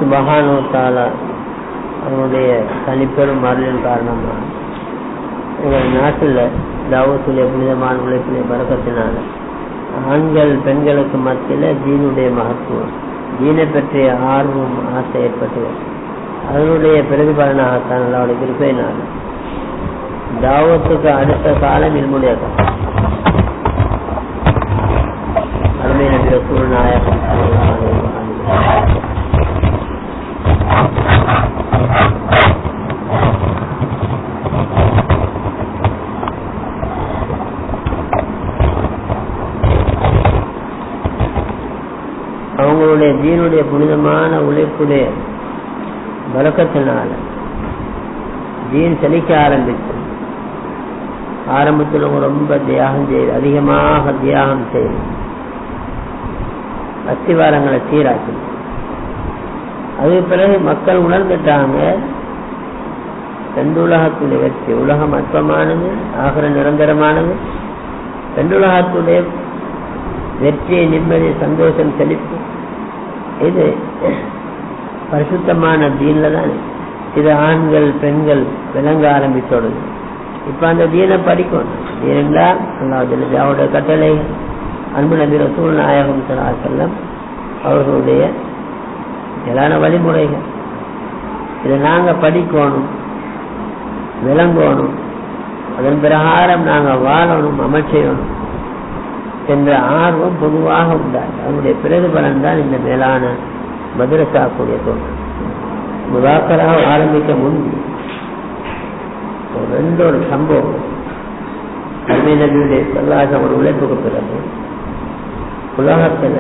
சுப்ஹானஹு வ தஆலா அவனுடைய தனிப்பெரும் அருளின் காரணமாக எங்கள் நாட்டில் தாவத்துடைய புனிதமான உழைப்பிலே பரக்கத்தினால ஆண்கள் பெண்களுக்கு மத்தியில் தீனுடைய மகத்துவம், தீனை பற்றிய ஆர்வம், ஆசை ஏற்பட்டு அதனுடைய பிரதிபலனாகத்தான் அவருடைய கிருபையினால் தாவத்துக்கு அடுத்த காலம் இல்முடைய காலம். அருமை நபி ரசூல் நாயகம் அவங்களுடைய தீனுடைய புனிதமான உழைப்புடைய பரக்கத்தினால தீன் செழிக்க ஆரம்பிச்சு. ஆரம்பத்தில் ரொம்ப தியாகம் செய்து, அதிகமாக தியாகம் செய்து அஸ்திவாரங்களை சீராக்கி, அதுக்கு பிறகு மக்கள் உணர்ந்துட்டாங்க ரெண்டுலகத்துடைய வெற்றி, உலகம் அற்பமானது, ஆகிற நிரந்தரமானது. ரெண்டுலகத்துடைய வெற்றியை, நிம்மதி, சந்தோஷம், செழிப்பு இது பரிசுத்தமான தீன்ல தான். இது ஆண்கள் பெண்கள் விளங்க ஆரம்பித்தோடு இப்ப அந்த தீனை படிக்கணும். தீனென்றா அல்லாஹ்வுடைய கட்டளை, அன்பு நபி ரசூல் நாயகம் ஸல்லல்லாஹு அலைஹி வஸல்லம் அவர்களுடைய மேலான வழிமுறைகள். இதை நாங்க படிக்கணும், விளங்கணும், அதன் பிரகாரம் நாங்க வாழணும், அமல் செய்யணும் என்ற ஆர்வம் பொதுவாக உண்டாது. அதனுடைய பிரதிபலன் தான் இந்த மேலான மதரசா கூடிய தோற்றம். முதாக்கராக ஆரம்பிக்க முன்பு ஒரு சம்பவம், அருமை நபியுடைய ஸல்லல்லாஹு ஒரு உழைப்புக்கு பிறகு உலகத்தில்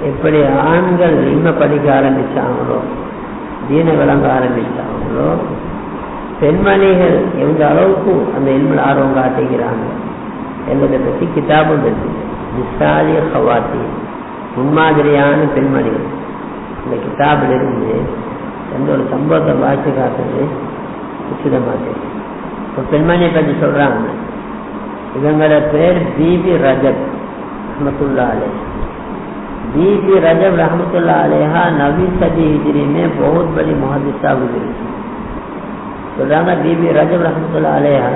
எப்படி ஆண்கள் இன்மை படிக்க ஆரம்பிச்சாங்களோ, தீன விளங்க ஆரம்பிச்சாங்களோ, பெண்மணிகள் எந்த அளவுக்கு அந்த இல்மில் ஆர்வம் காட்டுகிறாங்க என்பதை பற்றி கிதாபும் இருக்கு. மிஸ்ஸாலி ஹவாத்தி, முன்மாதிரியான பெண்மணிகள். இந்த கிதாபில் இருந்து எந்த ஒரு சம்பவத்தை வாசி காட்டுறது உச்சிதமாக. ஒரு பெண்மணியை பற்றி சொல்றாங்க, இவங்களோட பேர் बीबी रजब रहमतुल्लाह अलैह। बीबी रजब रहमतुल्लाह अलैहा 9वीं सदी हिजरी में बहुत बड़ी मुहद्दिसा गुजरी। சொல்றாங்க बीबी रजब रहमतुल्लाह अलैहा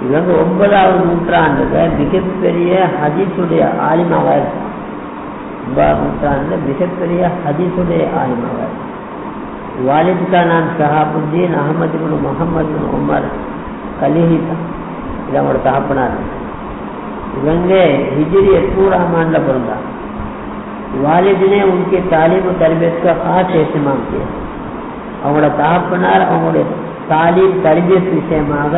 இவங்க 9வது நூற்றாண்டுல மிகப்பெரிய ஹதீஸுடைய ஆலிமாக இருக்காங்க. 9வது நூற்றாண்டுல மிகப்பெரிய ஹதீஸுடைய ஆலிமாக. வாலித் கா நாம் ஷஹாபுத்தீன் அஹமது இப்னு முஹம்மது இப்னு உமர் கலிஹி தான் இவங்களோட தகப்பனார். இவங்க हिजरी 800 ஆண்டுல பிறந்தாங்க. वालिद ने उनके तालीम और तरबियत का खास एहतमाम किया. அவங்களோட தகப்பனார் அவங்களுடைய தாலீம் தர்பியத் விஷயமாக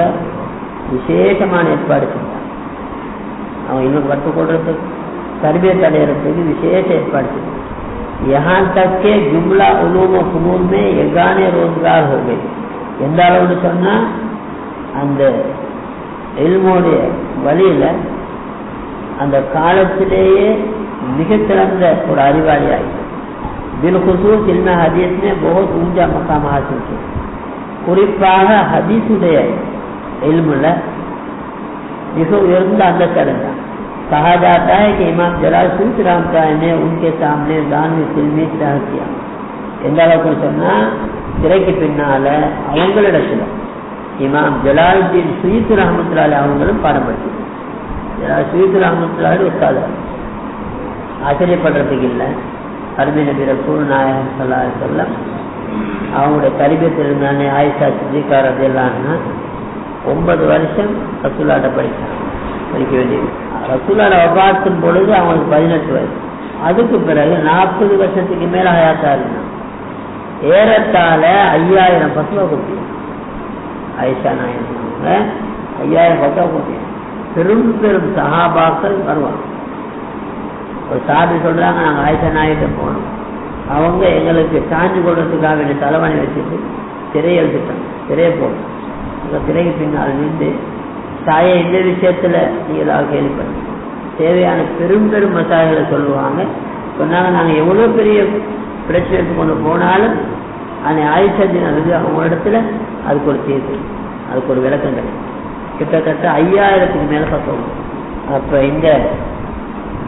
விசேஷமான ஏற்பாடு செஞ்சாங்க. அவங்க இன்னும் கற்றுக்கொள்றதுக்கு, தர்பியத் அடையிறதுக்கு விசேஷ ஏற்பாடு செஞ்சாங்க. यहाँ तक के जुमला उलूम और फनून में यगाने रोजगार हो गई. எந்த அளவுன்னு சொன்னா அந்த இல்முடைய வழியில அந்த காலத்திலேயே மிக சிறந்த ஒரு அறிவாளி ஆகிட்டார். बिलखुसूस इल्म हदीस में बहुत ऊंचा मकाम हासिल किया. குறிப்பாக ஹதீஸுடைய इल्मुல மிக உயர்ந்த அந்தஸ்து அடைந்தார். कहा जाता है कि इमाम जलाल सूती रहमतुल्लाह ने उनके सामने दानवी फिल्मी तह किया. எந்த அளவுக்கு சொன்னா திரைக்கு பின்னால அவங்களிடத்துல இமாம் ஜலாலுத்தீன் சுயீத் ரஹ்மத்துல்லாஹி அவங்களும் பாடம் படிச்சாங்க. ஜலால் சுயீத் ரஹ்மத்துல்லாஹி உஸ்தாத். ஆச்சரியப்படுறதுக்கு இல்லை, அருமை நபி ரசூல் நாயகம் ஸல்லல்லாஹு அலைஹி வஸல்லம் அவங்களுடைய தர்பியத்தில் இருந்தானே ஆயிஷா சித்திகா ரலியல்லாஹு அன்ஹா 9 வருஷம் ரசூலுல்லாஹ்ட்ட படிக்க வேண்டியது. ரசூலுல்லாஹ் வஃபாத்தின் பொழுது அவங்களுக்கு 18 வயசு. அதுக்கு பிறகு 40 வருஷத்துக்கு மேல ஹயாத்தா இருந்தாங்க. ஏறத்தாழ 5000 பத்வா கொடுத்தாங்க. ஆயிஷா நாயகம் 5000 பத்வா கொடுத்தாங்க. பெரும் பெரும் சஹாபாக்கள் வருவாங்க. ஒரு சாதி சொல்றாங்க, நாங்கள் ஆயிஷா நாயகிட்ட போனோம், அவங்க எங்களுக்கு சாஞ்சு கொள்றதுக்காக வேண்டிய தலைவணி வச்சுட்டு திரையை எழுதிட்டாங்க. திரையை போடும், அந்த திரைக்கு பின்னால் நின்று தாயை இந்த விஷயத்துல நீங்க ஏதாவது கேள்விப்பட்ட தேவையான பெரும் பெரும் மசாலைகளை சொல்லுவாங்க. சொன்னாங்க, நாங்கள் எவ்வளோ பெரிய பிரச்சனைக்கு கொண்டு போனாலும் அந்த ஆயிஷா தினம் அவங்க இடத்துல அதுக்கு ஒரு தீர்வு, அதுக்கு ஒரு விளக்கம் கிடைக்கும். கிட்டத்தட்ட 5000க்கு மேல பக்கம். அப்ப இந்த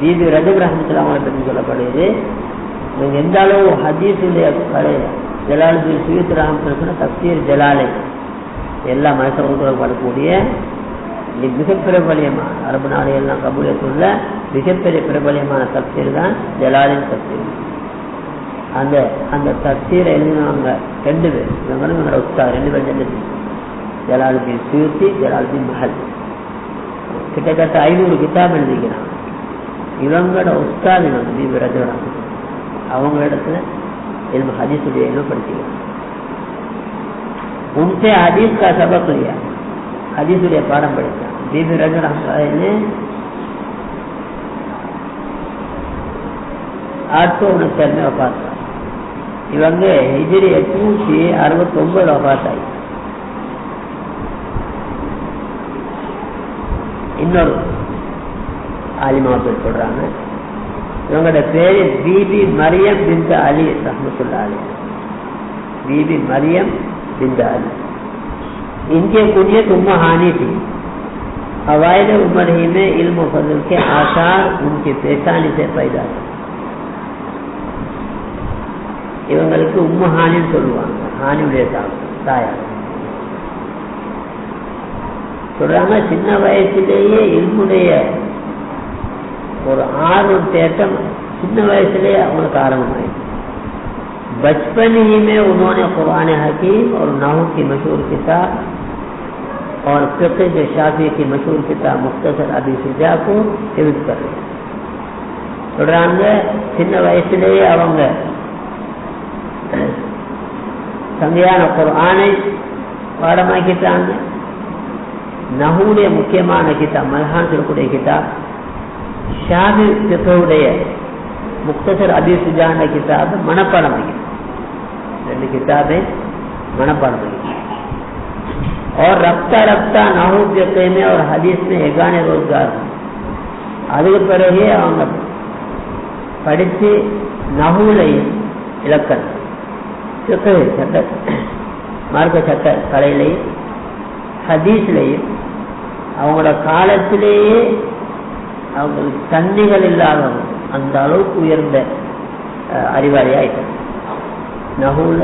बीबी रजब रहमतुल्लाह அவங்களை பற்றி சொல்லப்படுது. இவங்க எந்த அளவு ஹதீஸுடைய கலை ஜலாலுதீன் சுயூத்தி ரஹ்மத்துல்லாஹி தஃசீர் ஜலாலை எல்லா மனசவர்களும் வரக்கூடிய மிக பிரபலியமான அரபு நாடுகள்லாம் கபூலியத்துள்ள மிகப்பெரிய பிரபலியமான தஃசீர் தான் ஜலாலின் தஃசீர். அந்த அந்த தஃசீரை எழுதினவங்க 2 பேர், இவங்களும் இவங்களோட உஸ்தாத் 2 பேர் செஞ்சு ஜலாலுதீன் சுயூத்தி, ஜலாலுதீன் மஹல். கிட்டத்தட்ட 500 கிதாப் எழுதிக்கிறாங்க. இவங்களோட உஸ்தாத் இவங்க பீபி ரஜா அவங்க இடத்துல इल्म हदीस इल्म படிச்சிருக்காங்க. उनसे हदीस का सबक लिया, हदीस उड़े पाठம் படிச்சாங்க. बीबी रजब रहमतुल्लाह ने 869 में वफात हुआ. இவங்க ஹிஜ்ரி 869 வஃபாத் ஆயி. இன்னொரு ஆலிமா பேர் சொல்றாங்க, இவங்களோட பேரு बीबी मरियम बिन्त अली रहमतुल्लाह अलैह. बीबी मरियम बिन्त अली. इनके कुनियत उम्मा हानी थी. अवाइल उम्र ही में इल्म फजल के आसार उनकी पेशानी से पैदा थे. இவங்களுக்கு உம்மு ஹானின்னு சொல்லுவாங்க. ஹானியுடைய தாயா சொல்றாங்க, சின்ன வயசுலேயே இல்முடைய ஒரு ஆர்வம் தேட்டம் சின்ன वयसले அவங்களுக்கு ஆரம்பமாயிடுச்சு. बचपन ही में उन्होंने कुरान हकीम और नाहू की मशहूर किताब और फिक़्ह के शाफ़ी की मशहूर किताब मुख्तसर अबी शुजा को हिफ्ज़ कर लिया. சொல்றாங்க, சின்ன வயசுலேயே அவங்க சங்கையான குர்ஆனை பாடமாக்கிட்டாங்க. நஹூடைய முக்கியமான கிதாப் மல்ஹான் சொல்லக்கூடிய கிதாப், ஷாஃபி ஃபிக்ஹுடைய முக்தசர் அபி சுஜான கிதாப் மனப்பாடம் ஆகிட்டு. 2 किताबें मनपाठ हुई. और रफ्ता रफ्ता नाहू फिक़्ह में और हदीस में एगाने रोजगार. அதுக்கு பிறகு அவங்க படித்து நஹூலையும் இலக்கணம் ஃபிக்ஹ் சட்ட மார்க்க சட்ட கலையிலையும் ஹதீஸ்லையும் அவங்களோட காலத்திலேயே அவங்களுக்கு தன்னிகள் இல்லாதவங்க அந்த அளவுக்கு உயர்ந்த அறிவாளி ஆயிட்டாங்க. नहूल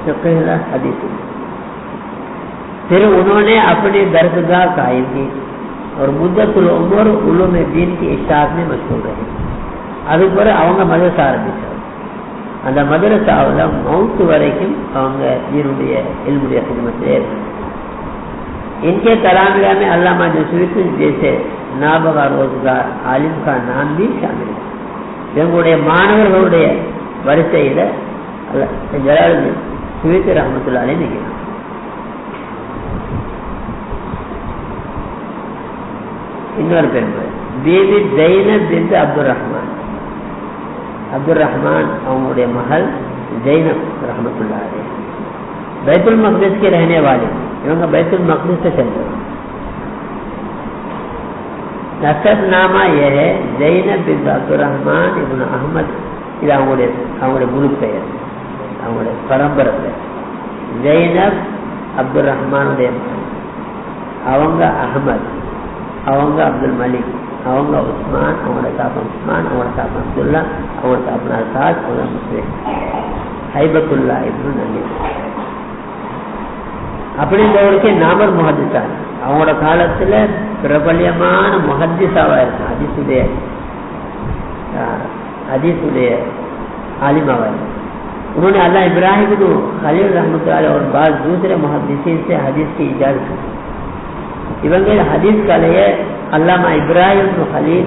फिक़्ह हदीस. फिर उन्होंने अपनी दरगाह कायम की और मुद्दतुल उम्र उलूम दीन की इशाअत में मशहूर रहे. அதுக்கு பிறகு அவங்க மதரசா ஆரம்பிச்சாங்க. அந்த மதரசாவில் மௌத்து வரைக்கும் அவங்க தீனுடைய இல்முடைய खिदमत. इनके कलामिया में अल्लामा जसूरी जैसे नाबगा रोजगार आलिम का नाम भी शामिल है. இவங்களுடைய மாணவர்களுடைய வரிசையில் ஜலாலுதீன் சுயூத்தி ரஹ்மத்துல்லாஹி அலைஹி நிற்கிறார். இன்னொரு பெண் बीबी ज़ैनब बिन्त अब्दुल रहमान. अब्दुल रहमान அவங்களுடைய மகள் ज़ैनब रहमतुल्लाह अलैह बैतुल मक़दिस के रहने वाले. இவங்க बैतुल मक़दिस से चलते. நஸப்நாமா यह है ज़ैनब बिन्त अब्दुल रहमान इब्न अहमद. இது அவங்களுடைய முழு பெயர், அவங்களுடைய பரம்பரை பெயர். ज़ैनब அப்துல் ரஹ்மானுடைய மகன். அவங்க அஹமத், அவங்க அப்துல் மலிக், அவங்க உஸ்மான், அவங்களோட தாப்பன் உஸ்மான், அவங்களோட தாப்பன் அப்துல்லா, அவங்களோட தாப்பன் அசாத், அவங்க முஸ்லிம் ஹைபத்துல்லா இப்னு நபீர். அப்படின்றவருக்கு நாமர் முஹத்திஸா. அவங்களோட காலத்தில் பிரபல்யமான முஹத்திஸாவா இருக்கும். हदीसुடைய आलिमावा. उन्होंने अल्लाह इब्राहिम को खलील रहमतुल्लाह अलैह और बाद दूसरे मुहद्दिसीन से हदीस की इजाज़त की. இவங்க ஹதீஸ் கலைய அல்லாமா இப்ராஹிம் खलील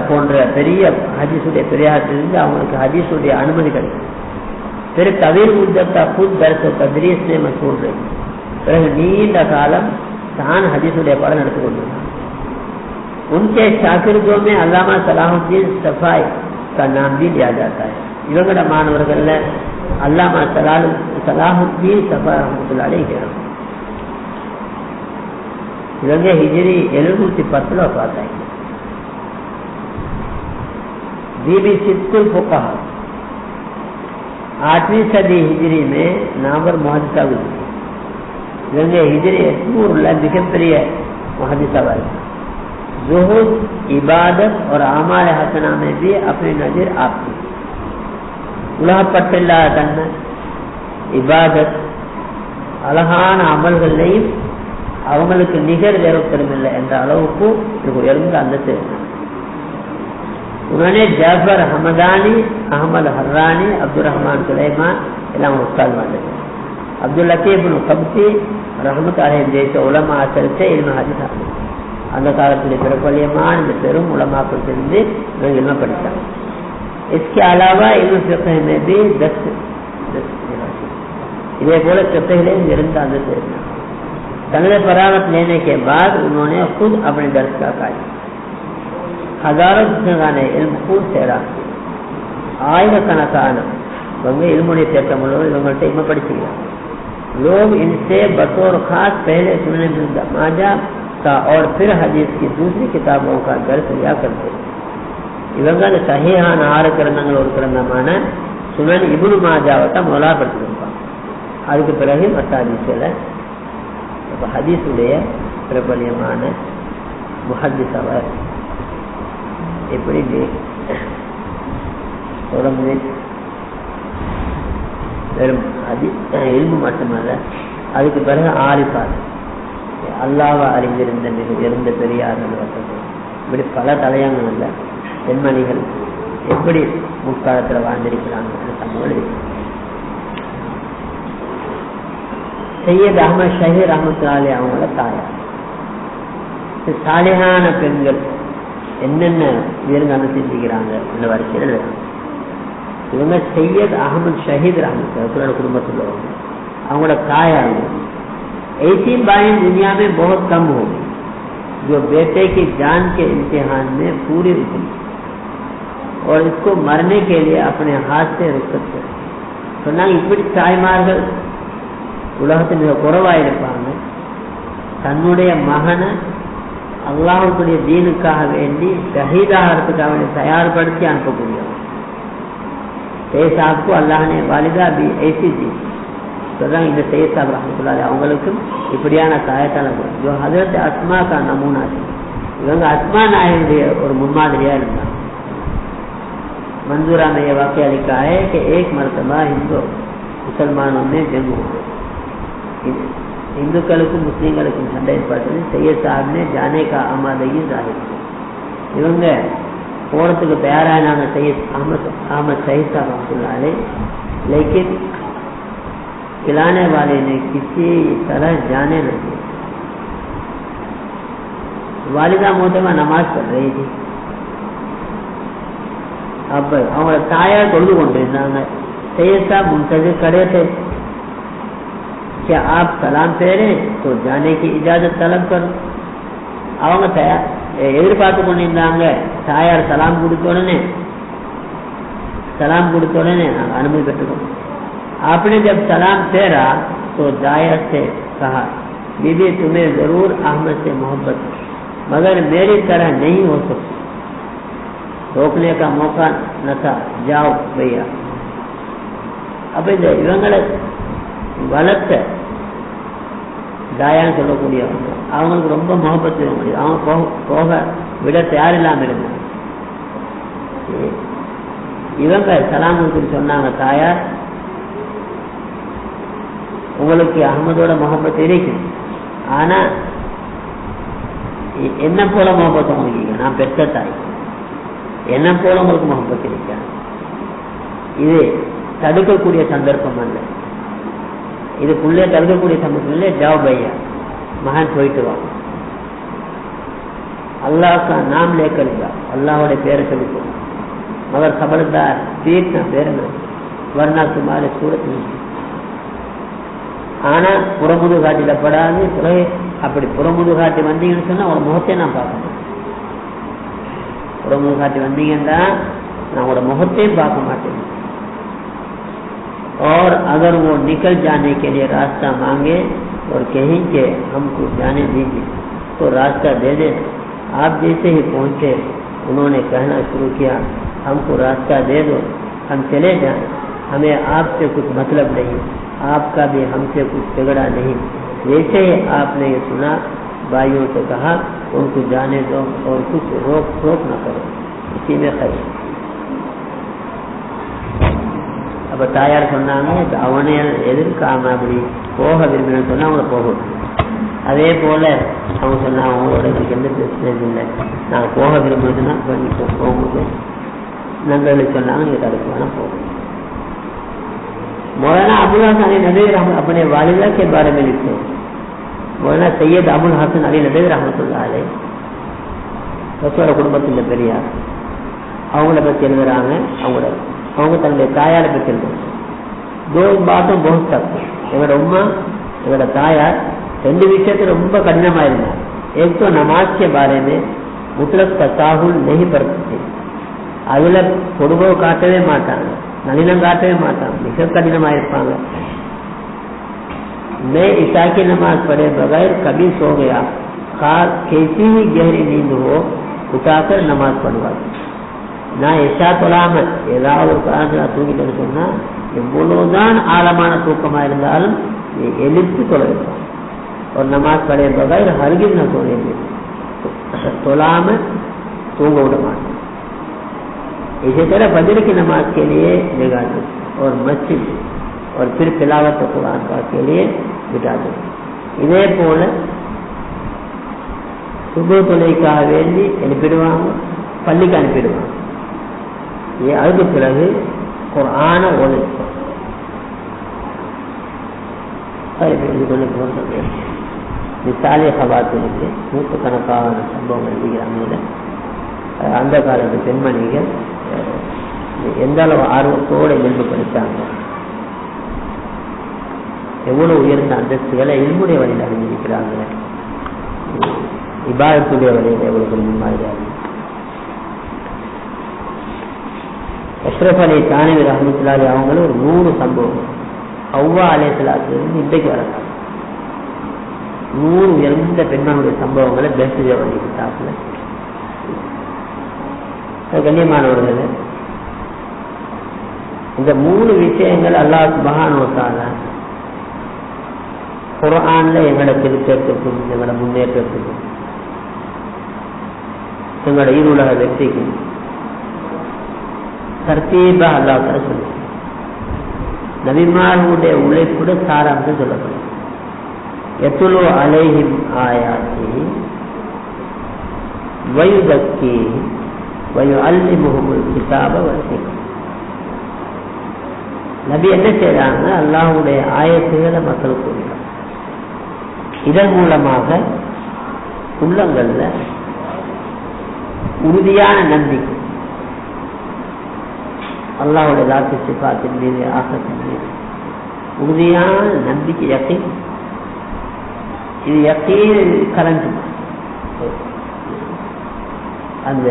போன்ற பெரிய ஹதீஸுடைய பெரியாரிலிருந்து அவங்களுக்கு ஹதீஸுடைய அனுமதி கிடைக்கும். फिर तवील मुद्दत का खुद दर्स और तदरीस में मशहूर रही. பிறகு நீண்ட காலம் தான் ஹதீஸுடைய பாடம் நடத்தி கொண்டிருந்தார். उनके शागिर्दों में अल्लामा सलाहुद्दीन सफाई का नाम भी लिया जाता है. இவங்களோட மாணவர்கள்ல அல்லாமா சலாஹுத்தீன் சஃபாய் ரஹ்மத்துல்லாஹி அலைஹி. இவங்க ஹிஜ்ரி 710 वफात आई. बीबी सित्तुल फुक़हा 8वीं सदी हिजरी में नामवर मुहद्दिसा हुई. இவங்க ஹிஜ்ரி 800 மிகப்பெரிய முஹத்திஸா वाली. जुहूद, इबादत और आमाल हसना में भी अपनी नजर आपकी. உலகப்பட்டில்லாத தன்மை, இபாதத், அழகான அமல்களையும் அவங்களுக்கு நிகர் வேறுபடும் இல்லை என்ற அளவுக்கு உயர்ந்த அந்தஸ்து. उन्होंने जाफर हमदानी, अहमद हर्रानी, अब्दुल रहमान सुलेमान एல்லாம் उस्ताद वाले थे. अब्दुल लतीफ कब्सी रहमत अलैहि जैसे उलमा असर से इल्म हदीस அந்த காலத்தில் பிரபலியமான இந்த பெரும் உலமாக்கள் சேர்ந்து இவங்க இல்ம படித்தாங்க. इसके अलावा इल्म फिक़ह में भी 10 இதே போல फिक़ह இருந்த அந்த तनज़ फरागत लेने के बाद उन्होंने खुद अपने दर्स का काया. हजारों ने इल्म खूब சேரா ஆயிரக்கணக்கான இவங்க इल्मुடைய தேட்டமுள்ளோ இவங்கள்ட்ட இல்ம படிச்சுக்கிறாங்க. लोग इनसे बतौर खास पहले सुनने इब्न माजा का और फिर हदीस की दूसरी किताबों का दर्स लिया करते. இவங்க அந்த சஹீஹான 6 கிரந்தங்கள் ஒரு கிரந்தமான சுனன் இப்னு மாஜாவை தான் முதலா படிச்சிருப்பாங்க. அதுக்கு பிறகு மற்ற ஹதீஸ்களை ஹதீஸுடைய பிரபலியமான முஹத்திஸ் அவர் எப்படி தொடர்ந்து வெறும் இல்மு மட்டுமல்ல, அதுக்கு பிறகு ஆரிஃபார், அல்லாஹ்வை அறிந்திருந்த மிக உயர்ந்த பெரியார்கள் வசதி, இப்படி பல தலையங்கள் இல்லை பெண்மணிகள் எப்படி முற்காலத்தில் வாழ்ந்திருக்கிறாங்க. சையத் அஹ்மத் ஷஹீர் ரஹ்மத்துல்லாஹி அவங்களோட தாயார். சாலிஹான பெண்கள் என்னென்ன உயர்ந்து அனுசரிக்கிறாங்க இந்த வரிசையில் இவங்க சையத் அஹமது ஷஹீத் ரஹ்மத்துல்லாஹி குடும்பத்தில் அவங்களோட தாயார். ऐसी बातें दुनिया में बहुत कम होगी जो बेटे की जान के इम्तिहान में पूरी उतरी और इसको मरने के लिए अपने हाथ से रुखसत करे. சொன்னாங்க இப்படி தாய்மார்கள் உலகத்தில் மிக குறைவாயிருப்பாங்க. தன்னுடைய மகனை அல்லாஹ்வுடைய தீனுக்காக வேண்டி ஷஹீதாகிறதுக்காக வேண்டி தயார்படுத்தி அனுப்பக்கூடியவர். சையத் சாஹிப்க்கு அல்லாஹ் ने वालिदा भी ऐसी दी. சொல்றாங்க இந்த சையத் சாஹிப் ரஹ்மத்துல்லாஹி அவங்களுக்கும் இப்படியான தாயத்தான जो हजरत अस्मा का नमूना है. இவங்க அஸ்மா நாயகியுடைய ஒரு முன்மாதிரியா இருந்தாங்க. मंजूरा में यह वाक़या लिखा है कि एक मरतबा हिंदू मुसलमानों में जंग हो गई. हिंदुक्களுக்கும் முஸ்லிம்களுக்கும் சண்டை ஏற்பட்டது. சையத் சாஹிப் ने जाने का आमादगी जाहिर की. இவங்க போறதுக்கு தயாரானாங்க சையத் अहमद शहीद साहब रहमतुल्लाह अलैह. लेकिन खिलाने वाले ने किसी तरह जाने न दी. वालिदा मोहतरमा नमाज पढ़ रही थी. अब அவங்கள தாயார் தொழுது கொண்டிருந்தாங்க. सैयद साहब मुंतज़िर खड़े थे. क्या आप सलाम फेरे तो जाने की इजाजत तलब करो. அவங்க எதிர்பார்த்து கொண்டிருந்தாங்க. தாயார் சலாம் கொடுத்த உடனே நாங்கள் அனுமதி பெற்றுக்கோம். आपने जब सलाम फेरा तो दाया से कहा बीबी तुम्हें जरूर अहमद से मोहब्बत है मगर मेरी तरह नहीं हो सकती. रोकने का मौका न था, जाओ भैया. அப்ப இந்த இவங்களை வளர்த்த தாயான்னு சொல்லக்கூடியவங்க அவங்களுக்கு ரொம்ப முகப்பத்து இருக்க முடியும். அவங்க போக விட தயாரில்லாம இருந்தாங்க. இவங்க சலாம் கொடுத்து சொன்னாங்க, தாயார் உங்களுக்கு அஹமதோட முகப்பத்து இருக்கு, ஆனா என்ன போல முகப்பத்து உங்களுக்கு, நான் பெற்ற தாய், என்ன போல உங்களுக்கு முகப்பத்து இருக்க. இது தடுக்கக்கூடிய சந்தர்ப்பம் அல்ல, இதுக்குள்ளே தடுக்கக்கூடிய சந்தர்ப்பம் இல்லை. ஜாவ் பையா மகன் போயிட்டு வா, अल्लाह का नाम लेकर जा, अल्लाह पैर चलते मगर खबरदार पीठ ना पैर में वरना तुम्हारे सूरत नहीं. ஆனா புறமுது காட்டில படாது. பிறகு அப்படி புறமுது காட்டி வந்தீங்கன்னு சொன்னா ஒரு முகத்தை நான் பார்க்கணும். புறமுது காட்டி வந்தீங்கன்னா நான் உங்களோட முகத்தையும் பார்க்க மாட்டேன். और अगर वो निकल जाने के लिए रास्ता मांगे और कहें कि हमको जाने दीजिए तो रास्ता दे दे. आप जैसे ही पहुंचे उन्होंने कहना शुरू किया, हमको रास्ता दे दो, हम चले जाएं, हमें आपसे कुछ मतलब नहीं, आपका भी हमसे कुछ झगड़ा नहीं. जैसे ही आपने ये सुना भाइयों से कहा उनको जाने दो और कुछ रोक टोक न करो, इसी में खैर. அப்ப தாயார் சொன்னாங்க, அவனை எதிர்க்காம அப்படி போக விரும்பினு சொன்னா அவங்கள போகணும். அதே போல அவங்க சொன்னாங்க, அவங்களோட எங்களுக்கு எந்த பிரச்சனையும் இல்லை, நாங்கள் போக விரும்புறதுன்னா போகும்போது நண்பர்களுக்கு சொன்னாங்க, நீங்க தடுக்க வேணா போகும். मौलाना अबुल हसन अली नदवी अपने वालिदा के बारे में लिखते हैं। मौलाना सैयद अबुल हसन अली नदवी रहमतुल्लाह अलैह ரசூலுல்லாஹ் குடும்பத்தில் பெரியார், அவங்கள பற்றி எழுதுறாங்க. அவங்க தன்னுடைய தாயாரை பற்றி எழுதுறாங்க. दो बातों बहुत तक எங்களோட உம்மா எங்களோட தாயார் ரெண்டு விஷயத்துல ரொம்ப கடினமா இருந்தாங்க. एक तो नमाज के बारे में मुतलक तसाहुल नहीं बरतते, அதுல பொறுமை காட்டவே மாட்டாங்க, நளினம் காட்டவே மாட்டாங்க, மிக கடினமா இருப்பாங்க. मैं ईशा की नमाज पढ़े बगैर कभी सो गया, खास कैसी ही गहरी नींद हो उठाकर नमाज पढ़वाती. நான் இஷா தொழாம ஏதாவது ஒரு காரணத்துல தூங்கிட்டு சொன்னா எவ்வளவுதான் ஆழமான தூக்கமா இருந்தாலும் எழுத்து தொலை வைப்பான். ஒரு நமாஸ் பழைய பகர் हरगिज़ न सोने देते, தொழாம तूंग उड़ मारते. इसी तरह फजर की नमाज के लिए जगा दो और मस्जिद और फिर तिलावत कुरान के लिए बिठा दो. இதே போல சுபஹ் தொழுகைக்காக வேண்டி அனுப்பிடுவாங்க, பள்ளிக்கு அனுப்பிடுவாங்க. அதுக்கு பிறகு குர்ஆன ஓதுவாங்க. மிசாலி ஹவாத்துக்கு நூற்றுக்கணக்கான சம்பவங்கள் எழுதுகிறாங்க. அந்த காலத்து பெண்மணிகள் எந்த அளவு ஆர்வத்தோடு இயல்பு படித்தாங்க, எவ்வளவு உயர்ந்த அந்தஸ்துகளை இல்முடைய வழியில் அறிஞ்சிருக்கிறாங்க, இபாதத்துடைய வழியில் எவ்வளவு முன்மாதிரியாக. அஷ்ரஃப் அலி தானவி ரஹ்மத்துல்லாஹி அவங்களும் ஒரு 100 சம்பவம் ஹவ்வா அலைஹிஸ்ஸலாத்திலிருந்து இன்றைக்கு வரலாம் 100 உயர்ந்த பெண்களுடைய சம்பவங்களை பேசுகிற வழி கிட்டாப்புல. கண்ணியமானவர்கள், இந்த 3 விஷயங்கள் அல்லாஹ் சுப்ஹானஹு வ தஆலா குர்ஆன்ல எங்களோட திருத்தத்துக்கும் எங்களோட முன்னேற்றத்துக்கும் எங்களோட ஈருலக வெற்றிக்கும் தர்த்தீபா அல்லாஹ் தஆலா சொல்லி நபிமார்களுடைய உழைப்புட சாராம்சம் சொல்லப்படும். யத்லு அலைஹிம் ஆயாத்திஹி வயுஸக்கீஹிம் வயுஅல்லிமுஹுமுல் கிதாப வல் ஹிக்ம. நபி என்ன செய்றாங்க, அல்லாஹ்வுடைய ஆயத்துகளை மக்களுக்கு சொல்றாங்க. இதன் மூலமாக உள்ளங்கள்ல உறுதியான நம்பிக்கை, அல்லாஹ்வுடைய ذات சிஃபாத்தின் மீது ஆகத்தின் மீது உறுதியான நம்பிக்கை, யகீன். இது யகீன் கரண்ட். அந்த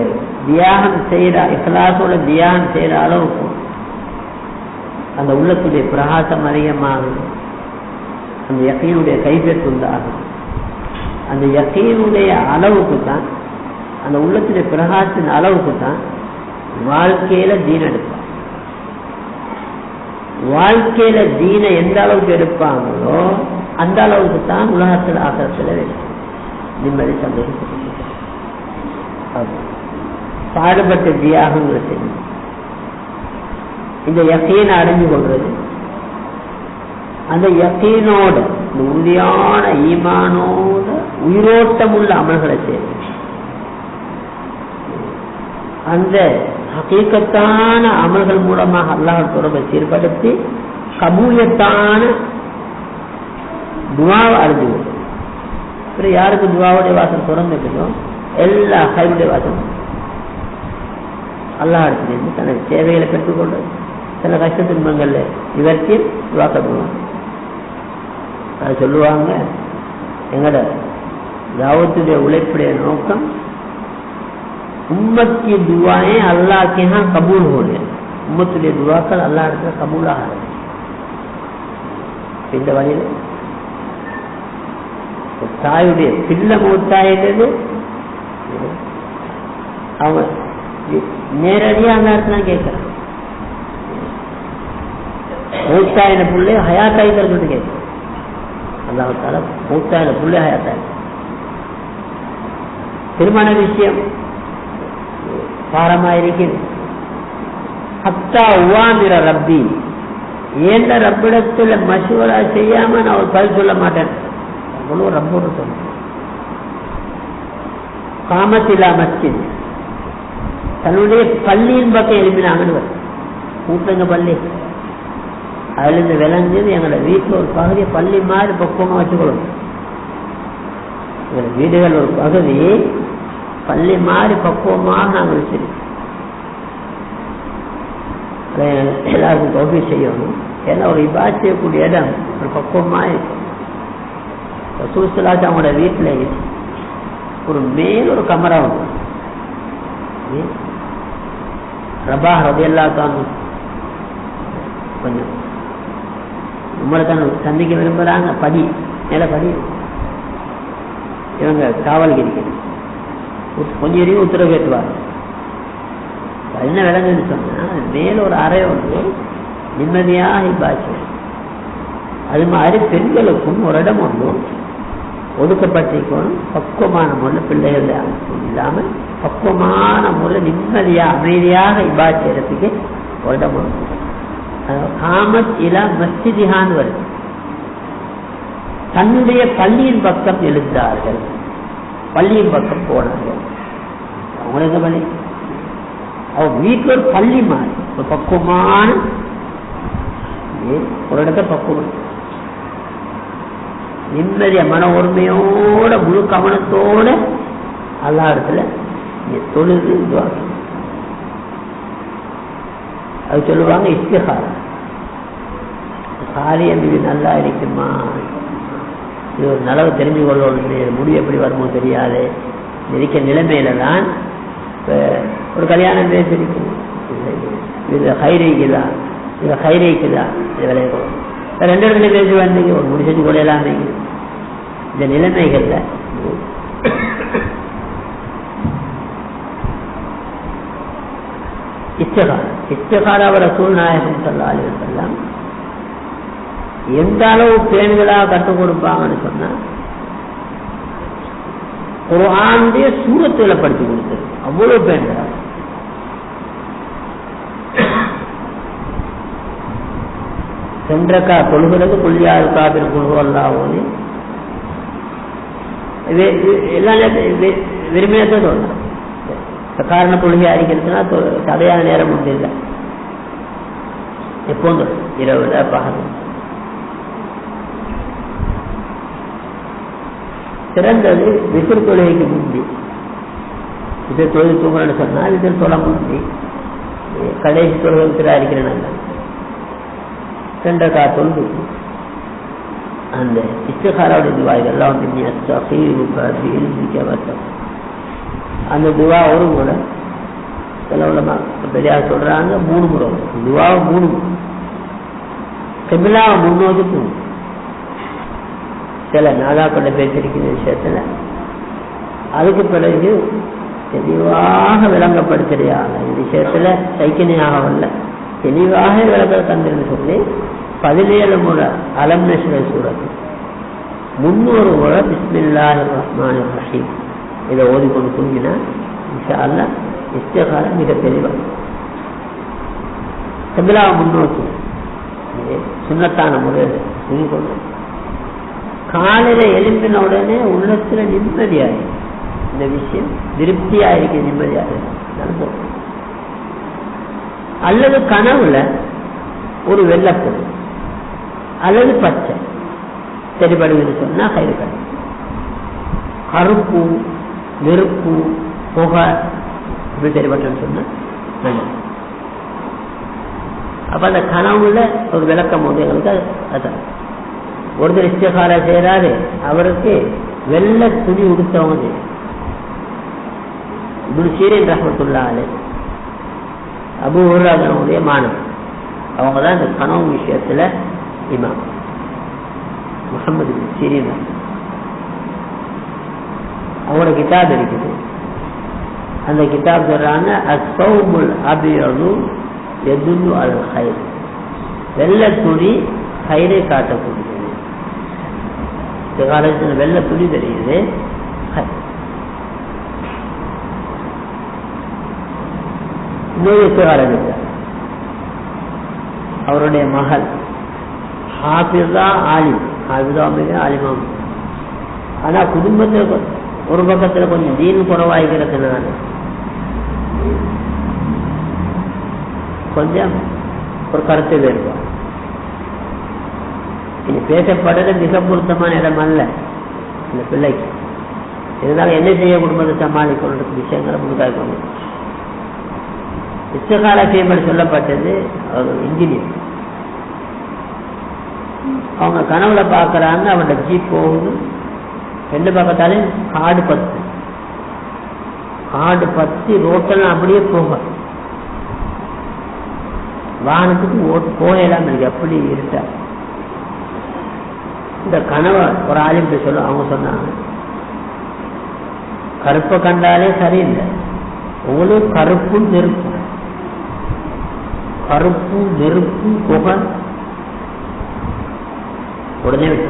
தியாகம் செய்யற இஹ்லாஸோட தியாகம் செய்யற அளவுக்கு அந்த உள்ளத்துடைய பிரகாசம் அதிகமாகுது, அந்த யகீனுடைய கைப்பற்று உண்டாகும். அந்த யகீனுடைய அளவுக்கு தான், அந்த உள்ளத்துடைய பிரகாசத்தின் அளவுக்கு தான் வாழ்க்கையில தீன் எடுப்பாங்க. வாழ்க்கையில தீன எந்த அளவுக்கு எடுப்பாங்களோ அந்த அளவுக்கு தான் உலகத்தில் ஆகத்தில் நிம்மதி சந்தோஷம் பாடுபட்ட தியாகங்களை செய்யும். இந்த யகீனை அடைஞ்சு கொள்றது, அந்த யகீனோட இந்த உறுதியான ஈமானோட உயிரோட்டம் உள்ள அமல்களை செய்யும். அந்த ஹகீகத்தான அமல்கள் மூலமாக அல்லாஹ் தொடர்பை சீர்படுத்தி கபூலியத்தான துவாவை அறிஞ்சுவோம். யாருக்கு துவாவுடைய வாசல் திறந்துட்டோ எல்லா கைவுடைய வாசல் அல்லாஹ் இடத்திலிருந்து தனது சேவைகளை பெற்றுக்கொள்றது. சில கஷ்ட துன்பங்கள்ல நிவர்த்தி துவாக்கப்படுவாங்க. அது சொல்லுவாங்க, எங்கட தாவத்துடைய உழைப்புடைய நோக்கம் उम्मत की दुआएं अल्लाह के यहाँ कबूल हो जाए. उम्मतुடைய दुआக்கள் அல்லாஹ் இடத்துல கபூல் ஆகுது. இந்த வழியில தாயுடைய பிள்ளை மூத்தாயிட்டது அவங்க நேரடியா அந்த இடத்துல கேட்கிறான். மூத்தாயின புள்ளை ஹயாத்தாய் சொல்லிட்டு கேட்கிறேன். அல்லாஹ் தஆலா மூத்தாயின புள்ளை ஹயாத்தாய். திருமண விஷயம் பாரமாயிருக்கிறது. ஹத்தா உவாமிர ரப்பி ஏண்ட ரப்பிடத்துல மசூரா செய்யாம நான் ஒரு பதில் சொல்ல மாட்டேன். அவ்வளவு ரப்போடு சொல்ல காமத்திலா மஸ்ஜித் தன்னுடைய பள்ளியின் பக்கம் எழுப்பினாங்கன்னு கூப்பிடுங்க பள்ளி. அதுல இருந்து விளைஞ்சது எங்களோட வீட்டுல ஒரு பகுதியை பள்ளி மாதிரி பக்குவமா வச்சுக்கொள்ளணும். எங்களோட வீடுகள் ஒரு பகுதி பள்ளி மாதிரி பக்குவமாக நாங்கள் வச்சிருக்கோம். எல்லாருக்கும் தௌபீ செய்யணும். ஏன்னா ஒரு இபாத் செய்யக்கூடிய இடம் ஒரு பக்குவமா இருக்கும். ரசூல் ஸல்லல்லாஹு அலைஹி வஸல்லம் அவங்களோட வீட்டுல ஒரு மேல் ஒரு கமரா உண்டு. ரபாஹ் ரலியல்லாஹு அன்ஹு கொஞ்சம் உமரை தான் சந்திக்க விரும்புறாங்க. படி மேல படி இவங்க காவல்கிரிக்கு கொஞ்சம் எரியும் உத்தரவு கேட்டுவாங்க. என்ன விளங்குன்னு சொன்னா மேல ஒரு அறை ஒன்று நிம்மதியாக பாய்ச்சி. அது மாதிரி பெண்களுக்கும் ஒரு இடம் ஒன்றும் ஒதுக்கப்பட்டிருக்கணும். பக்குவமான முறையில் பிள்ளைகள் இல்லாம பக்குவமான முறையில் நிம்மதியாக அமைதியாக இபாத் செய்யறதுக்கு ஒரு இடம் ஒன்று. காமத் இலா மஸ்ஜிதிஹான் வருது. தன்னுடைய பள்ளியின் பக்கம் எழுந்தார்கள், பள்ளியின் பக்கம் போனார்கள். அவங்களுக்கு பள்ளி அவங்க வீட்டில் ஒரு பள்ளி மாதிரி ஒரு பக்குவமான ஒரு இடத்த பக்குவம் நிம்மதிய மன ஒருமையோட முழு கவனத்தோட அல்லா இடத்துல தொழுது. அது சொல்லுவாங்க இஸ்திகாரா. காரியம் இது நல்லா இருக்குமா, இது ஒரு நலவு தெரிஞ்சு கொள்ளணும், முடிவு எப்படி வருமோ தெரியாது இருக்க நிலைமையில தான் ஒரு கல்யாணம் பேசிருக்கும். இது ஹைரைக்குதா, இது ஹைரைக்குதா, இது விளைய ரெண்டு இடத்துல பேசி வந்தீங்க, ஒரு முடி செஞ்சு கொள்ளலாமே. இந்த நிலைமைகள்ல இஸ்திகாரா ரசூல் நாயகம் ஸல்லல்லாஹு அலைஹி வஸல்லம் எந்த அளவு பேணுதலாக கற்றுக் கொடுப்பாங்கன்னு சொன்னா குர்ஆனுடைய சூரத்துல படித்து கொடுத்தது அவ்வளவு பேணுதலா. சென்றக்கா தொழுகிறது கொள்ளியாறு காபிர் குழுவல்லாவோன்னு எல்லாம் விரும்பினத்தை சொல்லலாம். காரண தொழுகை அடிக்கிறதுனா தடையான நேரம் ஒன்று இல்லை, எப்போதும் இரவுல பகல். சிறந்தது விசிறு தொழுகைக்கு முந்தி. இதை தொழில் தூங்கணும்னு சொன்னால் விசிறு தொலை முந்தி கடைசி தொழுகை இருக்கிறேன். சென்றக்கா தொழுது அந்த இஸ்திகாராவுடைய துவாய்கள்லாம் அந்த துவா ஒரு முறை சில உலமா பெரியார் சொல்றாங்க 3 முறை துவாவை 3 கிபிலாவை முன்னோக்கி போகும். சில நாதாக்கள பேசிருக்கிற விஷயத்துல அதுக்கு பிறகு தெளிவாக விளங்கப்படுத்துறியாங்க. இந்த விஷயத்துல சைக்கிணையாகவில்லை, தெளிவாக விளக்க தந்திருந்து சொல்லி 17 முறை அலம் நஷ்ர சூரத்து, 300 முறை பிஸ்மில்லாஹிர் ரஹ்மானிர் ரஹீம் இதை ஓதிக்கொண்டு தூங்கினா இன்ஷா அல்லாஹ் இஸ்திகாரா மிக தெளிவாக கிபிலாவை முன்னோக்கி சுன்னத்தான முறையில் தூங்கிக்கொண்டு காலையில எழும்பின உடனே உள்ளத்துல நிம்மதியாக இந்த விஷயம் திருப்தியா இருக்கு, நிம்மதியாக நடந்து. அல்லது கனவுல ஒரு வெள்ளப்பொருள் அல்லது பச்சை சரிபடுவது சொன்னா கயிறு கருப்பு நெருப்பு புகை இப்படி சரிபட்டன்னு சொன்னா நல்லது. அப்ப அந்த கனவுல ஒரு விளக்கம் போது எங்களுக்கு அதான் ஒருத்தர் இஸ்திகாரா செய்யறாரு, அவருக்கு வெள்ளை துணி உடுத்தவங்க இப்னு சீரின் ரஹ்மத்துல்லாஹி அலைஹி அபூ ஹுரைராவுடைய மாணவர், அவங்க தான் இந்த கனவு விஷயத்துல இமாம் முஹம்மது இப்னு சீரின். அவங்களோட கிதாப் இருக்குது. அந்த கிதாப் சொல்றாங்க அஸ்ஸௌமுல் அபியது யதுல்லு அல் கைர், வெள்ளை துணி கயிறை காட்டக்கூடியது. இந்த காலத்தில் வெள்ளை துணி தெரியுது. இன்னொரு காலம் அவருடைய மகள் ஹாஃபிஸா ஆலிம், ஹாஃபிஸா ஆலிமாம். ஆனா குடும்பத்தில் ஒரு பக்கத்துல கொஞ்சம் தீன் குறைவாய்க்கிறதுனால கொஞ்சம் ஒரு கருத்து வேறுபாடு. இது பேசப்படுறது மிக பொருத்தமான இடம் அல்ல இந்த பிள்ளைக்கு. இருந்தாலும் என்ன செய்ய குடும்பத்தை சமாளிக்கணும் விஷயங்களை முழுதாக்கணும். இஸ்திகாரா செய்யும்படி சொல்லப்பட்டது ஒரு இன்ஜினியர். அவங்க கனவுல பாக்குறாங்க, அவனோட ஜீப் போகுது, ரெண்டு பக்கத்தாலும் காடு பத்தி ரோட்டெல்லாம் அப்படியே போக வாகனத்துக்கு ஓட்டு போகலாம் இருக்கு, அப்படி இருட்டா. இந்த கனவை ஒரு ஆலிம் சொல்ல அவங்க சொன்னாங்க, கருப்பை கண்டாலே சரியில்லை, உங்களுக்கு கருப்பும் நெருப்பும் புகை உடனே விட்டு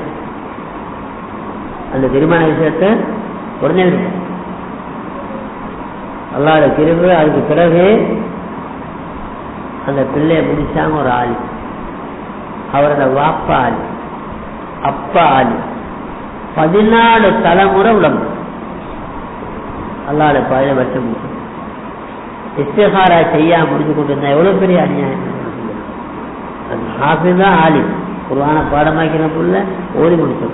அந்த திருமண விஷயத்தை உடனே விட்டு அல்லாஹ் கிருபை. அதுக்கு பிறகு அந்த பிள்ளைய முடிச்சாங்க ஒரு ஆளி, அவரோட வாப்பா ஆளி, அப்பா ஆளி, 14 தலைமுறை உடம்பு அல்லாஹ் 15 வருஷம் முடிச்சு இஸ்திகாரா செய்யாம முடிச்சு கொண்டு இருந்தா எவ்வளவு பெரிய அநியாயம். அந்த ஹாஃபிஸா ஆலி குர்ஆனை பாடமாக்கின புள்ள ஓடி முடிச்சு.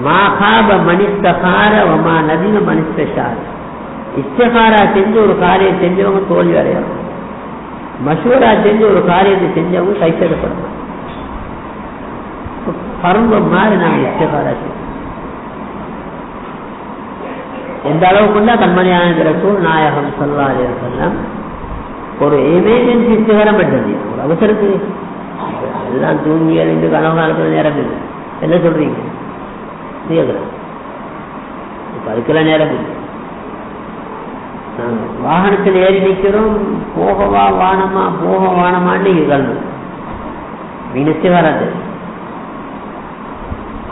மா காப மனிஸ்தகார வமா நதின மனிஸ்தஷார். இஸ்திகாரா செஞ்சு ஒரு காரியம் செஞ்சவங்க தோல்வி அடையணும், மஷூரா செஞ்சு ஒரு காரியத்தை செஞ்சவங்க கைத்தெடுப்படணும். பருவம் மாதிரி நாங்கள் இஸ்திகாரா செய்யணும். எந்த அளவுக்குள்ள கண்மணியான ரசூல் நாயகம் ஸல்லல்லாஹு அலைஹி வஸல்லம் ஒரு எமர்ஜென்சி இஸ்திகாரம் பண்ணது, ஒரு அவசரத்துக்கு எல்லாம் தூங்கி எழுந்து கனவு காலத்துல நேரம் இல்லை. என்ன சொல்றீங்க? இப்ப அதுக்கெல்லாம் நேரம் இல்லை. நாங்க வாகனத்தில் ஏறி நிற்கிறோம், போகவா வானமான்னு கல்வி இஸ்திகாரத்து.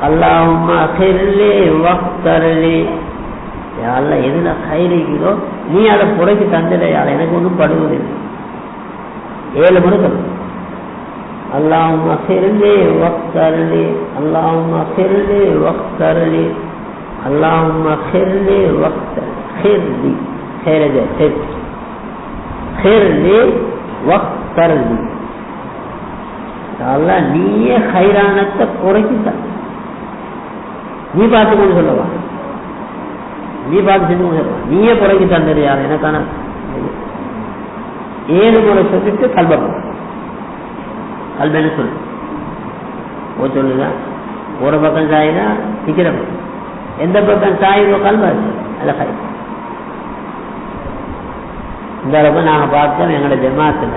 அல்லாஹும்ம அகிர்லி வக்தர்லி, யாரெல்லாம் எதுல கைரிக்கிறோ நீ அதை புறைக்கு தந்துடையாள், எனக்கு ஒன்றும் படுவதில்லை. 7 முறை சொல்லும். அல்லாஹும்ம அகிர்லி வக்தர்லி, அல்லாஹும்ம அகிர்லி வக்தர்லி, அல்லாஹும்ம அகிர்லி வக்தர்லி, ஹிர்லி வக்தர்லி. யாரெல்லாம் நீயே ஹைரானத்தை புறைக்கு தந்து, நீ பார்த்துக்கொண்டு சொல்லவா, நீ பார்த்து செஞ்சு கொண்டு நீயே புறைக்கு தந்தது யார் எனக்கான 7 முறை சொல்லிட்டு கல்வென்னு சொல்லு. சொல்லுதான் ஒரு பக்கம் சாயினா நிக்கிற பக்கம், எந்த பக்கம் சாயிரோ கல்வாச்சு அல்ல கை. இந்த அளவுக்கு நாங்க பார்த்தோம் எங்களோட ஜமாத்துல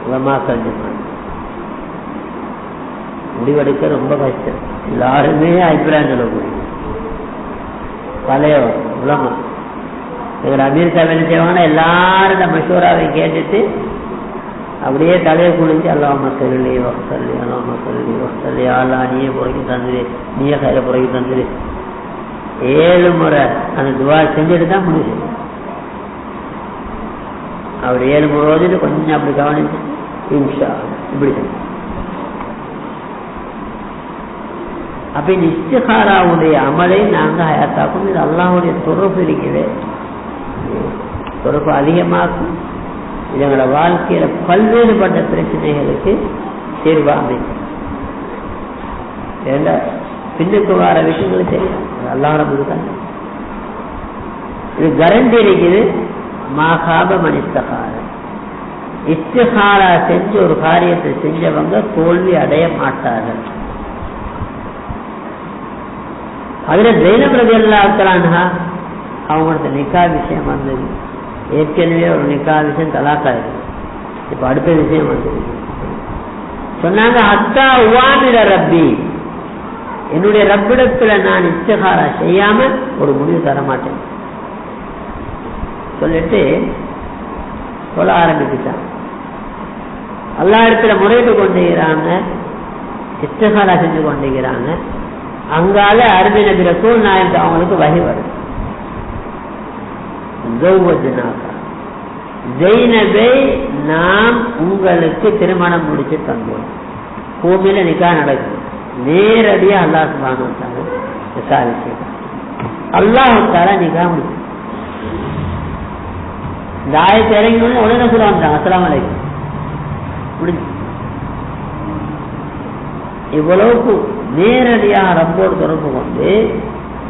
உலமாக்கள் ஜமாத் முடிவெடுக்க ரொம்ப கஷ்டம். எல்லாருமே அபிப்பிராயம் சொல்லக்கூடிய பழைய உலகம். எங்களோட அமீர் சாஹிப் என்ன செய்வாங்கன்னா எல்லாரும் மஷூராவை கேட்டுட்டு அப்படியே தலையை குளிச்சு அல்லாஹும்ம ஸல்லி வஸல்லி அல்லாஹும்ம ஸல்லி வஸல்லி அலா, நீயே புறக்கி தந்துரு, நீயே கையில புறக்கி தந்துரு. 7 முறை அந்த துவா செஞ்சுட்டு தான் முடிச்சு. அப்படி 7 முறை ஓதிட்டு கொஞ்சம் அப்படி கவனிச்சு இன்ஷா இப்படி. அப்ப இந்த இஸ்திகாராவுடைய அமலை நாங்க ஹயாத்தாக்கும். இது அல்லாஹ்வுடைய தொடர்பு இருக்குது, தொடர்பு அதிகமாக்கும். இதங்களோட வாழ்க்கையில பல்வேறுபட்ட பிரச்சனைகளுக்கு தீர்வா அமைக்கும். ஏன்னா பின்னுக்கு வர விஷயங்கள் தெரியும், அல்லாஹ் ரப்பல். இது கரண்டி இருக்குது. மாகாப மனிஸ்தகார, இஸ்திகாரா செஞ்சு ஒரு காரியத்தை செஞ்சவங்க தோல்வி அடைய மாட்டார்கள். அதுல ஜெயினப் ரலியல்லாஹு தஆலா அவங்களோட நிக்கா விஷயம் வந்தது. ஏற்கனவே ஒரு நிக்கா விஷயம் தலாக்கா இருக்கு. இப்ப அடுத்த விஷயம் வந்தது. சொன்னாங்க அத்தா உவாமிர ரப்பி, என்னுடைய ரப்பிடத்துல நான் இஸ்திகாரா செய்யாம ஒரு முடிவு தர மாட்டேன் சொல்லிட்டு சொல்ல ஆரம்பிச்சுட்டாங்க. அல்லாஹ் இடத்துல முறையிட்டு கொண்டிருக்கிறாங்க, இஸ்திகாரா செஞ்சு கொண்டிருக்கிறாங்க. அங்கால அருமை நபி ரசூல் நாயகம் அவங்களுக்கு வகை வருது. ஜெய்னபை நாம் உங்களுக்கு திருமணம் முடிச்சு தந்தோம். பூமியில நிக்கா நடக்குது. நேரடியா அல்லாஹ் சுப்ஹானஹு வ தஆலா விசாரிச்சு அல்லாஹ் தஆலா நிக்கா முடிச்சு. இந்த ஆயத்தை இறங்கினோடனே உடனே சொல்லுவாங்க அஸ்ஸலாமு அலைக்கும் முடிஞ்சு. இவ்வளவுக்கு நேரடியாக ரப்போடு தொடர்பு கொண்டு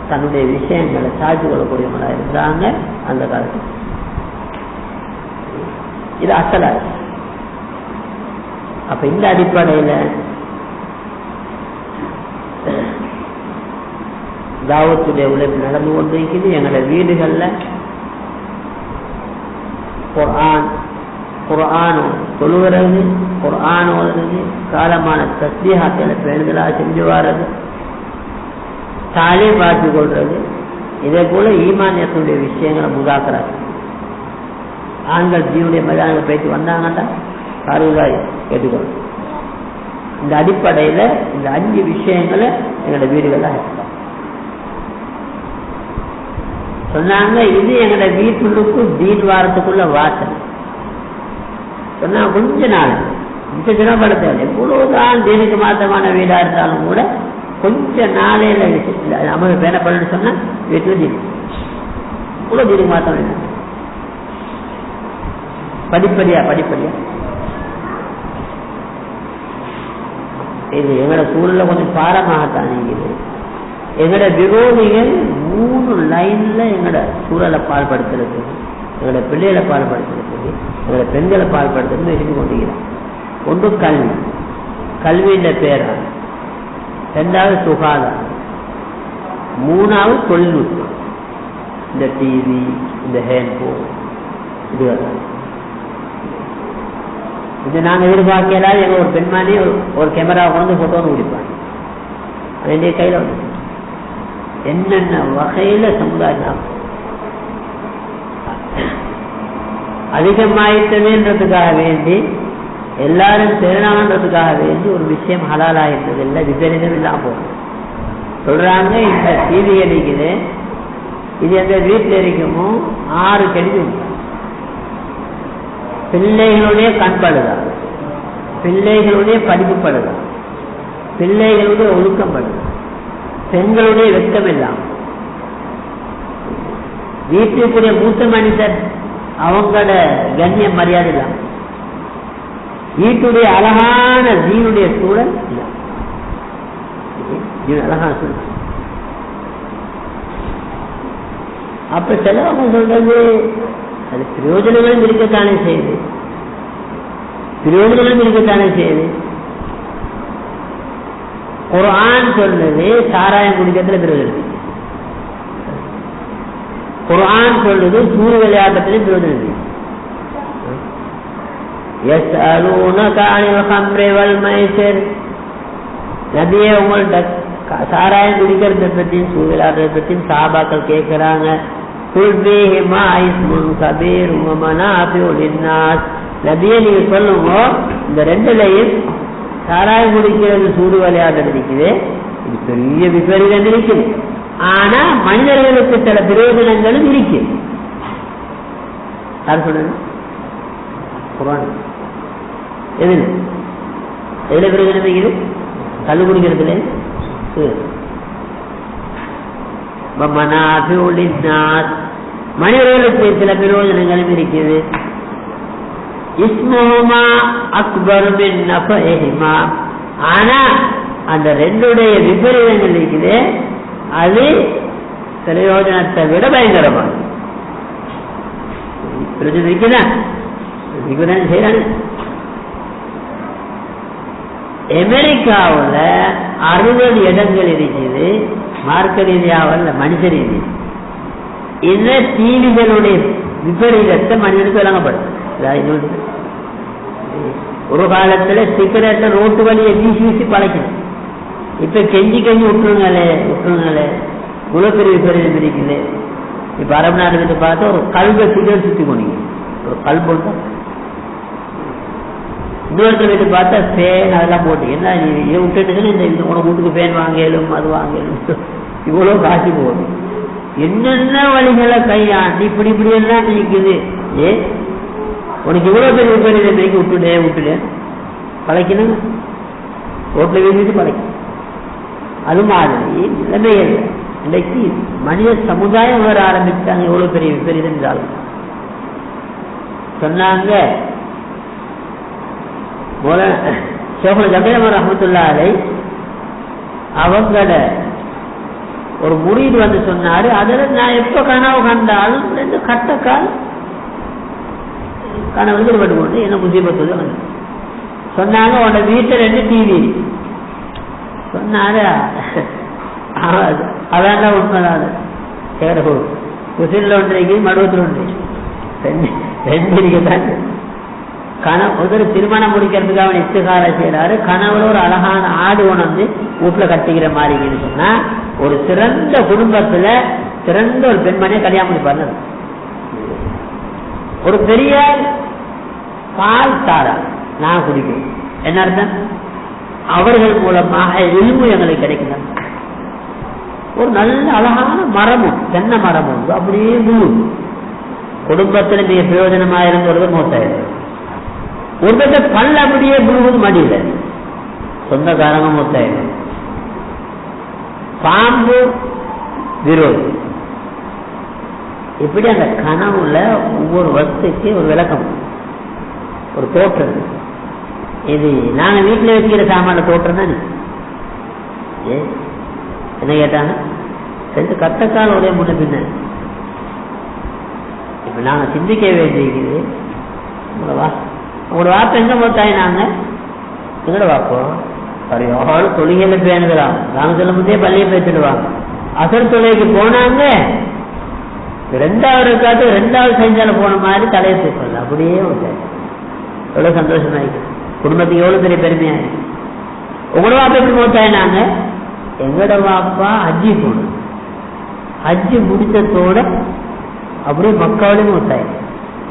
தன்னுடைய விஷயங்களை சாட்சி கொள்ளக்கூடியவங்களா இருந்தாங்க அந்த காலத்தில். இது அசலா. அப்ப இந்த அடிப்படையில தாவத்துடைய உழைப்பு நடந்து கொண்டிருக்குது. எங்களோட வீடுகள்ல குர்ஆன் தொழுகிறது, குர்ஆன் ஓதுறது, காலமான தஸ்பீஹாக்களை பேணுதலாக செஞ்சு வர்றது, தாலீம் பார்த்து கொள்றது, இதே போல ஈமானியத்துடைய விஷயங்களை முதாக்கரா. ஆண்கள் ஜீவனுடைய மதியானங்கள் போயிட்டு வந்தாங்கன்னா காரூராய் கேட்டுக்கொள்ளும். இந்த அடிப்படையில இந்த 5 விஷயங்களை எங்களோட வீடுகள்ல சொன்னாங்க. இது எங்களோட வீட்டுக்கு தீன் வாரத்துக்குள்ள வாசல் சொன்னா கொஞ்ச நாள் மிச்ச தினப்படுத்த எவ்வளவுதான் தீனுக்கு மாற்றமான வீடா இருந்தாலும் கூட கொஞ்ச நாளையில அமல் பேணப்படணும்னு சொன்னா வீட்டுல தீன் இவ்வளவு தீனுக்கு மாற்றம் இல்லை. படிப்படியா இது எங்களோட சூழல கொஞ்சம் பாரமாகத்தான் இருக்குது. எங்களோட விரோதிகள் 3 லைன்ல எங்களோட சூழலை பால்படுத்துறது, எங்களோட பிள்ளைகளை பால்படுத்துறது, எங்களோட பெண்களை பால்படுத்துறது இருந்து கொண்டிருக்கிறார். ஒன்று கல்வி, கல்வியின் பேரா. 2வது சுகாதாரம், 3வது தொழில்நுட்பம். இந்த டிவி, இந்த ஹேண்ட்போன், இது நாங்க எதிர்பார்க்கல. எங்க ஒரு பெண்மானி ஒரு கேமரா கொண்டு போட்டோன்னு பிடிப்பாங்க. அது கையில வந்து என்னென்ன வகையில சமுதாயம் அதிகமாயிட்டதுன்றதுக்காக வேண்டி எல்லாரும் சேரணுன்றதுக்காக வேண்டி ஒரு விஷயம் ஹலாலா இருந்தது இல்லை, விபரீதம் இல்லாம போகும். சொல்றாங்க இந்த டிவி அடிக்குது, இது எந்த வீட்டில் இருக்குமோ 6 கெடுதி. பிள்ளைகளுடைய கண்படுதான், பிள்ளைகளுடைய படிப்பு படுதான், பிள்ளைகளுடைய ஒழுக்கம் படுதான், பெண்களுடைய வெட்கம் எல்லாம், வீட்டுக்குரிய மூத்த மனிதர் அவங்களோட கண்ணிய மரியாதை இல்லாம, வீட்டுடைய அழகான தீனுடைய சூழல் இல்ல, அழகான சூழல். அப்ப சிலவங்க சொல்றது அது பிரயோஜனங்களும் இருக்கத்தானே செய்யுது, பிரயோஜனங்களும் இருக்கத்தானே செய்யுது. குர்ஆன் சொல்றது சாராயம் குடிக்கிறதுல பிரயோஜனம், குர்ஆன் சொல்றது சூரிய விளையாட்டத்திலே பிரயோஜனம். யஸ்அலூனக அனில் ஹம்ரி வல் மைசிர், நபியே உங்கள்ட்ட சாராயம் குடிக்கிறத பற்றியும் சூரிய விளையாடுறத பற்றியும் சஹாபாக்கள் கேட்கிறாங்க. நபியே நீங்க சொல்லுங்க, இந்த 2லையும் சாராயம் குடிக்கிறது சூடு விளையாடுறது இருக்குது, இது பெரிய விபரீதம் இருக்குது. ஆனா மனிதர்களுக்கு சில பிரயோஜனங்களும் இருக்கு. யார் சொல்றது? குர்ஆன். எதுல பிரயோஜனம் இருக்குது? கல்லு குடிக்கிறதுல மனிதர்களுக்கு சில பிரயோஜனங்களும் இருக்குது. இஸ்முஹுமா அக்பர் மின் நஃபஇஹிமா, ஆனா அந்த 2டைய விபரீதங்கள் இருக்குது, அது பிரயோஜனத்தை விட பயங்கரமான பிரயோஜனம் இருக்குதா செய்யறாங்க. அமெரிக்காவில் 60 இடங்கள் இருக்குது மார்க்க ரீதியாவில் மனித ரீதி. இந்த டிவிகளுடைய விபரீதத்தை மனிதனுக்கு விளங்கப்படும். ஒரு காலத்துல சிகரெட்டை ரோட்டு வழியை வீசி வீசி பழக்கணும், இப்ப கெஞ்சி விட்டுருங்களே இவ்வளவு பெரிய விபரீதம் இருக்குது. இப்ப அரபு நாடுகிட்ட பார்த்தா ஒரு கல்வை சிகரெட் சுத்தி கொண்டீங்க, ஒரு கல் போட்டா இன்னொருத்தர் வீட்டு பார்த்தா ஃபேன் அதெல்லாம் போட்டு, என்ன நீ இதை விட்டுட்டுன்னு இந்த உனக்கு வீட்டுக்கு ஃபேன் வாங்கலும் அது வாங்கலும் இவ்வளவு காசு போகுது. என்னென்ன வழிகளை கையாண்டு இப்படி எல்லாம் இருக்குது. உனக்கு இவ்வளவு பெரிய விபரீதம் இன்னைக்கு விட்டுடு பழைக்கணும், ரோட்ல வீசிட்டு பழைக்கணும். அது மாதிரி நிலைமைகள் இன்னைக்கு மனித சமுதாயம் வர ஆரம்பிச்சாங்க. எவ்வளவு பெரிய விபரீதம் என்றாலும் சொன்னாங்க. ஷேகுல் ஜபீர் ரஹ்மத்துல்லாஹி அலைஹி அவங்கள ஒரு முரீது வந்து சொன்னாரு, அதுல நான் எப்ப கனவு கண்டாலும் 2 கட்டக்கால் கனவுக்கு ஈடுபட்டு கொண்டு என்ன முசீபத்து வந்து சொன்னாங்க. உன்னோட வீட்டில் 2 டிவி சொன்னாரு. அதான் உண்மைதான். குசில ஒன்றைக்கு மடுவத்தில் ஒன்று 2 இருக்கத்தான். ஒரு திருமணம் முடிக்கிறதுக்கு அவன் இஸ்திகார செய்யறாரு. கனவுல ஒரு அழகான ஆடு உணர்ந்து வீட்டுல கட்டிக்கிற மாதிரி சொன்னா ஒரு சிறந்த குடும்பத்துல சிறந்த ஒரு பெண்மணியை கல்யாணம் முடிப்பாரு. ஒரு பெரிய பால் தாரா நான் குடிக்கிறேன். என்ன அர்த்தம்? அவர்கள் மூலமாக இல்மு எங்களுக்கு கிடைக்கிறது. ஒரு நல்ல அழகான மரமும் தென்னை மரமும் அப்படியே முழு குடும்பத்துல மிக பிரயோஜனமா இருந்த ஒரு மூத்தாயிரம். ஒரு பட்ட பல்ல அப்படியே முழுவதும் மடியில சொந்தக்காரங்க மூத்தாயிரம். பாம்பு விரோதி. இப்படி அந்த கனவுல ஒவ்வொரு வஸ்துக்கு ஒரு விளக்கம், ஒரு தோற்றம். இது நாங்க வீட்டுல வச்சுக்கிற சாமான தோற்றம் தான். என்ன கேட்டாங்க? 2 கட்டக்கால் ஒரே முன்ன பின்ன. இப்ப நாங்க சிந்திக்க வேண்டியிருக்குது. உங்களோட வாப்ப எங்க போத்தாய்? நாங்க எங்கட வாப்போம் சரியான தொழுகையில பேணுதலாம். நாங்க சொல்லும் போதே பள்ளியை பேசிடுவாங்க. அசர் தொழுகைக்கு போனாங்க 2வது காட்டு 2வது செஞ்சால போன மாதிரி தலையை தூக்கல. அப்படியே எவ்வளவு சந்தோஷமா இருக்கு. குடும்பத்துக்கு எவ்வளவு பெரிய பெருமையா இருக்கு. உங்களோட வாப்பா எப்படி மூத்தாய்? நாங்க எங்கட வாப்பா ஹஜ்ஜி போனோம். ஹஜ்ஜி முடிச்சதோட அப்படியே மக்காவிலே மூத்தாய்.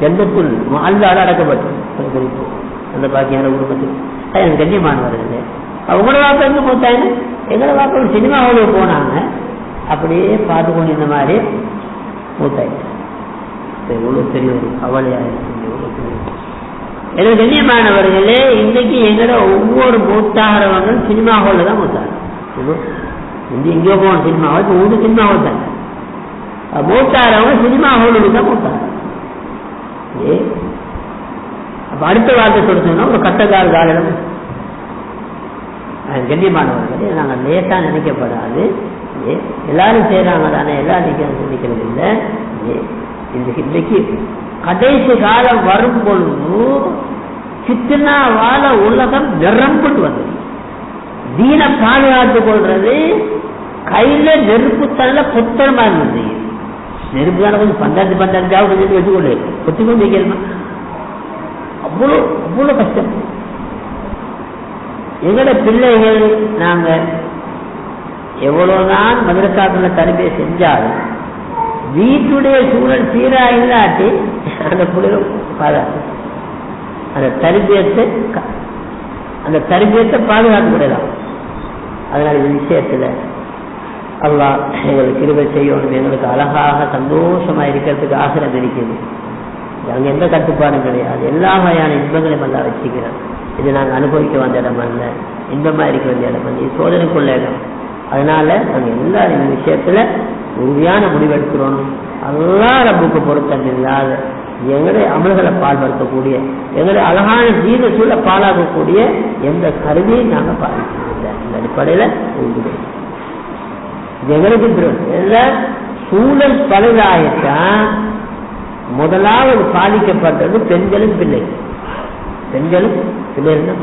எந்தத்துள் அல்லாட அடக்கப்பட்டு அந்த பாக்கியான குடும்பத்துக்கு எனக்கு கண்ணியமானவர்கள். அவங்களோட வாப்பா எங்க மூத்தாயின்னு எங்கட வாப்பா ஒரு சினிமா ஹாலுக்கு போனாங்க. அப்படியே பார்த்து கொண்டு இந்த மாதிரி மூத்தாயிட்டு எவ்வளவு பெரிய ஒரு கவலையா இருக்கு. எனக்கு கண்ணியமானவர்களே, இன்னைக்கு எங்கட ஒவ்வொரு மூத்தாகிறவங்க சினிமா ஹால்ல தான் மூத்தாங்க. எங்கேயோ போகணும் சினிமா ஹால், ஊரு சினிமா ஹால் தாங்க. மூத்தாகிறவங்க சினிமா ஹாலுக்கு தான் மூத்தாங்க. அப்ப அடுத்த வார்த்தை சொல்லிட்டோம்னா ஒரு கட்டக்கால் காலம். கண்ணியமானவர்களே, நாங்கள் லேட்டா நினைக்கப்படாது. எல்லாரும் செய்யறாங்க தானே, எல்லாரும் நினைக்கிறது இல்லை. இன்னைக்கு கடைசி காலம் வரும் பொழுது சித்தனாவால உலகம் நிரம்பிட்டு வந்தது. தீன பாதுகாத்துக் கொள்றது கையில நெருப்பு தள்ள புத்தகமா இருந்தது. நெருப்பு தானே கொஞ்சம் 12 வச்சுக்கொண்டு கொத்திக்கொண்டு வைக்கணுமா? அவ்வளோ அவ்வளோ கஷ்டம். எங்களோட பிள்ளைகள் நாங்க எவ்வளவுதான் மதரசாக்கள தரபியை செஞ்சாலும் வீட்டுடைய சூழல் சீரா இல்லாட்டி அந்த பிள்ளைகள் பாதுகாத்து அந்த தரபியத்தை பாதுகாத்து விடலாம். அதனால இந்த விஷயத்துல அல்லாஹ் எங்களுக்கு கிருபை செய்யணும். எங்களுக்கு அழகாக சந்தோஷமா இருக்கிறதுக்கு ஆசிரம் இருக்குது. அங்க எந்த கட்டுப்பாடும் கிடையாது. எல்லா வகையான இன்பங்களையும் எல்லாம் வச்சுக்கிறோம். இது நாங்கள் அனுபவிக்க வந்த இடம் அல்ல, இன்பமா இருக்க வேண்டிய இடம் அல்ல, இது சோதனைக்குள்ள இடம். அதனால நாங்கள் எல்லாரும் இந்த விஷயத்துல உறுதியான முடிவெடுக்கிறோம். அல்லாஹ் ரப்புக்கு பொருத்தம் இல்லாத எங்களுடைய அமல்களை பால்படுத்தக்கூடிய எங்களுடைய அழகான ஜீவ சூழலை பாலாகக்கூடிய எந்த கருவியும் நாங்கள் பாதிக்கிறோம். இந்த அடிப்படையில எங்களுக்கு சூழல் பழுதாயிட்டான். முதலாவது பாதிக்கப்பட்டது பெண்களும் பிள்ளைகள். பெண்களும் பிள்ளைகள்.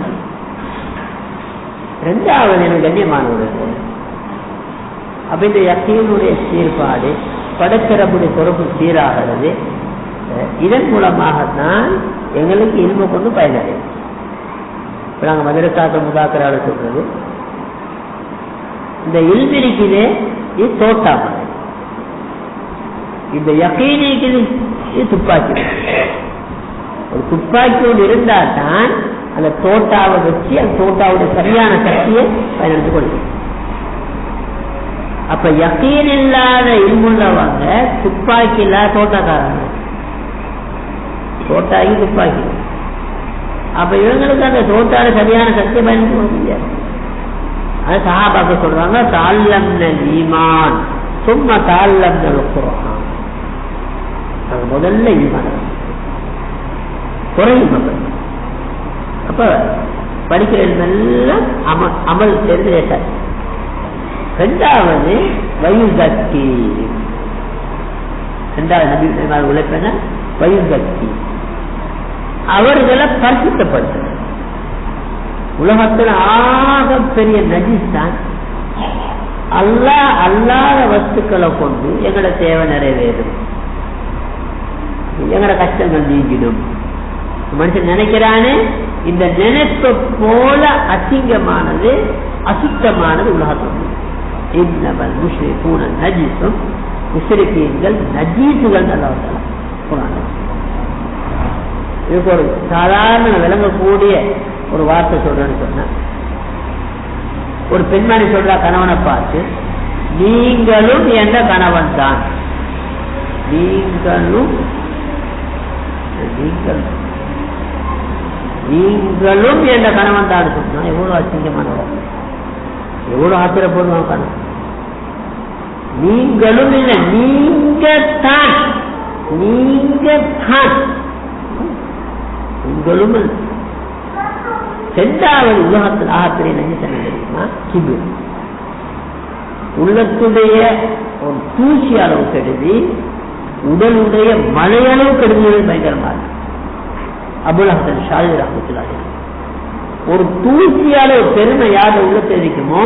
2வது எனக்கு கண்ணியமானவர்கள். அப்ப இந்த யக்கீனுடைய சீர்பாடு படைச்சிறப்புடைய பொறுப்பு சீராகிறது. இதன் மூலமாகத்தான் எங்களுக்கு இல்மு கொண்டு பயனடையும். இப்ப நாங்க மதரசாக்க முதாக்கரால சொல்றது இந்த இல்மிரிக்குதே இது தோட்டாமல், இந்த யக்கீனுக்கு இது துப்பாக்கி. ஒரு துப்பாக்கியோடு இருந்தா தான் அந்த தோட்டாவை வச்சு அந்த தோட்டாவுடைய சரியான சக்தியை பயன்படுத்திக் கொள்ளும். அப்ப யக்கீன் இல்லாத இல்முள்ளவங்க துப்பாக்கி இல்லாத தோட்டக்காரங்க. தோட்டாகி துப்பாக்கி. அப்ப இவங்களுக்கு அந்த தோட்டால சரியான சக்தியை பயன்படுத்த முடியாது. அது சஹாபாக்கள் சொல்றாங்க, தஅல்லம்னல் ஈமான் சும்ம தஅல்லம்னல் குர்ஆன். அது முதல்ல ஈமான் குறையும். அப்ப படிக்கிறதெல்லாம் அமல் தெரிஞ்சு. ரெண்டாவது வயுதக்கி, ரெண்டாவது நபி உழைப்பன வயுதக்கி, அவர்களை பரிசுத்தப்படுத்த. உலகத்தில் ஆக பெரிய நஜீஸ் தான் அல்லாத வஸ்துக்களை கொண்டு எங்களோட தேவை நிறைவேறும், எங்களோட கஷ்டங்கள் நீங்கிடும். மனுஷன் நினைக்கிறானே, இந்த நினைப்பை போல அசிங்கமானது அசுத்தமானது உலகத்தில் இன்னவல் முஷ்ரிகூன நஜீஸும், முஷ்ரிகீன்கள் நஜீஸுகள். இதுக்கு ஒரு சாதாரண விளங்கக்கூடிய ஒரு வார்த்தை சொல்றேன்னு சொன்ன, ஒரு பெண்மணி சொல்ற கணவனை பார்த்து, நீங்களும் என்ற கணவன் தான், நீங்களும் என்ற கணவன் தான் சொன்னா எவ்வளவு அசிங்கமானவன், எவ்வளவு ஆத்திரப்படுவான் கணவன். நீங்களும் இல்லை, நீங்க தான், நீங்களும். இரண்டாவது உலகத்தில் ஆகத்திலே நஞ்சு தெரியுமா, கிபு. உள்ளத்துடைய ஒரு தூசி அளவு கெடுதி உடலுடைய மழையளவு கெடுதிகளை பயங்கரமாக. அபுல் ஹசன் ஷாஹி ரஹ்மத்துல்லாஹி ஒரு தூசி அளவு பெருமை யார் உள்ளத்தை இருக்குமோ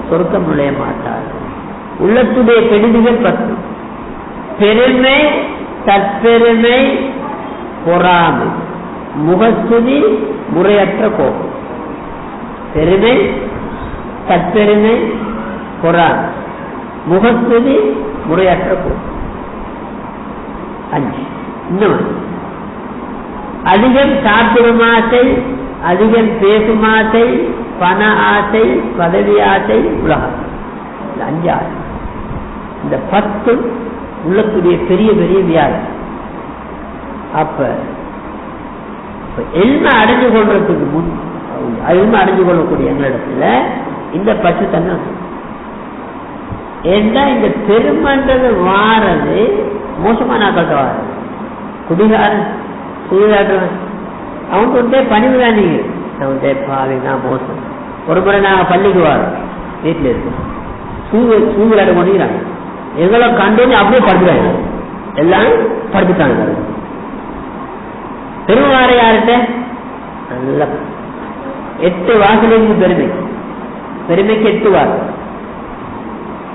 சொர்க்கம் நுழைய மாட்டார். உள்ளத்துடைய கெடுதிகள் 10: பெருமை, தற்பெருமை, பொறாமை, முகஸ்துதி, முறையற்ற கோபம். பெருமை, தற்பெருமை, பொறாமை, முகஸ்துதி, முறையற்ற கோபம். 5. இன்னும் அதிகம் சாப்பிடும் ஆசை, அதிகம் பேசும் ஆசை, பண ஆசை, பதவி ஆசை, உலகம். 5 ஆசை. இந்த 10 உள்ளக்கூடிய பெரிய பெரிய வியாதி. அப்ப எல்மை அடைஞ்சு கொள்றதுக்கு முன், எல்மை அடைஞ்சு கொள்ளக்கூடிய எங்களிடத்துல இந்த 10 தன்மை. ஏன்னா இந்த பெருமன்றது வாரது மோசமான ஆக்கள்கிட்ட வாரது. குடிகாரன், சூதாடுறவன், அவன்கிட்ட பணிவுதான். நீங்க அவன்கிட்ட பாவி நான் மோசம். ஒரு முறை நாங்கள் பள்ளிக்கு வரோம், வீட்டில் இருக்கோம், சூதாட கொண்டிருக்கிறாங்க. எங்களை கண்டோன்னு அப்படியே படுத்துறாங்க, எல்லாரும் படுத்துட்டாங்க. பெருமாறு யார்கிட்ட நல்ல 8 வாசலுக்கு பெருமை, பெருமைக்கு 8 வாசல்.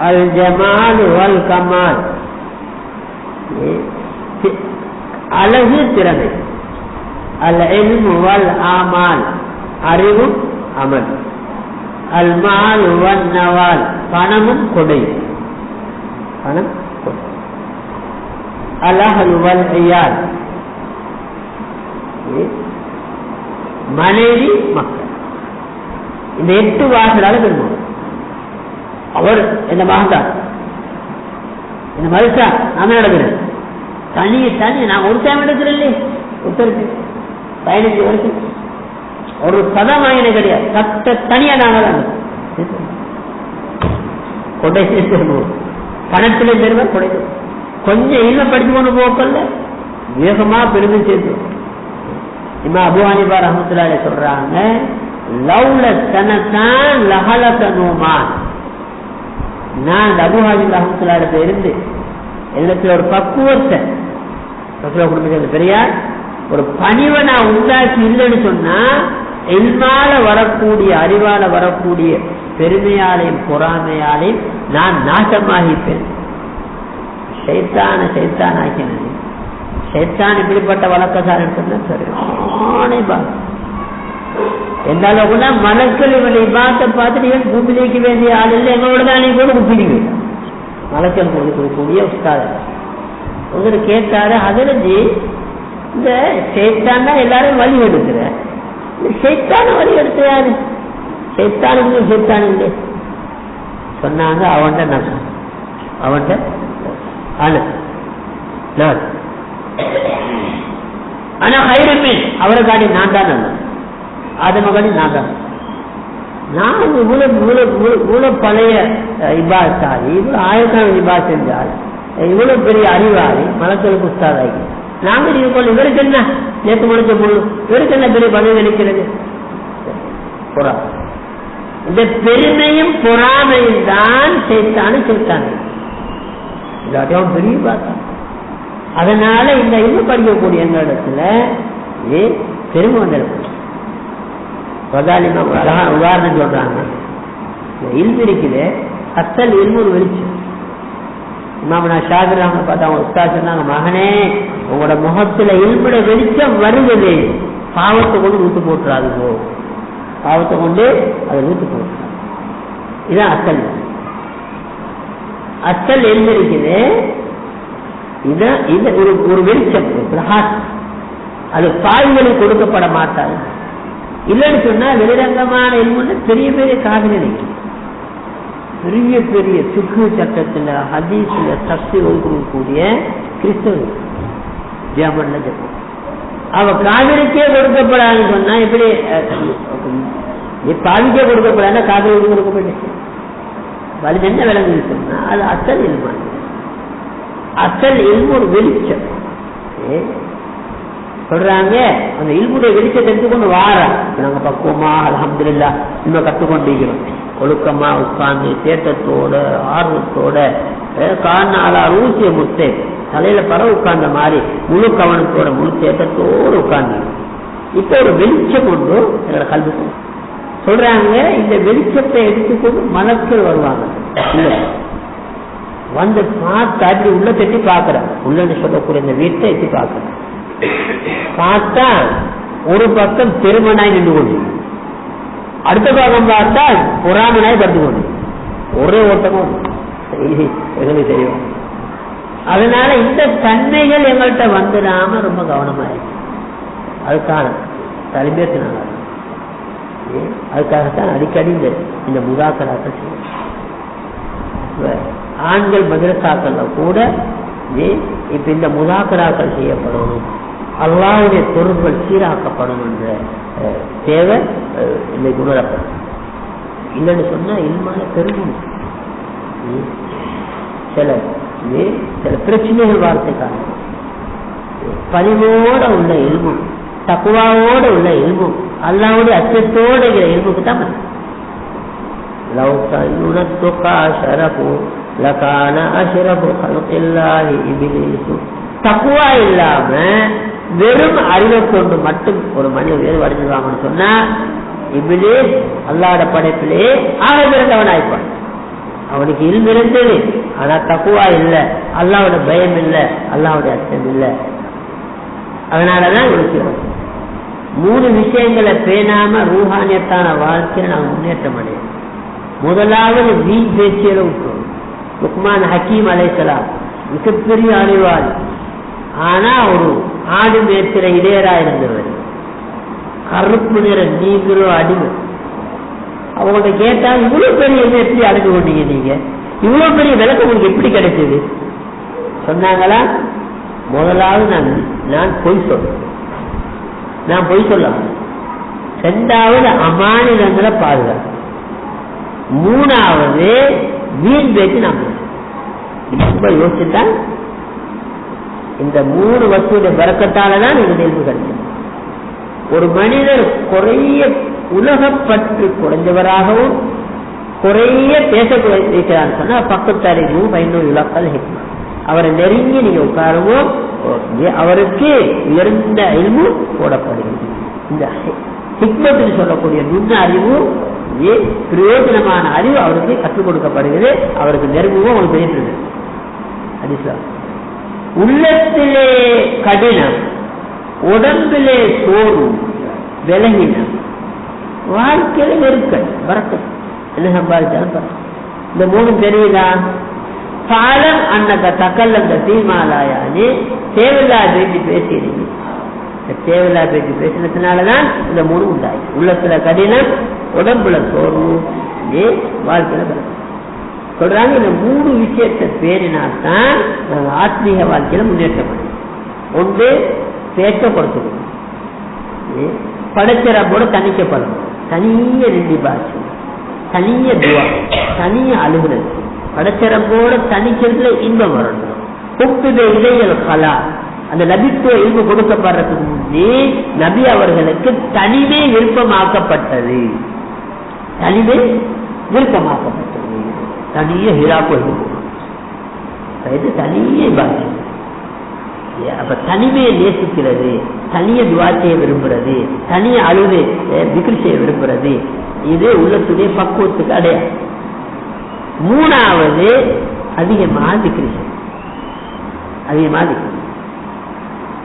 அல் ஜமால் வல் கமால், அழகு திறமை. அல் இல்ம் வல் ஆமால், அறிவும் அமல். அல் மால் வன் நவால், பணமும் கொடை, பணம் கொடை. அல் அஹ்ல் வல் இயால், மனைவி மக்கள். இந்த 8 வாசலால பெருமாள். அவர் என்ன மகன்தான், என்ன மறுத்தா நாம நடக்கிறேன். தனி நான் ஒரு டைம் எடுக்கிறேன் இல்லையே, ஒருத்தருக்கு 15 வருஷம் ஒரு சதம் வாங்கின கிடையாது. சட்ட தனியா நாங்க தான் கொடை பெறுவோம். பணத்திலே பெறுவோம், கொடை. கொஞ்சம் இல்ல படிச்சு கொண்டு போக்கல வேகமா பெருமை சேர்த்து. இமாம் அபூ ஹனீஃபா ரஹ்மத்துல்லாஹி அலைஹி சொல்றாங்க, லவ்ல சனதான் லஹலக நூமான். நான் அபூ ஹனீஃபா ரஹ்மத்துல்லாஹி அலைஹி இருந்து இடத்துல ஒரு பக்குவத்தை குடும்பத்தில் பெரியார் ஒரு பணிவை நான் உண்டாக்கி இல்லைன்னு சொன்னா, எல்மால வரக்கூடிய அறிவால வரக்கூடிய பெருமையாலையும் பொறாமையாலையும் நான் நாசமாகிப்பேன். சைத்தான் ஆக்கினது. சைத்தான் இப்படிப்பட்ட வழக்கசாலை சொன்னா சரி எந்த அளவுக்குன்னா, மலக்கள் இவனை பார்த்த பார்த்துட்டு இவன் பூமிக்கு வேண்டிய ஆள் இல்லை, எங்களோட தான் நீ கூட குப்பிடுங்க. மலக்கள் கொடுக்கக்கூடிய உஸ்தாத ஒருத்தர் கேட்டாரு, அதிர்ச்சி இந்த சைத்தான் தான் எல்லாரும் வழி எடுக்கிற, இந்த சைத்தான வழி எடுத்து யாரு? சைத்தானுக்கு சைத்தான் இல்லை சொன்னாங்க. அவன்கிட்ட ஆனா ஹைரமே அவரை காட்டி நான் தான் நல்ல, ஆதம காட்டி நான் தான். நான் இவ்வளவு பழைய இபாசாரி, இவ்வளவு ஆயிரக்கணக்கான இபா செஞ்சால், இவ்வளவு பெரிய அறிவாளி, மலக்களுக்கு உஸ்தாதாகி நாங்கள் இது இவருக்கு என்ன நேற்று முடிச்ச முழு, இவருக்கு என்ன பெரிய பதவி அளிக்கிறது? இந்த பெருமையும் பொறாமையும் தான் செய்தாலும் செலுத்தாங்க இல்லாட்டும் பெரிய பார்த்தா. அதனால இந்த இன்னும் படிக்கக்கூடிய எங்களிடத்துல பெருமை வந்திருக்கு. அழகான உதாரணம் சொல்றாங்க. இல்மு இருக்குது, அசல் இல்மு ஒரு வெளிச்சம். இமாமனா ஷாஃபி ரஹ்மத்துல்லாஹி பார்த்தா அவங்க உஸ்தாத் சொன்னாங்க, மகனே உங்களோட முகத்துல இல்முட வெளிச்சம் வருகிறது, பாவத்தை கொண்டு ஊத்து போட்டுறாது, பாவத்தை கொண்டு அதை ஊத்து போட்டுறாது. இதுதான் அசல். அசல் இல்மு இருக்குது, இது ஒரு வெளிச்சம், அது பாய்களுக்கு கொடுக்கப்பட மாட்டாது. இல்லைன்னு சொன்னா வெளிரங்கமான இல்முன்னு பெரிய பெரிய காதலி நிற்கும். பெரிய பெரிய சுக்கு சட்டத்துல ஹதீஸ்ல சக்தி கொடுக்கக்கூடிய கிறிஸ்தவ ஜெர்மன்ல ஜெர்மன் அவ காதலிக்கே கொடுக்கப்படாதுன்னு சொன்னா எப்படி பாவிக்கே கொடுக்கப்படாது, காதலுக்கு கொடுக்கப்பட்டு அது என்ன விளங்கு சொன்னா அது அசல் இல்மா. அசல் இல்மு ஒரு வெளிச்சம் சொல்றாங்க. அந்த இல்முடைய வெளிச்சத்தை எடுத்துக்கொண்டு வாரா நாங்க பக்குவமா அல்ஹம்துலில்லாஹ் இன்னும் கற்றுக்கொண்டிருக்கிறோம். ஒழுக்கமா உட்கார்ந்து தேட்டத்தோட ஆர்வத்தோட காரணாலா ரூசிய முத்தே தலையில பரவ உட்கார்ந்த மாதிரி முழு கவனத்தோட முழு தேட்டத்தோடு உட்கார்ந்து இப்ப ஒரு வெளிச்சம் கொண்டு எங்களோட கல்வி சொல்றாங்க. இந்த வெளிச்சத்தை எடுத்துக்கொண்டு மலக்கள் வருவாங்க. வந்து பார்த்தா அப்படி உள்ள தட்டி பாக்குறேன், உள்ளன்னு சொல்லக்கூடிய இந்த வீட்டை எட்டி பாக்குறேன். பார்த்தா ஒரு பக்கம் பெருமனாய் நின்று கொண்டு, அடுத்த பக்கம் பார்த்தா பொறாமனாய் படுத்து கொண்டு, ஒரே ஓட்டமும் எங்களுக்கு தெரியும். அதனால இந்த தன்மைகள் எங்கள்கிட்ட வந்துடாம ரொம்ப கவனமா இருக்கு. அதுக்கான தலைமையினால அதுக்காகத்தான் அடிக்கடி இந்த முதாக்கராக்கள் செய்யும். ஆண்கள் மதரசாக்கள்ல கூட இப்ப இந்த முதாக்கராக்கள் செய்யப்படணும், அல்லாஹ்வுடைய தொடர்புகள் சீராக்கப்படும் என்ற தேவை இன்னைக்கு உணரப்படும். இல்லைன்னு சொன்னா இல்மான பெருகும் சில பிரச்சனைகள் வார்த்தைக்கான பணிவோட உள்ள இல்மும் தக்குவாவோட உள்ள இல்மும் அல்லாஹ்வுடைய அச்சத்தோட இருக்கிற இல்முக்கு தான் தக்குவா இல்லாம வெறும் அறிவை கொண்டு மட்டும் ஒரு மனிதன் உயர்வு அடைஞ்சிருவாங்கன்னு சொன்னா இபிலீஸ் அல்லாஹ்வுடைய படைப்பிலே ஆக பிறந்தவன் ஆயிப்பான். அவனுக்கு இல்மு இருந்தது, ஆனா தக்குவா இல்லை, அல்லாஹ்வுடைய பயம் இல்லை, அல்லாஹ்வுடைய அச்சம் இல்லை. அதனாலதான் இருக்கிறோம். 3 விஷயங்களை பேணாம ரூஹானியத்தான வாழ்க்கையில நாங்கள் முன்னேற்றம் அடையும். முதலாவது வீண் பேச்சியல விட்டுரும். லுக்மான் ஹக்கீம் அலைஹிஸ்ஸலாம் மிகப்பெரிய அறிவாளி, ஆனா ஒரு ஆடு மேய்க்கிற இடையரா இருந்தவர், கருப்பு நிற நீங்களோ அடிமை. அவங்கள்ட்ட கேட்டா இவ்வளவு பெரிய எப்படி அடைஞ்சு கொண்டீங்க, நீங்க இவ்வளவு பெரிய விளக்கம் உங்களுக்கு எப்படி கிடைச்சது சொன்னாங்களா? முதலாவது நான் பொய் சொல்றேன், நான் பொய் சொல்ல. 2வது அமானிதங்களை பாதுகாப்பு, 3வது வீண் பேச்சு. நான் ரொம்ப யோசிச்சுட்டா இந்த 3 வசூடைய பறக்கத்தாலதான் எனக்கு தெளிவு கிடைச்சது. ஒரு மனிதர் குறைய உலகப்பற்று குறைஞ்சவராகவும் குறைய பேசக்கூடாது சொன்னா பக்கத்தறிவும் பயனூர் இலக்கல் ஹிக்மா, அவரை நெருங்கி நீங்க உட்காரவோ அவருக்கு உயர்ந்த அறிவு போடப்படுகிறது. இந்த ஹிக்மத்தில் சொல்லக்கூடிய நுண்ண அறிவு பிரயோஜனமான அறிவு அவருக்கு கற்றுக் கொடுக்கப்படுகிறது, அவருக்கு நெருங்குவோ அவங்களுக்கு தெரிகிறது. உள்ளத்திலே கடினம், உடம்பிலே சோறு, விலகினம், வாழ்க்கையில நெருக்கல் வரக்கம், என்ன சம்பாதிச்சாலும் இந்த 3 தெரியுதா? காலம் அன்னக தக்கல் அந்த தீமாலாயானே தேவையில்லா பேச்சு பேசிடுங்க. தேவையில்லா பேச்சு பேசினதுனாலதான் இந்த 3 உண்டாயிடுச்சு. உள்ளத்துல கடினம், உடம்புல சோர்வு, வாழ்க்கையில வரக்கம் சொல்றாங்க. இந்த 3 விஷயத்தை பேரினால்தான் நாங்கள் ஆத்மீக வாழ்க்கையில முன்னேற்றம். ஒன்று பேச்ச கொடுத்துக்கணும். படைச்ச ரப்போட தனிக்கப்படணும். தனிய ரெண்டு பாஷை, தனிய துவா, தனிய அழுகுறது. படைச்ச ரப்போட தனிக்கிறதுல இன்பம் வரணும். இடையல் கலா, அந்த நபித்துவ இல்மு கொடுக்கப்படுறதுக்கு முன்னே நபி அவர்களுக்கு தனிமே விருப்பமாக்கப்பட்டது. தனிமே விருப்பமாக்கப்பட்டது. தனிய ஹிரா போய் தனிய பாஷை. அப்ப தனிமையை நேசிக்கிறது, தனிய துவா செய்ய விரும்புறது, தனிய அழுது திக்ர் செய்ய விரும்புறது, இது உள்ளத்துடைய பக்குவத்துக்கு அடையாளம். மூணாவது அதிகமாக திக்ர் செய்ய, அதிகமாக திக்ர்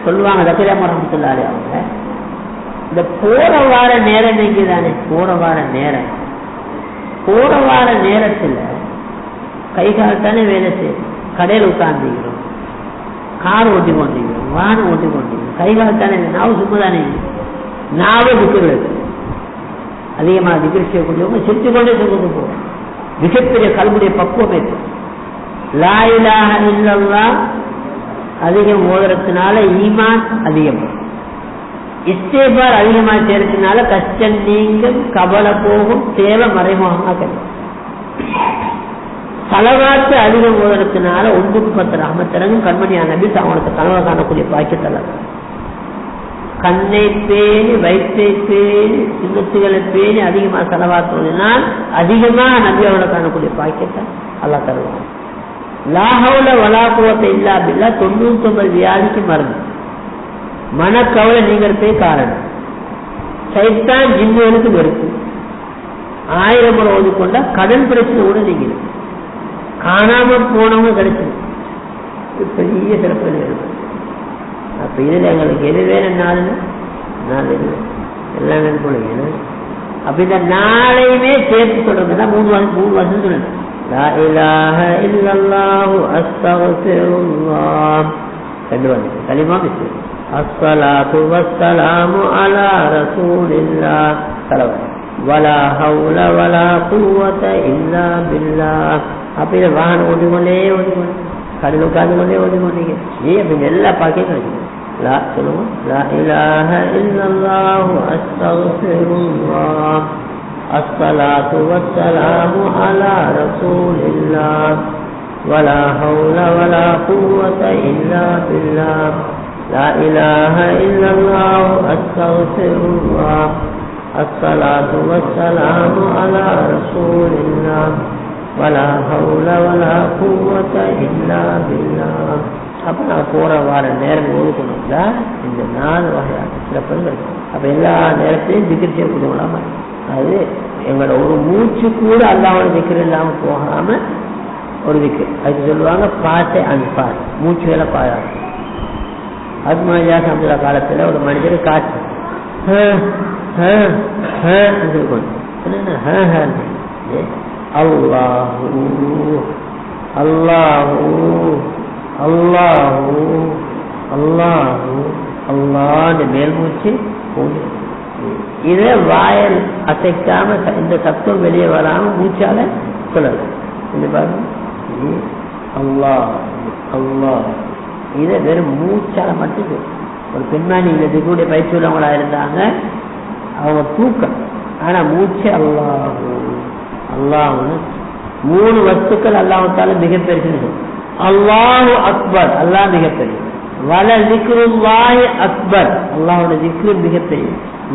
சொல்லுவாங்க. தக்கீரா ரஹ்மத்துல்லாஹி அவங்க இந்த போற வார நேரம் இன்னைக்கு தானே, போற வார நேரம், போற வார நேரத்துல கை கால் தானே வேலை செய்யும். கடையில் உட்கார்ந்துக்கிறோம், கார் ஓட்டி கொண்டிருக்கிறோம், வானம் ஓட்டி கொண்டிருக்கிறோம், கை கால் தானே, நாவு சும்மா தானே, நாவே திக்கிறது. அதிகமாக திக்ர் செய்யக்கூடியவங்க சிரித்து கொண்டே சொல்லிட்டு போவோம். மிகப்பெரிய கல்வியுடைய பக்குவம் இருக்கும். லா இலாஹ இல்லல்லாஹ் அதிகம் ஓதுறதுனால ஈமான் அதிகம், இஸ்திக்பார் அதிகமாக செய்யறதுனால கஷ்டம் நீங்கும், கவலை போகும், தேவை மறைமுகமாக கிடைக்கும். தலவாத்து அதிகம் ஓதுறதுனால 1-10 ரஹ்மத்திறங்கும். கண்மணியான நபி அவனுக்கு கனவு காணக்கூடிய பாக்கியத்தல கண்ணை பேணி வயிற்றை பேணி சின்னத்துகளை பேணி அதிகமாக செலவாக்குவதனால் அதிகமாக நபி அவனை காணக்கூடிய பாக்கியத்தை அல்லாஹ் தருவான். லாஹவுல வலா குவத்த இல்லா பில்லா 99 வியாதிக்கு மருந்து. மனக்கவலை நீங்கிறதே காரணம். சைத்தான் ஜின்னுகளுக்கு வெறுப்பு. 1000 முறை ஓதிக்கொண்டா கடன் பிரச்சனை கூட நீங்கிறது. காணாம போனவங்க கிடைச்சது பெரிய சிறப்பு இருக்கு. அப்ப இதுல எங்களுக்கு எது வேணும்னாலும் எல்லாம் வேணும் போல. அப்ப இந்த நாளையுமே சேர்த்து சொல்றதுன்னா 3 வருஷம் சொல்லணும். லா இலாஹ இல்லல்லாஹு அஸ்தக்ஃபிருல்லாஹ் 2 வந்து கலிமா மிஸ். அஸ்ஸலாத்து வஸ்ஸலாமு அலா ரசூலில்லாஹ் ஸல்லல்லாஹு வலா ஹவுல வலா குவத இல்லா பில்லாஹ். அப்ப இதை வாகனம் ஓடிக்கொண்டே கடல் உட்கார்ந்து கொண்டே ஓடிக்கொண்டீங்க. அப்ப எல்லா பாக்கியம் கிடைக்கும். லா சொல்லுவோம். லா இலாஹ இல்லல்லாஹு அஸ்தக்ஃபிருல்லாஹ் அஸ்ஸலாத்து வஸ்ஸலாமு அலா ரசூலில்லாஹ் வலா ஹவுல வலா குவத இல்லா பில்லாஹ். லா இலாஹ இல்லல்லாஹு அஸ்தக்ஃபிருல்லாஹ் அஸ்ஸலாத்து வஸ்ஸலாமு அலா ரசூலில்லாஹ் வலா ஹவுல வலா குவத இல்லா பில்லாஹ். அப்ப நான் போற வார நேரம் ஓதுக்கணும்னா இந்த 4 வகையான சிறப்புகள் இருக்கும். அப்ப எல்லா நேரத்தையும் திக்ர் செய்யக்கூடியவங்களாம, அது எங்களோட ஒரு மூச்சு கூட அல்லாஹ்வோட திக்ர் இல்லாம போகாம ஒரு திக்ர். அதுக்கு சொல்லுவாங்க பாட்டை அன்பாட், மூச்சு வேலை பாடாது. அது மாதிரி சமுதாய காலத்துல ஒரு மனிதர் காற்று அல்லாஹு அல்லாஹு அல்லாஹு அல்லாஹு அல்லாஹ்னு மேல் மூச்சு போகுது. இதை வாயல் அசைக்காம இந்த சத்தம் வெளியே வராம மூச்சால சொல்லலாம். இந்த பாருங்க, அல்லாஹ் அல்லாஹ் இதை வெறும் மூச்சால மட்டும். ஒரு பெண்மானி இந்த திக்குடைய பயிற்சி உள்ளவங்களா இருந்தாங்க, அவங்க தூக்கம், ஆனா மூச்சு அல்லாஹு அல்லாஹ்னு 3 வஸ்துக்கள் அல்லாஹ்வால மிகப்பெரிய. அல்லாஹு அக்பர், அல்லாஹ் மிகப்பெரிய. வல திக்ருல்லாஹி அக்பர், அல்லாஹ்வோட திக்ரு மிகப்பெரிய.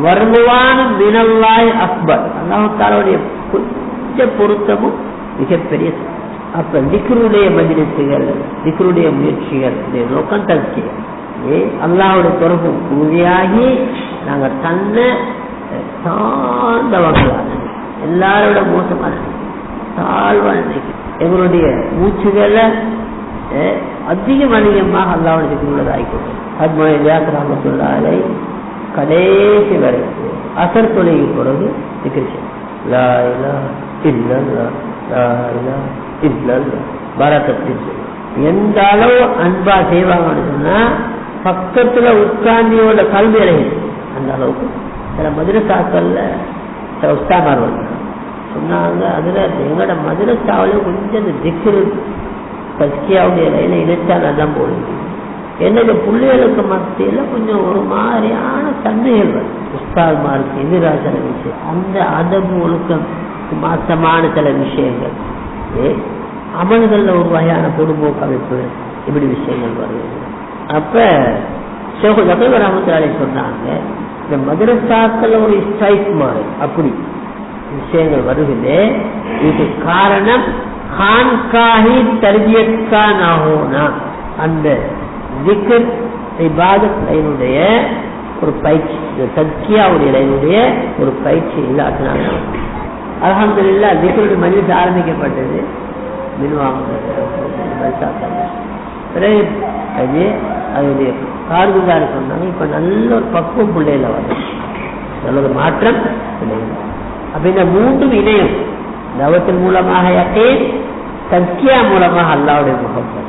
வர்துவானு மினல்லாஹி அக்பர், அல்லாஹ்வுடைய கொஞ்சம் பொருத்தமும் மிகப்பெரிய. அப்ப திக்ருடைய மஜ்லிஸ்கள், திக்ருடைய முயற்சிகள் நோக்கம் தல்சிய அல்லாஹ்வுடைய தொடர்பு உறுதியாகி நாங்க தன்னை சார்ந்தவங்களான எல்லாரோட மோசமான தாழ்வான எங்களுடைய மூச்சுகளை அதிகமாக அல்லாஹ்வுடைய திக்ருள்ளதாகிக்கொள்ளும். அத்மாய் கடைசி வரை அசர் தொலைக்கு பிறகு திக்ர் செய்யும். லா இலாஹ இல்லல்லாஹ் லா இலாஹ இல்லல்லாஹ் பரக்கத்து. எந்த அளவு அன்பா செய்வாங்கன்னு சொன்னா பக்கத்துல உட்கார்ந்தியோட கல்வி அடையுது. அந்த அளவுக்கு சில மதுரசாக்கள்ல சில உஸ்தாமார் சொன்னாங்க, அதுல எங்களோட மதுரசாவில கொஞ்சம் இந்த திக்ரு தஸ்கியாவுடைய லைனை இணைச்சா நல்லா போடுது. என்னது பிள்ளைகளுக்கு மத்தியில் கொஞ்சம் ஒரு மாதிரியான தன்மைகள் வரும். உஸ்தாத்மாருக்கு எதிராக சில விஷயம், அந்த அதபு ஒழுக்கம் மாற்றமான சில விஷயங்கள், அமல்களில் ஒரு வகையான பொதுபோக்கு அமைப்பு, இப்படி விஷயங்கள் வருது. அப்ப ஷேக் ஜக்கீர் ரஹ்மத்துல்லாஹி சொன்னாங்க, இந்த மதரசாக்கள் ஒரு ஸ்ட்ரைக் மாதிரி அப்படி விஷயங்கள் வருகிறது. இதுக்கு காரணம் கான்காஹி தர்பியத்கா நஹோனா, அந்த திக்ர் இபாதத் லைனுடைய ஒரு பயிற்சி, தஸ்கியாவுடைய லைனுடைய ஒரு பயிற்சி இல்லாதனால அல்ஹம்துலில்லாஹ் திக்ருடைய மஜ்லிஸ் ஆரம்பிக்கப்பட்டது. பிறகு அதனுடைய கார்குதாரி சொன்னாங்க, இப்ப நல்ல ஒரு பக்குவம் பிள்ளையில வரும், நல்ல ஒரு மாற்றம் பிள்ளைகள். அப்ப இந்த மூன்றும் இணையம், தவத்தின் மூலமாக யகீன், தஸ்கியா மூலமாக அல்லாஹ்வுடைய முஹப்பத்,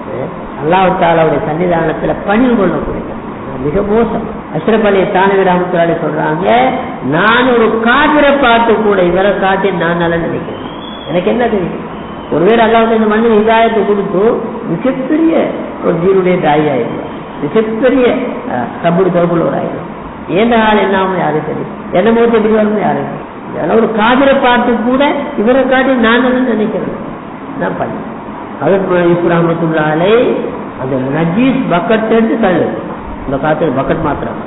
அல்லாஹ் தஆலாவுடைய சன்னிதானத்துல பணிவு கொள்ளக்கூடியது மிக மோசம். அஷ்ரப் அலி தானவி ரஹ்மத்துல்லாஹி சொல்றாங்க, நான் ஒரு காபிரை பார்த்து கூட இவரை காட்டி நான் நல்லா நினைக்கிறேன். எனக்கு என்ன தெரியும், ஒருவேளை அல்லாஹ் இந்த மண்ணில் ஹிதாயத்தை கொடுத்து மிகப்பெரிய ஒரு ஜீனுடைய தாய் ஆயிடும், மிகப்பெரிய கபடி தொடர்புள்ள ஒரு ஆயிடும். ஏந்த ஆள் என்ன ஆகும் யாரும் தெரியும், என்ன முகத்தை எப்படி வரணும் யாரும் தெரியும். ஒரு காபிரை பார்த்து கூட இவரை காட்டி நான் நல்லா நினைக்கிறேன் நான் பண்ண. அதற்கு ரஹ்மத்துல்லாஹி அந்த நஜீஸ் பக்கெட் எடுத்து தள்ளு, இந்த காலத்துல பக்கெட் மாத்திரம்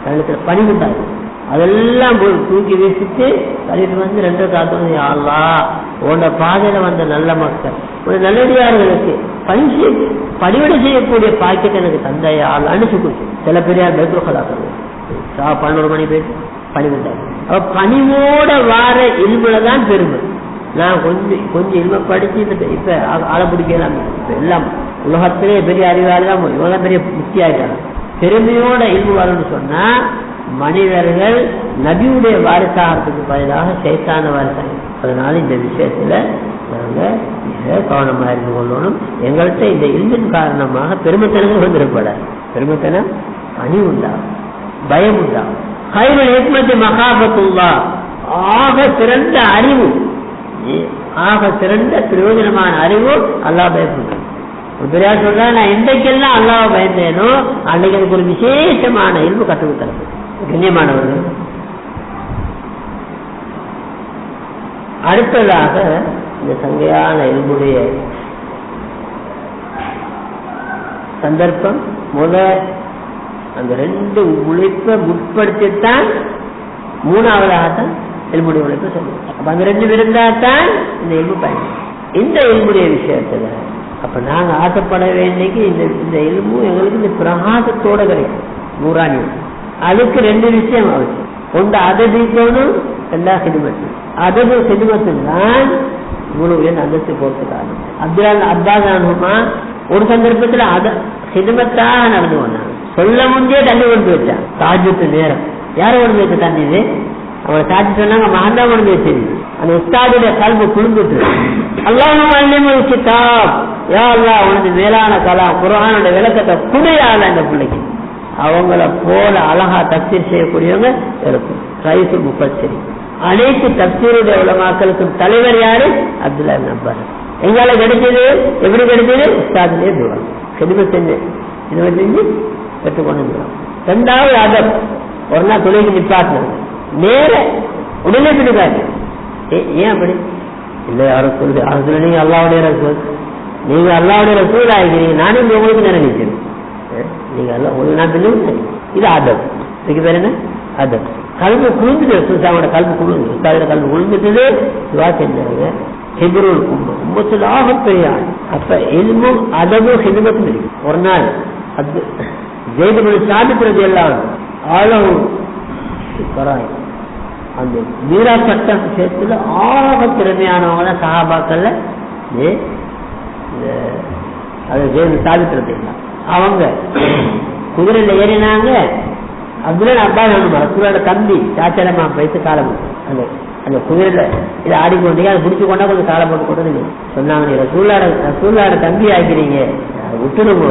கழுத்துல பனி உண்டாது, அதெல்லாம் தூக்கி வீசிட்டு தள்ளிட்டு வந்து ரெண்டு காத்து, அல்லாஹ் உன்னோட பாதையில வந்த நல்ல மக்கள், ஒரு நல்லடியார்களுக்கு பணிவிடை செய்யக்கூடிய பாக்கெட் எனக்கு தந்தையா அனுப்பிச்சு கொடுத்து. சில பெரியார் பெட்ரோலாக்கள் 11 மணி பேர் பனி உண்டாது. அப்ப பனிவோட வார இல்முலதான் பெருமை. நான் கொஞ்சம் இல்ம படிச்சு இப்ப ஆளை பிடிக்கலாம், எல்லாம் உலகத்திலே பெரிய அறிவாளி தான், இவங்க பெரிய முக்தி ஆயிட்டாங்க. பெருமையோட இல்மு வரும்னு சொன்னா மனிதர்கள் நபியுடைய வாரிசாகிறதுக்கு பதிலாக சைத்தான வாரிசாக. அதனால இந்த விஷயத்துல நாங்க மிக கவனமா இருந்து கொள்ளணும். எங்கள்கிட்ட இந்த இல்மின் காரணமாக பெருமைத்தனங்கள் வந்துடப்படாது. பெருமைத்தனம் பணி உண்டாகும், பயம் உண்டாகும். கைவல் ஹிக்மத்து மகாபத்துல்லாஹ், ஆக சிறந்த அறிவு, ஆக சிறந்த பிரயோஜனமான அறிவு அல்லாஹ் பயப்படுது. பெரியார் சொல்றா, நான் இன்றைக்கெல்லாம் அல்லாஹ் பயந்தேனோ அன்றைக்கு எனக்கு ஒரு விசேஷமான இல்மு கற்றுத்தரது. கண்ணியமானவர்கள், அடுத்ததாக இந்த சங்கையான இல்முடைய சந்தர்ப்பம், அந்த ரெண்டு உழைப்பை முற்படுத்தித்தான் மூணாவதாகத்தான் இல்முடைய உழைப்பை சொல்லுவோம். அப்ப அந்த ரெண்டு இருந்தால்தான் இந்த இல்மு பயன். இந்த இல்முடைய விஷயத்துல அப்ப நாங்க ஆசைப்பட வேண்டியக்கு இந்த இல்மு எங்களுக்கு இந்த பிரகாசத்தோட கிடைக்கும், நூறானியம். அதுக்கு ரெண்டு விஷயம் அவசியம். ஒன்று அதீக்கணும், எல்லா ஹிதுமத்து. அதது ஹிதுமத்து தான் இவ்வளவு அந்தஸ்து போறதுக்காக. அப்பாஸ் ஒரு சந்தர்ப்பத்தில் அத ஹிதுமத்தாக நடந்து வந்தாங்க. சொல்ல முன்னே தண்ணி கொண்டு வச்சான், தாஜத்து நேரம். யாரை கொண்டு வச்ச தண்ணி இது? அவனை சாட்சி சொன்னாங்க, மகந்தா கொண்டு வச்சிருக்கு. அந்த உஸ்தாதுடைய கல்வி குழுந்துட்டு, அல்லாஹ் கிதாப், யா அல்லாஹ் உனது மேலான கலாம் குர்ஆனுடைய விளக்கத்தை குறையால இந்த பிள்ளைக்கு. அவங்கள போல அழகா தப்சீர் செய்யக்கூடியவங்க இருக்கும். ரைசுல் முஃபஸ்ஸிரீன், அனைத்து தப்சீருடைய உலமாக்களுக்கும் தலைவர் யாரு? அப்துல்லா இப்னு அப்பாஸ். எங்கால கிடைச்சது? எப்படி கிடைச்சது? உஸ்தாதுடைய துவா. செடிமை செஞ்சு இதை செஞ்சு பெற்றுக்கொண்டு. ரெண்டாவது அதப், ஒரு நாள் தொழிலுக்கு நிப்பாட்டினாங்க, நேர உடனே பிடிக்காது. ஏன் அப்படி இல்லை? யாரும் சொல்லுது, அது நீங்க அல்லாவுடைய ரசூல், நீங்க அல்லாவுடைய ரசூல் ஆகிறீங்க, நானும் உங்களுக்கு நினைக்கிறேன். நீங்க எல்லாம் ஒரு நாள் பின்னும் இது அதப். இதுக்கு பேர் என்ன? அதப். கல்வி குழுந்துட்டு, சுசாவோட கல்வி குழுந்து, உஸ்தாவோட கல்வி குழுந்துட்டு துவா செஞ்சாங்க. ஹிப்ருல் உம்மத்துல ஆக பெரிய ஆள். அப்ப இல்மும் அதபும் ஹிதுமத்தும் இருக்கு. ஒரு நாள் அது ஜெய்து சாதிக்கிறது எல்லாம் ஆழம் அந்த மீரா சட்ட விஷயத்துல ஆக திறமையானவங்க தான் சஹாபாக்கள்ல. அது ஜெய்து சாதிக்கிறது அவங்க குதிரையில ஏறினாங்க. அப்துல்லா அப்பாஸ் ரசூலோட தம்பி சாச்சரமா வைத்து காலம் அந்த குதிரையில இதை ஆடிக்கொண்டீங்க, அதை பிடிச்சு கொண்டா கொஞ்சம் காலம் போட்டு கொண்டு சொன்னாங்க, நீ ரசூலோட தம்பி ஆக்கிறீங்க, விட்டுருங்க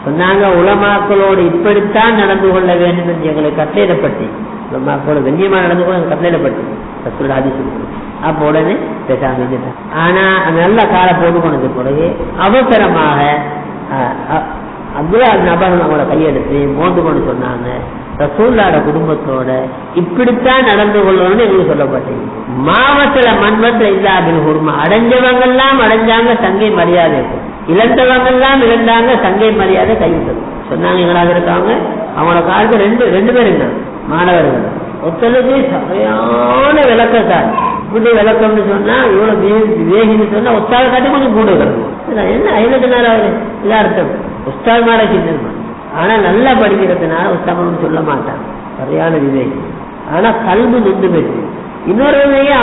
சொன்னாங்க. உலமாக்களோடு இப்படித்தான் நடந்து கொள்ள வேண்டும் என்று எங்களை கட்டளையிடப்பட்டு, உலமாக்களோட கண்ணியமா நடந்து கொள்ள கட்டளையிடப்பட்டு ரசூலோட ஹதீஸ். அப்ப உடனே பேசாம. ஆனா நல்ல காலை போட்டு கொண்டது பிறகு அவசரமாக அப்துல்லா நபர்கள் அவங்களோட கையெடுத்து மோந்து கொண்டு சொன்னாங்க, ரசூலுல்லாஹ்வோட குடும்பத்தோட இப்படித்தான் நடந்து கொள்ளணும்னு எங்களுக்கு சொல்லப்பட்டீங்க. மாவட்டத்துல மண்வத்துல இல்லாத உரிமை அடைஞ்சவங்க எல்லாம் அடைஞ்சாங்க, சங்கை மரியாதை இழந்தவங்க எல்லாம் இழந்தாங்க, சங்கை மரியாதை கைவிட்டது சொன்னாங்க. எங்களாக இருக்காங்க அவங்களோட காலத்து ரெண்டு பேர் இருந்தாங்க மாணவர்கள். ஒருத்தருக்கு சரியான விளக்கத்தார். இப்படி விளக்கம்னு சொன்னா இவ்வளவு வேகின்னு சொன்னா உஸ்தாத காட்டி கொஞ்சம் கூட கிடக்கும். என்ன ஐநூறு இல்ல அர்த்தம் உஸ்தாத் மேல சின்ன. ஆனா நல்லா படிக்கிறதுனால உஸ்தாமன்னு சொல்ல மாட்டான், சரியான விவேகி. ஆனா கல்வி நின்று போயிட்டு இன்னொரு விதையும்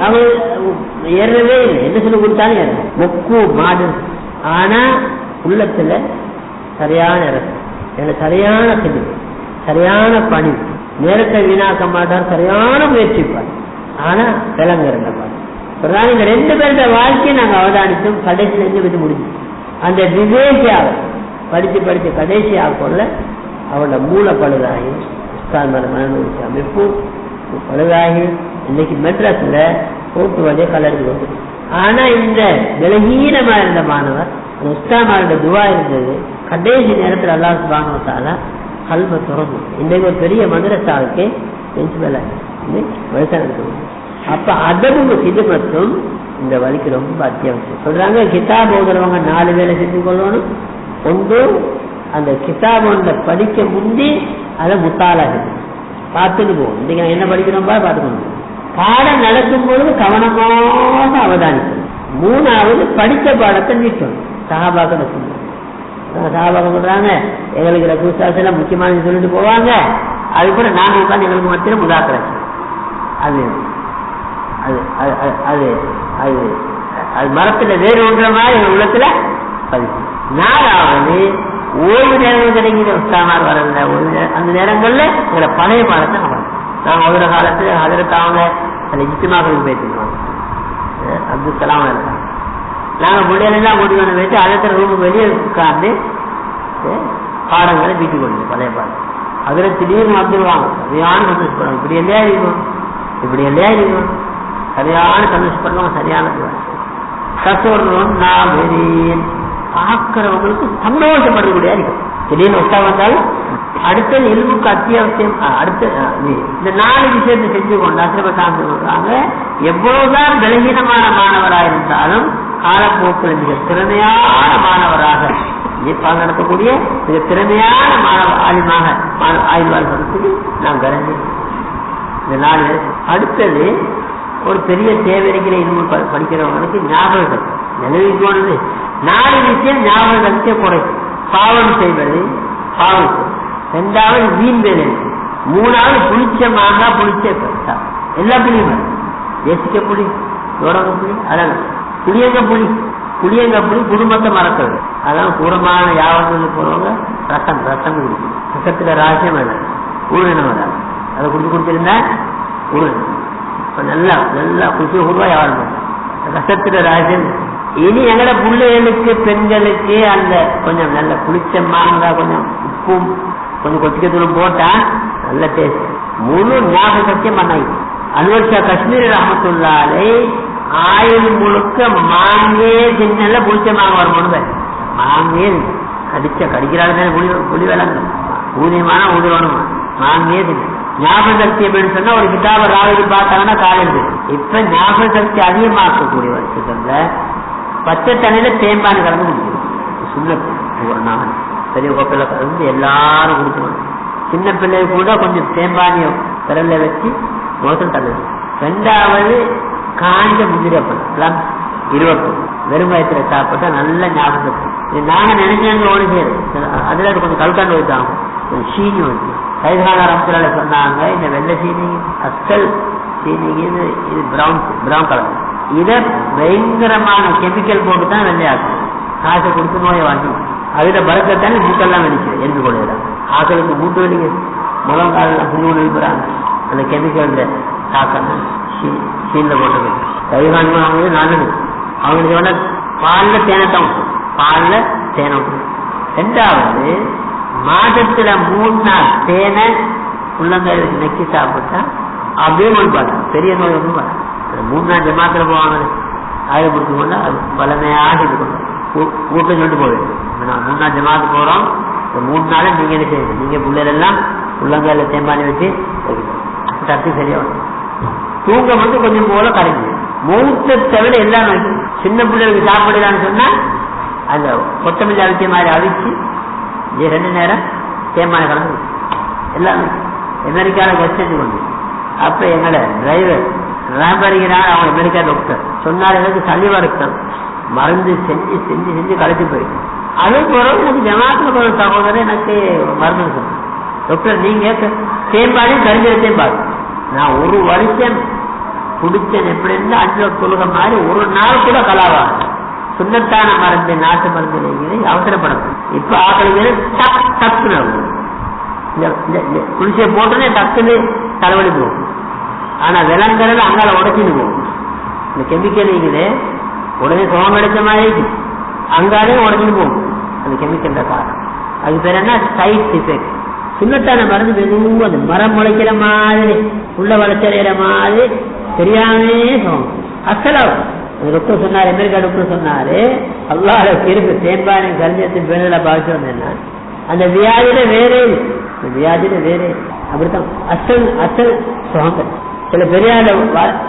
அவன் ஏறவே இல்லை. என்ன சொல்லி கொடுத்தாலும் ஏற மொக்கு மாடு. ஆனா உள்ளத்துல சரியான இறக்கம், சரியான செடி, சரியான பணி, நேரத்தை வீணாக்க மாட்டார், சரியான முயற்சிப்பார். ஆனா விலங்குற பாரு இந்த ரெண்டு பேருடைய வாழ்க்கையை நாங்க அவதானித்தோம். கடைசியில் எங்க விட்டு முடிஞ்சு அந்த விவேகியாக படிச்சு கடைசியாக கொள்ள அவளோட மூளை பழுதாகி உஸ்தாத் மனநோய்க்கு அமைப்பு பழுதாகி இன்னைக்கு மெட்ராஸ்ல போட்டு வழியை கலந்து கொண்டு. ஆனா இந்த விலகீனமா இருந்த மாணவர் உஸ்தாமாரோட துவா இருந்தது. கடைசி நேரத்தில் அல்லாஹ் சுப்ஹானஹு வ தஆலா கல்வை திறந்து இன்றைக்கு ஒரு பெரிய மதரசாவுக்கு பெஞ்சு மேல வயசான இருக்குது. அப்ப அதவும் சிதுமத்தும் இந்த வழிக்கு ரொம்ப அத்தியாவசியம். சொல்றாங்க கிதாப் ஓதுறவங்க 4 வேலை செஞ்சு கொள்ளணும். ஒன்று அந்த கிதாப் ஒன்றை படிக்க முந்தி அதை முத்தாலாக பார்த்துட்டு போகும். இன்னைக்கு நான் என்ன படிக்கிறோம் பார்த்துக்கணும். பாடம் நடக்கும் பொழுது கவனமாக அவதானிக்கணும். 3வது படித்த பாடத்தை நீட்டணும். சஹாபாக்கள் சொல்றாங்க எங்களுக்கு ரசூலுல்லாஹ் முக்கியமான சொல்லிட்டு போவாங்க. அது கூட நாங்க உட்காந்து எங்களுக்கு மத்தியில முதாக்கரை அது அது அது அது அது மரத்துல வேறு ஒன்ற மாதிரி எங்க உள்ளத்துல பதிவு. 4வது ஓய்வு நேரங்கள் கிடைக்கிற உஸ்தாமார் வரல. அந்த நேரங்கள்ல எங்களை பழைய பாடத்தை நாங்க ஒரு காலத்துல அதற்காக அந்த இஜ்திமாக்களுக்கு போயிட்டுருக்கோம். அப்துல் கலாம் இருக்காங்க. நாங்க முடியலாம் கூட்டி கொண்டு போயிட்டு அதற்கு ரூமுக்கு வெளியே உட்கார்ந்து பாடங்களை வீட்டுக்கு கொண்டு பழைய பாடம். அதுல திடீர்னு வந்துடுவாங்க. சரியான சந்தோஷப்படுவாங்க. இப்படி இல்லையா இருக்கும், இப்படி இல்லையா இருக்கும், சரியான சந்தோஷப்படுறவங்க. சரியான கசோர்வம் நான் பார்க்கிறவங்களுக்கு சந்தோஷப்படக்கூடிய இருக்கும். திடீர்னு உத்தா வந்தாலும் அடுத்தது இல்முக்கு அத்தியாவசியம். அடுத்த இந்த 4 விஷயத்தை செஞ்சு கொண்டு அசிரபத்தாங்க சொல்றாங்க. எவ்வளவுதான் பலகீனமான மாணவராக இருந்தாலும் காலப்போக்கில் மிக திறமையான மாணவராக நடத்தக்கூடிய மிக திறமையான மாணவ ஆலிமாக ஆய்வாளர்களுக்கு நாம் கரண்டி இந்த 4. அடுத்தது ஒரு பெரிய தேவை இருக்கிற இன்னும் படிக்கிறவங்களுக்கு ஞாபகம் நிலவி போனது 4 விஷயம் ஞாபகத்தை குறைக்கும். பாவம் செய்வது, பாவம் 2வது வீண் வேலை, 3வது புளிச்ச மாங்காய் புளிச்ச எல்லா புளியும் தேசிக்க புளி, தோரங்க புளி, அதான் புளியங்க புளி குடும்பத்தை மறக்கிறது. அதான் தூரமான யாவத்தில் போறவங்க ரசம் குடிக்கும். ரசத்துல ராசியம் வேணும், ஊழினம் வராது. அதை குடிச்சிருந்தா ஊழினம் இப்ப நல்லா குடிச்சு ரூபா வியாபாரம் ரசத்துல ராசியம். இனி எங்கட பிள்ளைகளுக்கு பெண்களுக்கு அந்த கொஞ்சம் நல்ல புளிச்ச மாங்காய் கொஞ்சம் உப்பும் கொஞ்சம் கொச்சிக்கத்தூளும் போட்டா நல்ல டேஸ்ட். முழு ஞாபகத்தையும் பண்ணாங்க. அன்வர் ஷா காஷ்மீரி ரஹ்மத்துல்லாஹி ஆயுள் முழுக்க மாங்கே சின்ன புளிச்ச மாங்காய் வரும்போது மாங்கே கடிக்கிறாங்க புளி விளங்க ஊதியமான ஊதியணுமா மாங்கே ஞாபக சக்தி அப்படின்னு சொன்னா ஒரு கிதாப ராவிக்கு பார்த்தாங்கன்னா காலையில். இப்ப ஞாபக சக்தி அதிகமாக்கக்கூடிய வருஷத்துல பச்சை தண்ணியில தேம்பானு கலந்து குடிக்கணும். சுண்ணத்து ஒரு நாள் பெரிய கோப்பையில கலந்து எல்லாரும் குடிக்கணும். சின்ன பிள்ளை கூட கொஞ்சம் தேம்பானியம் விரல்ல வச்சு மோசம் தள்ளுது. 2வது காஞ்ச முந்திரி பழம் 20 வெறும் வயசுல சாப்பிட்டா நல்ல ஞாபகம். நாங்க நினைச்சாங்க ஓடி சேரு அதுல கொஞ்சம் கல்காண்டு வைத்தாங்க, சீனி வச்சு சைதான ரம்சலால சொன்னாங்க இந்த வெள்ளை சீனி அஸ்கல் சீனிக்கு இது பிரவுன் கலர். இதை பயங்கரமான கெமிக்கல் போட்டு தான் வெள்ளையாக்கும். காசை கொடுத்து நோயை வாங்கி அதுல பறக்கத்தானே மூக்கெல்லாம் வெளிச்சு என்று கொள்ளுறாங்க. ஆக்களுக்கு மூட்டு வெளிங்க முழங்காலெல்லாம் புண்ணு எழுப்புறாங்க. அந்த கெமிக்கல் தாக்கம் சீன்ல போட்டது கைகாண்மை அவங்க நல்லது. அவங்களுக்கு வேணா பால்ல தேனட்டம் 2வது மாதத்துல 3 நாள் தேனை உள்ளங்கையில நக்கி சாப்பிட்டா அப்படியே ஒன்பாங்க. பெரிய நோய் ஒன்றும் 3 நாள் ஜமாத்துல போவாங்க. ஆயுத பிடிச்சு கொண்டா அது பலமையாக இது கொண்டு வீட்டுல சொல்லிட்டு போவேன் நான் 3 நாள் ஜமாத்து போறோம், இந்த 3 நாளும் நீங்க என்ன செய்யுங்க, நீங்க பிள்ளைகள் எல்லாம் உள்ளங்கால தேம்பானி வச்சு தட்டு சரியா தூங்க வந்து கொஞ்சம் போல கரைஞ்சு மூத்த தவிர எல்லாம் வைக்கும். சின்ன பிள்ளைகளுக்கு சாப்பிடலான்னு சொன்னா அந்த கொத்தமல்லி அவிச்ச மாதிரி அவிச்சு 2 நேரம் தேம்பானை கலந்து எல்லாம் அமெரிக்கால கெஸ்ட் கொண்டு. அப்ப எங்களோட டிரைவர் ராபரிகிறார், அவன் அமெரிக்கா டாக்டர் சொன்னார், எனக்கு சளி வருத்தம் மருந்து செஞ்சு செஞ்சு செஞ்சு கலைச்சு போயிடும். அது பிறகு எனக்கு ஜமாத்துல போற சகோதரர் எனக்கு மருந்து சொன்னார், டாக்டர் நீங்க தேம்பாடி கரிஞ்சத்தையும் பாரு. நான் 1 வருஷம் குடிச்சேன். எப்படி இருந்தா 5 தொழுக மாதிரி ஒரு நாள் கூட கலாவா சுண்ணத்தான மருந்து நாட்டு மருந்து அவசரப்படணும். இப்ப ஆக்களுக்கு டக் டக்குன்னு குளிசைய போட்டோன்னே டக்குன்னு தலைவலி போகும். ஆனா விலங்குகள் அங்கால உடச்சின்னு போகும். இந்த கெமிக்கல் இருக்குது உடனே சுகம் கிடைச்ச மாதிரி அங்காலே உடச்சின்னு போகும் அந்த கெமிக்கல் காரணம். அது பேர் என்ன, சைட் எஃபெக்ட். சுண்ணத்தான மருந்து வெறும் அது மரம் முளைக்கிற மாதிரி உள்ள வளர்ச்சடைகிற மாதிரி தெரியாமே சுகம் அசலாவும். டாக்டர் சொன்னாரு, அமெரிக்கா டாக்டர் சொன்னாரு, அல்லாஹ் கிருபை தேம்பானை கரிஞ்சத்தின் பேரில் பாதிச்சு வந்தேன்னா அந்த வியாதியில வேறே அப்படித்தான் அசல் சுகங்கள். சில பெரிய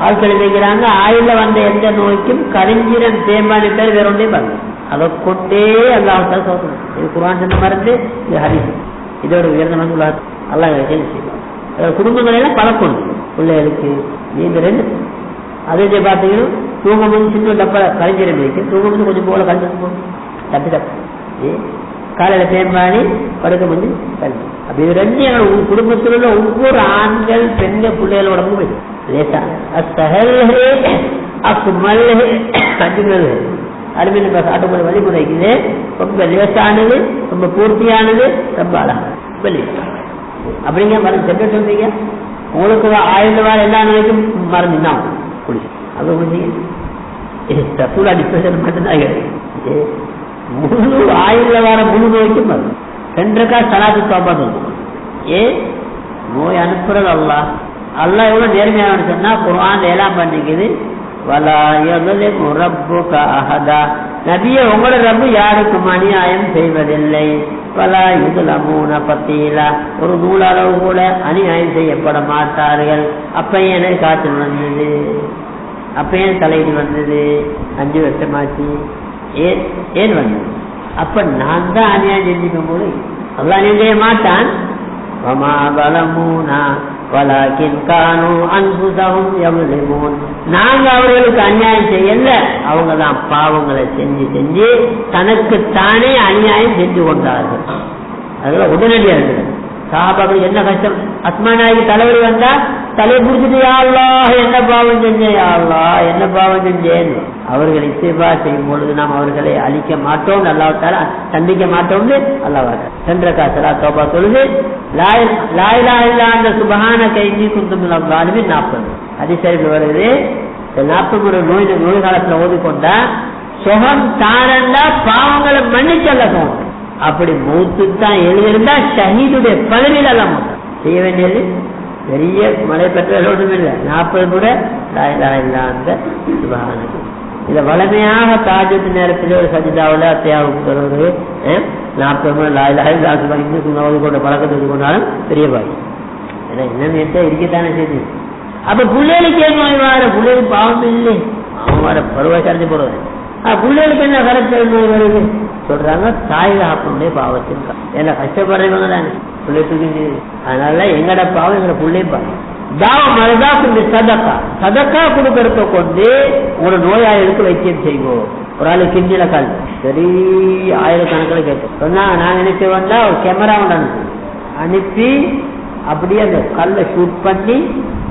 ஆட்கள் வைக்கிறாங்க, ஆயுள வந்த எந்த நோய்க்கும் கரிஞ்சிரம் தேம்பானை பேர் வேற ஒன்றே பாருங்க. அதை கொண்டே அல்லாஹ் சோதனை. இது குர்ஆன் சொன்ன மருந்து, இது ஹதீஸ். இதோட உயர்ந்த மருந்து அல்லாஹ் செய்வாங்க. குடும்பங்களெல்லாம் பழக்கணும் பிள்ளைகளுக்கு. நீங்க 2 அதே பார்த்தீங்கன்னா தூங்கும் போது சின்ன டப்பா கலைஞரம் இருக்கு, தூங்கும் போது கொஞ்சம் போல கலைஞ்சு போகும் தப்பி தப்பு காலையில தேம்பானி படுக்க வந்து கல்வி. அப்ப இது 2 எங்களோட குடும்பத்தில் உள்ள ஒவ்வொரு ஆண்கள் பெண்கள் பிள்ளைகளோட அருமையில் ஆட்டுக்குள்ள வழிமுறைக்குது. ரொம்ப லேசானது, ரொம்ப பூர்த்தியானது, ரொம்ப அழகானது, ரொம்ப லேசானது. அப்படிங்க மருந்து செப்ப சொல்றீங்க. உங்களுக்கு 1000 வாரம் எல்லா நிலைக்கும் மருந்து தான் குடிச்சு அது டிப்ரெஷன் மட்டும்தான் கிடையாது. முழு 1000 வாரம் முழு நோய்க்கும் மருந்து 2 சலாத்து தோப்பா சொல்லுவோம். நோய் அனுப்புறது அல்லாஹ். அல்லாஹ் எவ்வளவு நேர்மையான சொன்னா குர்ஆன் எல்லாம் பண்ணிக்குது. நபியே உங்களோட ரப்பு யாருக்கும் அநியாயம் செய்வதில்லை. பலா யுதுலமூன பத்தீலா, ஒரு நூலளவு கூட அநியாயம் செய்யப்பட மாட்டார்கள். அப்ப ஏன் காய்ச்சல் வந்தது, அப்ப ஏன் தலையீடு வந்தது, 5 வருஷமாச்சு, ஏன் வந்தது? அப்ப நான் தான் அநியாயம் செஞ்சுக்கும் போது அல்லாஹ் அநியாயம் செய்ய மாட்டான். நாங்க அவர்களுக்கு அநியாயம் செய்யல, அவங்க தான் பாவங்களை செஞ்சு செஞ்சு தனக்கு தானே அநியாயம் செஞ்சு கொண்டார்கள். அதெல்லாம் உடனடியாக இருந்தது. சஹாபாக்கள் என்ன கஷ்டம். அஸ்மா நாய்க்கு தலைவலி வந்தா தலையை பிடிச்சிட்டு யா அல்லாஹ் என்ன பாவம் செஞ்சேன், யா அல்லாஹ் என்ன பாவம் செஞ்சேன். அவர்களை இஸ்திக்பார் செய்யும் பொழுது நாம் அவர்களை அழிக்க மாட்டோம், அல்லாஹ்வுத்தால தண்டிக்க மாட்டோம்னு அல்லாஹ் 2 சலாத் தௌபா தொழுது லா இலாஹ இல்லா அன்த சுப்ஹானக இன்னி குன்து மினல் ஸாலிமீன் 40 ஹதீஸ் ஷரீஃப்ல வருது. 40 நோய் காலத்துல ஓதிக்கொண்டா சுகம் தானண்டா பாவங்களை மன்னிச்சல்ல தோணும். அப்படி மூத்து தான் எழுதியிருந்தா ஷஹீதுடைய பதவியில் எல்லாம் செய்ய வேண்டியது பெரிய மழை பெற்றோடும் இல்லை. 40 முறை லா இலாஹ இல்லா அன்த சுப்ஹானக. இதை வளமையாக தாஜத்து நேரத்தில் ஒரு சஜிதாவில் அத்தையாவுக்கு தருவது 40 முறை லா இலாஹ இல்லா அன்த இன்னும் சுண்ணாவது கொண்ட பழக்கத்தை கொண்டாலும் பெரிய பாய். ஏன்னா இன்னும் இருக்கத்தானே செய்து. அப்ப பிள்ளைகளுக்கு ஏன் நோய் வார, பிள்ளைகளுக்கு பாவம் இல்லை, அவன் வர பருவ கரைஞ்சு போடுவது. பிள்ளைகளுக்கு என்ன கரைச்சல் நோய் வருது சொல்றாங்க, தாய் தகப்பனுடைய பாவத்தின் ஏன்னா கஷ்டப்படுறவங்க தானே பிள்ளைக்கு. அதனால எங்கட பாவம் எங்கட பிள்ளை பாவம். சதக்கா கொடுக்கறத கொண்டு ஒரு நோயாளிகளுக்கு வைத்தியம் செய்வோம். ஒரு ஆளு கிண்ணில கால் சரி 1000 கணக்கில் கேட்டோம் சொன்னா, நான் நினைச்சு வந்தா ஒரு கேமரா அனுப்பி அப்படியே அந்த கல்லை ஷூட் பண்ணி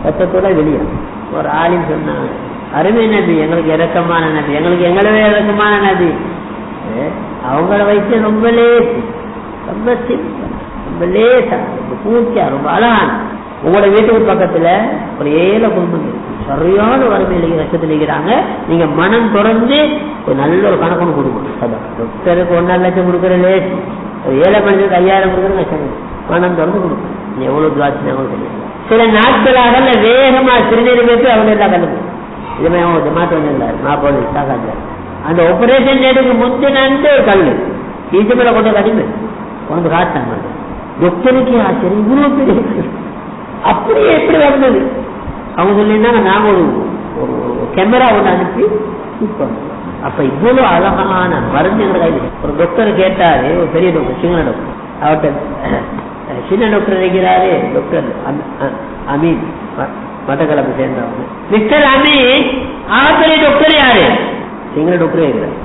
ரத்தத்தோட வெளியே ஒரு ஆளின்னு சொன்னாங்க, அருமை நபி, எங்களுக்கு இறக்கமான நபி, எங்களுக்கு எங்களவே இறக்கமான நபி. அவங்கள வைத்தியம் ரொம்ப லேசு, ரொம்ப சிம்பிள், ரொம்ப லேசா, ரொம்ப பூச்சியா, ரொம்ப அழகான. உங்களோட வீட்டுக்கு பக்கத்துல ஒரு 7 குடும்பம் சரியான வறுமையில் கஷ்டத்தில் இருக்கிறாங்க. நீங்க மனம் தொடர்ந்து ஒரு நல்ல ஒரு கணக்கு கொடுக்கணும். டாக்டருக்கு 1.5 லட்சம் கொடுக்குற லேஸ், ஒரு 7 மனிதருக்கு 5000 கொடுக்குற கஷ்டம். மனம் தொடர்ந்து கொடுக்கணும். எவ்வளவு துவாட்சி தெரியும். சில நாட்களாக வேகமா சிறுநீர் வைத்து அவங்க எல்லாம் கலந்து இதுமே அவங்க ஜமாத்து வந்துருந்தாரு மாப்போது சாகாந்தார். அந்த ஆபரேஷன் டேட்டுக்கு முந்தினு கல்லு ஈச்சமலை கொண்டு கடிமை கொண்டு காட்டாங்க. டாக்டருக்கு ஆச்சரியம், இவ்வளவு பெரிய அப்படியே எப்படி வந்தது? அவங்க சொல்லியிருந்தாங்க, நாம ஒரு கேமரா ஒன்று அனுப்பி அப்ப இவ்வளவு அழகான மருந்து எங்க கையில். ஒரு டாக்டர் கேட்டாரு, ஒரு பெரிய டாக்டர், சின்ன டாக்டர், அவர்கிட்ட சின்ன டாக்டர் இருக்கிறாரு, டாக்டர் அமீன், மட்டக்களப்பு சேர்ந்தவங்க. மிஸ்டர் அமீன், பெரிய டாக்டர் யாரு? சிங்கள டாக்டரே இருக்கிறார்.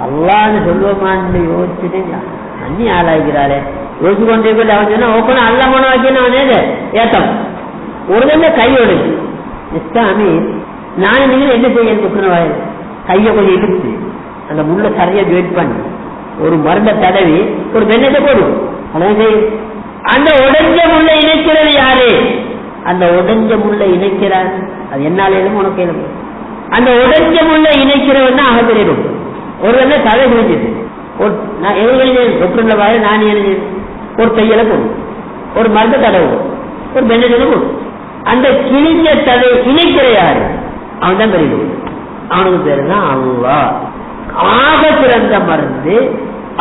அல்லான்னு சொல்லுவோமான்னு யோசிச்சுட்டு அண்ணி ஆளாகிறாரு. யோசிச்சு கொண்டே போய் அவன் சொன்னா ஓப்பனா அல்ல மன வைக்கணும் ஏத்தம் ஒரு தடவை கையோடு. மிஸ்டர் அமீன், நான் நீங்க என்ன செய்ய டாக்டர் கையை கொஞ்சம் இழுத்து அந்த முள்ள சரியா வெயிட் பண்ணி ஒரு மருந்த தடவி ஒரு வெண்ணத்தை போடும். அந்த உடைஞ்ச முள்ள இணைக்கிறது யாரு? அந்த உடைஞ்ச முள்ள இணைக்கிறார். அது என்னால எழுதும் உனக்கு எழுதும். அந்த உடைஞ்ச முள்ள இணைக்கிறவன் தான் அகத்திரிடும். ஒரு வெண்ண தலை குடிஞ்சது நான் எழுதுகிறேன் டாக்டர்ல வாய நான் எழுதுறேன். ஒரு கையில போடும், ஒரு மருந்த தடவு, ஒரு வெண்ணத்துல போடும். அந்த கிழிஞ்ச தலை இணைக்கிற யாரு? அவன் தான் பெரிய. அவனுக்கு பேரு தான் அல்லாஹ். ஆக சிறந்த மருந்து,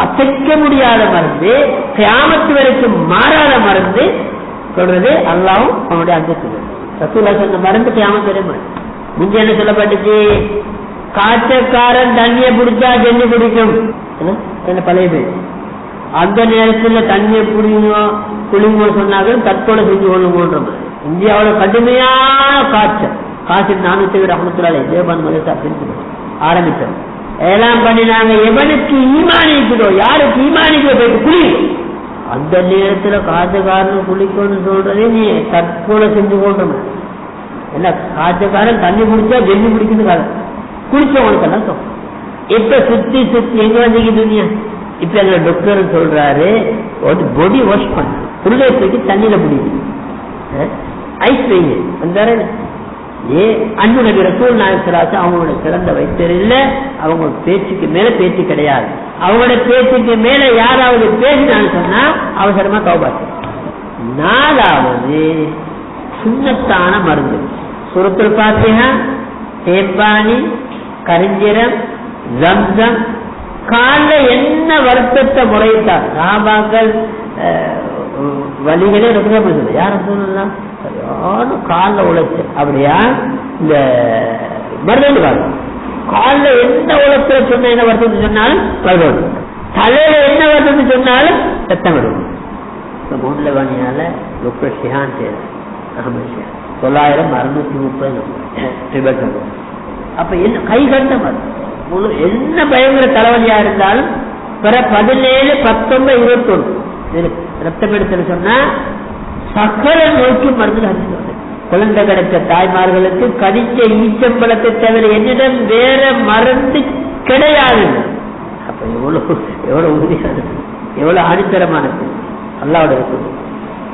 அசைக்க முடியாத மருந்து, கியாமத்து வரைக்கும் மாறாத மருந்து சொல்றது அல்லாஹ்வும் அவனுடைய அந்தஸ்து. ரசூலுல்லாஹ் சொன்ன மருந்து கியாமத்து வரை மருந்து. முந்தி என்ன சொல்லப்பட்டுச்சு? காய்ச்சக்காரன் தண்ணியை பிடிச்சா ஜெல்லி பிடிக்கும் என்ன பழைய பேர். அந்த நேரத்தில் தண்ணியை பிடிக்கணும் குளிங்க சொன்னார்கள் தற்கொலை செஞ்சு கொள்ளுங்கன்ற மாதிரி. இந்தியாவோட கடுமையான காய்ச்சல். காசில் 400 ரஹ்மத்துல்லாஹி தேவான் மதரசா ஆரம்பித்தோம். எல்லாம் பண்ணினாங்க. எவனுக்கு ஈமானிக்குதோ, யாருக்கு ஈமானிக்கோ போயிட்டு குளி. அந்த நேரத்துல காய்ச்சக்காரன் குளிக்கணும்னு சொல்றதே நீ தற்கொலை செஞ்சு கொள்ற மாதிரி. என்ன காய்ச்சக்காரன் தண்ணி குடிச்சா ஜெல்லி குடிக்குது காலம் குளிச்சவனுக்கெல்லாம் சொல். இப்ப சுத்தி சுத்தி எங்க வந்தீங்க துணியா? இப்ப எங்க டாக்டர் சொல்றாரு பொடி வாஷ் பண்ண புள்ளேக்கு தண்ணியில பிடிக்கும் ஐஸ் வெயில் வந்தாரு. அன்பு நபி ரசூல் நாயகம் அவங்களோட சிறந்த வைத்தியர். அவங்க பேச்சுக்கு மேல பேச்சு கிடையாது. அவங்களோட பேச்சுக்கு மேல யாராவது பேசினான்னு சொன்னா அவசரமா தௌபா. 4வது சுன்னத்தான மருந்து சூரத்துல் ஃபாத்திஹா, தேப்பானி, கரிஞ்சீரம், ஜம்சம். கால என்ன வருத்தத்தை முறையிட்டார் சாபாக்கள் வழிகளே ரொம்ப பண்ணுது. யாரும் சொல்லலாம் காலில் உழைச்சு அப்படியா இந்த மருந்து காலம் காலில் என்ன உழைச்ச சொன்ன என்ன வருத்தத்தை சொன்னாலும் வருவது, தலையில என்ன வருத்தத்தை சொன்னாலும் சத்தம் வருவது. மூலவாணியால டாக்டர் ஷிஹான் சேர் அகமது ஷிஹான் 9630. அப்ப என்ன கை கட்ட மருந்து என்ன பயங்கர தலைவலியா இருந்தாலும் பிற 17, 19, 21 ரத்தம் எடுத்து சொன்னா சக்கர நோக்கி மருந்து. குழந்தை கிடைச்ச தாய்மார்களுக்கு கடிச்ச ஈச்சம்பழத்தை தவிர என்னிடம் வேற மருந்து கிடையாது. அப்ப எவ்வளவு உறுதியானது, எவ்வளவு ஆணித்தரமானது அல்லாஹ்வுடைய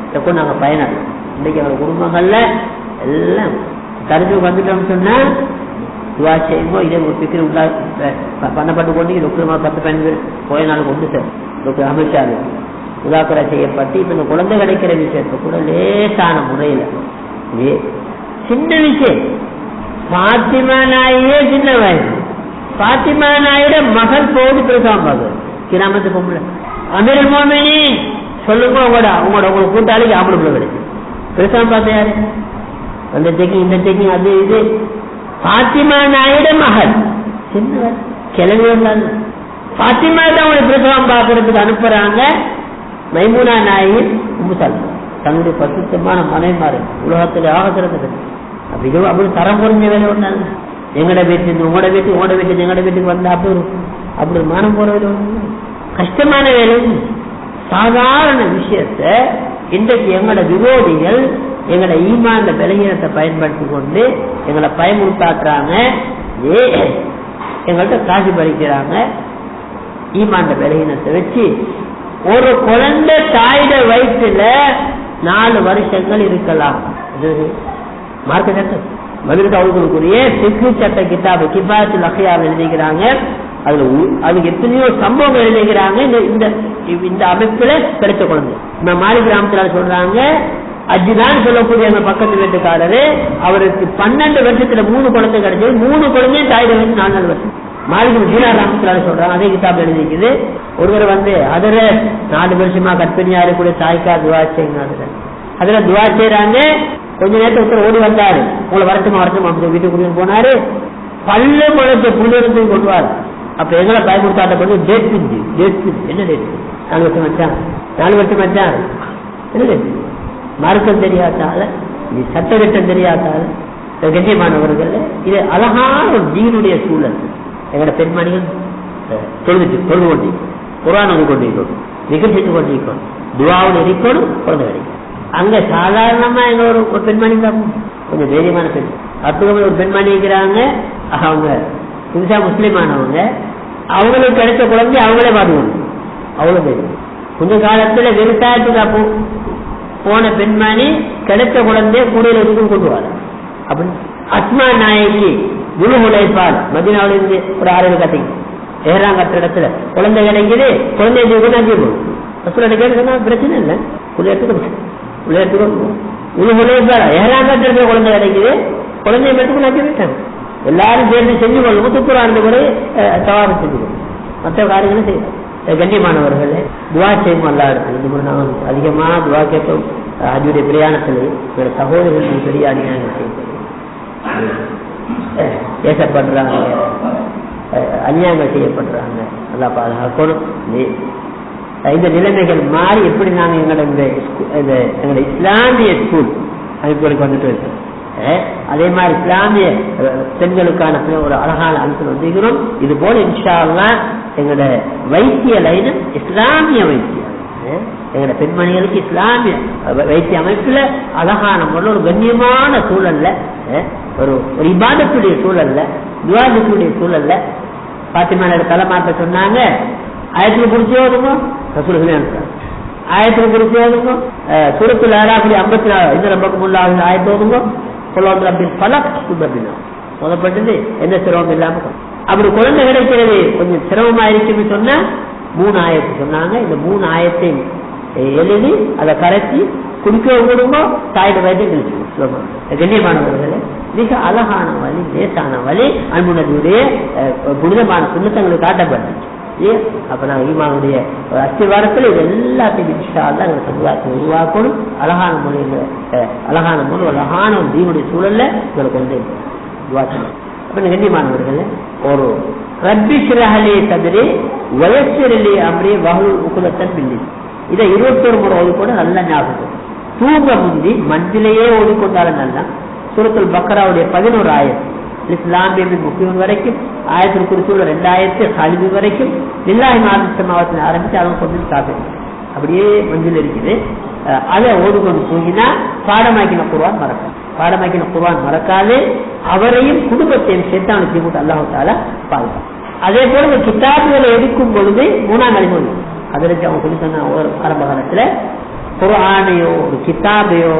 இதை நாங்க பயனாளி. இன்னைக்கு அவர் குடும்பங்கள்ல எல்லாம் தரிஞ்சு வந்துட்டோம்னு சொன்னா துவா செய்யுமோ இதே ஒரு பிக்கிரி உண்டா பண்ணப்பட்டு கொண்டு டாக்டர் 10 15 போய நாள் கொண்டு சார் டாக்டர் அமித்ஷா உதாக்கரை செய்யப்பட்டு இப்ப இந்த குழந்தை கிடைக்கிற விஷயத்தை கூட லேசான முறையில சின்ன விஷயம். பாத்திமா நாயே சின்ன வயசு. பாத்திமா நாயோட மகள் போது பிரசவம் பார்க்க கிராமத்து பொம்பளை அமீருல் மோமினீன் சொல்லுங்க உங்களோட கூட்டாளிக்கு ஆம்பளை பிள்ளை கிடைச்சு பிரசவம் பார்த்த யாரு? அந்த டெக்கிங் இந்த டெக்கிங் அது இது. பாத்திமா நாயோட மகள் சின்ன கிளம்பி வந்தாங்க. பாத்திமா தான் அவங்களை பிரசவம் பார்க்கறதுக்கு அனுப்புறாங்க. மைமூனா நாயின் தன்னுடைய பசுத்தமான மனைமாறு உலகத்துல ஆகத்திறந்து அப்படி அப்படி தரம் குறைஞ்ச வேலை ஒண்ணாங்க. எங்கட வீட்டு உங்களோட வீட்டு உங்களோட வீட்டு எங்கட வீட்டுக்கு வந்தா அப்படி மானம் போற வேலை ஒண்ணு கஷ்டமான வேலை. சாதாரண விஷயத்த இன்றைக்கு எங்களோட விரோதிகள் எங்களோட ஈமான் பலகீனத்தை பயன்படுத்தி கொண்டு எங்களை பயமுறுத்தாக்குறாங்க. எங்கள்கிட்ட காசு பறிக்கிறாங்க. ஈமான் பலகீனத்தை வச்சு ஒரு குழந்தை தாயிட வயிற்றுல 4 வருஷங்கள் இருக்கலாம். மார்க்க சட்டம் மதுரை அவர்களுக்குரிய சிக்கு சட்ட கிதாபு கிபாயத்துல் அஹ்யார் எழுதிக்கிறாங்க. அதுக்கு எத்தனையோ சம்பவங்கள் எழுதிக்கிறாங்க. இந்த அமைப்புல கிடைச்ச குழந்தை மாலி கிராமத்துல சொல்றாங்க. அஜிதான் சொல்லக்கூடிய அந்த பக்கத்து வீட்டுக்காரரு அவருக்கு 12 வருஷத்துல 3 குழந்தை கிடைச்சது. 3 குழந்தையும் தாயிட வயசு 4 வருஷம். மாலிக் ஜீனார் ரஹ்மத்துல்லாஹி சொல்றாங்க, அதே கிதாப் எழுதிக்குது. ஒருவர் அதுல 4 வருஷமா கற்பிணியா இருக்கக்கூடிய தாய்க்கா துவா செய்யுங்க. அதுல துவா செய்யறாங்க. கொஞ்ச நேரத்தை ஒருத்தர் ஓடி வந்தாரு, உங்களை வரட்டுமா அப்படி வீட்டுக்கு போனாரு. பல்ல முளைச்ச புள்ளிருந்து கொண்டு வாரு. அப்ப எங்களை பயமுறுத்தாட்ட டேட் என்ன டேட்? 4 வருஷம் வச்சான், 4 வருஷம் வச்சான். என்ன டேட்? மார்க்கம் தெரியாதால, சட்டத்திட்டம் தெரியாதால கண்ணியமானவர்கள், இது அழகான ஒரு தீனுடைய சூழல். எங்களோட பெண்மணிகள் தொழுது கொண்டு குர்ஆன் ஓதி கொண்டிருக்கணும், விக்ர் செஞ்சு கொண்டிருக்கணும், துஆவுல இருக்கணும், குழந்தை கிடைக்கும். அங்க சாதாரணமா எங்க ஒரு பெண்மணி தான், கொஞ்சம் தைரியமான பெண், அற்புதமான ஒரு பெண்மணி இருக்கிறாங்க. அவங்க புதுசா முஸ்லீமானவங்க, அவங்களுக்கு கிடைச்ச குழந்தை அவங்களே பாடுவாங்க. அவ்வளவு தெரியும். கொஞ்ச காலத்துல விவசாயத்துக்கு போன பெண்மணி கிடைச்ச குழந்தைய கூடையில இருந்து கொண்டு வர. அப்படி அஸ்மா நாயகி குரு உழைப்பால் மதீனாவில இருந்து ஒரு 6 கட்டிங்க ஏறாங்க இடத்துல குழந்தை கிடைக்குது. குழந்தைய கேட்டு பிரச்சனை இல்லை, உள்ள எடுத்துக்கணும். ஏறாங்க குழந்தை கிடைக்குது, குழந்தைய மட்டும் நம்பிவிட்டாங்க. எல்லாரும் சேர்ந்து செஞ்சு கொள்ளும், துப்புராண்டு கூட தவாரம் செஞ்சுக்கணும், மற்ற காரியங்களும் செய்யணும். கண்ணியமானவர்கள், துவா செய்யும் அல்லா இடத்துல நாங்கள் அதிகமா துவா கேட்போம். அதனுடைய பிரயாணத்தில் என்னோட சகோதரர்கள் பெரிய அநியாயம் பேசப்படுறாங்க, அநியாயங்கள் செய்யப்படுறாங்க. நல்லா பாதுகாக்கணும். இந்த நிலைமைகள் மாறி எப்படி நாங்கள் எங்களோட இஸ்லாமிய ஸ்கூல் அமைப்புகளுக்கு வந்துட்டு இருக்கோம். அதே மாதிரி இஸ்லாமிய பெண்களுக்கான ஒரு அழகான அம்சம் வந்துகிறோம். இது போல இன்ஷா அல்லாஹ் எங்களோட வைத்திய லைன் இஸ்லாமிய வைத்தியம், எங்களோட பெண்மணிகளுக்கு இஸ்லாமிய வைத்திய அமைப்புல அழகான முறையில் ஒரு கண்ணியமான சூழல்ல, ஒரு இபாதத்துடைய சூழல்ல, விவாதத்துடைய சூழல்ல பாத்திமான தலைமாட்ட சொன்னாங்க, ஆயத்துக்கு குறிச்சு ஓதுங்க, ஆயத்துக்கு குறிச்சு ஓதுங்க, சூரத்துல் ஆராஃபில் 54 இந்த நம்பருக்கு முன்னாள் ஆயத்து ஓதுங்க, சொல்லப்பட்டது எந்த சிரமம் இல்லாம. அப்படி குழந்தை கிடைக்கிறது கொஞ்சம் சிரமமா இருக்குன்னு சொன்னா 3 ஆயத்து சொன்னாங்க. இந்த 3 ஆயத்தை எழுதி அதை கரைச்சி குடிக்க விடுமோ தாயோட வயதை கண்ணியமானவர்களே, மிக அழகான வழி, லேசான வழி, அன்புடைய புனிதமான சுண்ணத்தங்களுக்கு காட்டப்பட்டுச்சு. அப்ப நான் ஈமானுடைய அஸ்திவாரத்தில் இது எல்லாத்தையும் இன்ஷாஅல்லாஹ் எங்க சமுதாயத்தை உருவாக்கணும். அழகான முறையில் அழகான ஒரு தீனுடைய சூழல்ல உங்களுக்கு வந்து உருவாக்கணும். அப்ப கண்ணியமானவர்கள், ஒரு ரப்பி ஷ்ரஹ் லி சத்ரி வயஸ்ஸிர் லி அம்ரி வஹ்லுல் உக்தத்தன் மின் லிஸானி, இதை 21 முறை ஓதிக்கொண்டு நல்லா ஞாபகம். தூங்க முந்தி மனதிலேயே ஓடிக்கொண்டாலும் நல்லா. சூரத்துல் பக்ராவுடைய 11 ஆயத்து இஸ்லாமிய முக்கியம் வரைக்கும், ஆயத்தில் குறித்துள்ள 2 ஆயத்து ஹாலிது வரைக்கும் லில்லாஹி மா ஃபிஸ் ஸமாவாத்தி ஆரம்பிச்சு அவங்க கொண்டு ஸ்டாப் அப்படியே மஞ்சள் இருக்குது. அதை ஓடிக்கொண்டு தூங்கினா பாடமாக்கின குர்ஆன் மறக்காது. அவரையும் குடும்பத்தையும் ஷைத்தானுக்கு போட்டு அல்லாஹ் தஆலா பாதுகாப்பான். அதே போல இந்த கிதாபுகளை எடுக்கும் பொழுது 3ஆம் அறிமுறை அதற்கு அவங்க சொல்லி சொன்ன ஒரு ஆரம்ப காலத்துல குர்ஆனையோ ஒரு கிதாபையோ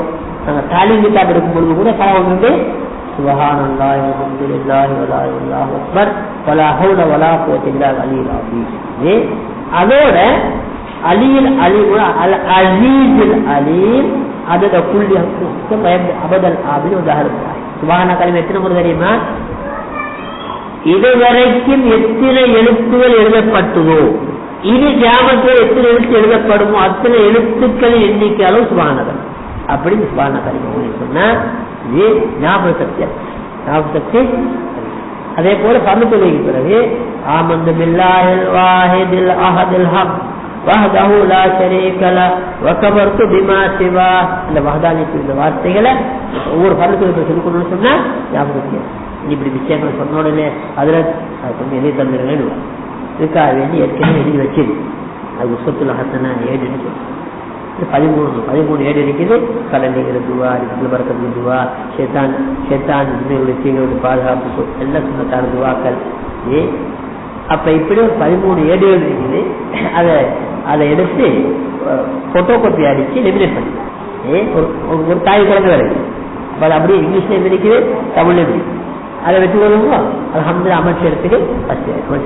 நாங்கள் தாலீம் கிதாப் எடுக்கும் பொழுது கூட பழம் வந்து சுப்ஹானல்லாஹி வல்ஹம்துலில்லாஹி வலா இலாஹ அக்பர் வலா ஹவுல வலா குவத்த இல்லா பில்லாஹில் அலீம். அதோட அலீல் அலீம் அல் அஸீஸுல் அலீம் அதோட குல்லி அபதல் ஆபில் உதாரணம். சுப்ஹான கலிமா எத்தனை முறை தெரியுமா? இதுவரைக்கும் எத்தனை எழுத்துக்கள் எழுதப்பட்டதோ, இனி கியாமத்தில் எத்தனை எழுத்து எழுதப்படுமோ அத்தனை எழுத்துக்களின் எண்ணிக்கை அளவு சுப்ஹானல்லாஹ். அப்படி சுப்ஹான கலிமா சொன்னா ஞாபக சக்தி. அதே போல பர்து தொழுகைக்கு பிறகு ஆமந்து பில்லாஹில் வாஹிதில் அஹதில் ஹக் வஹ்தஹு லா ஷரீக லஹ் வ கபர்து பிமா சிவா, இந்த வஹ்தானியத்துடைய இந்த வார்த்தைகளை ஒவ்வொரு பர்து தொழுகைக்கு சொல்லிக்கணும்னு சொன்னா ஞாபகம். இப்படி விஷயங்கள் சொன்ன உடனே அதுல கொஞ்சம் எழுதி தந்துருங்க. இதுக்காக வேண்டி ஏற்கனவே எழுதி வச்சிரு. அது உஸ்வத்துல் ஹஸனா 7 சொல்லு. 13 ஏடு இருக்குது. கலண்டிங்கிற துவா, பரக்கத்து துவா, ஷைத்தான் விஷயங்களுடைய பாதுகாப்பு எல்லாம் சுண்ணத்தான துவாக்கள். அப்ப இப்படி ஒரு 13 ஏடுகள் இருக்குது. அதை எடுத்து போட்டோ காப்பி அடிச்சு லெமினேட் பண்ணி ஒரு தாய் குழந்தை வரைக்கும் அது அப்படியே இங்கிலீஷ்ல இருக்குது, தமிழ்ல இருக்கு. அதை வச்சுக்கொள்ளுங்க. அல்ஹம்துலில்லாஹ் அமைச்சரத்துக்கு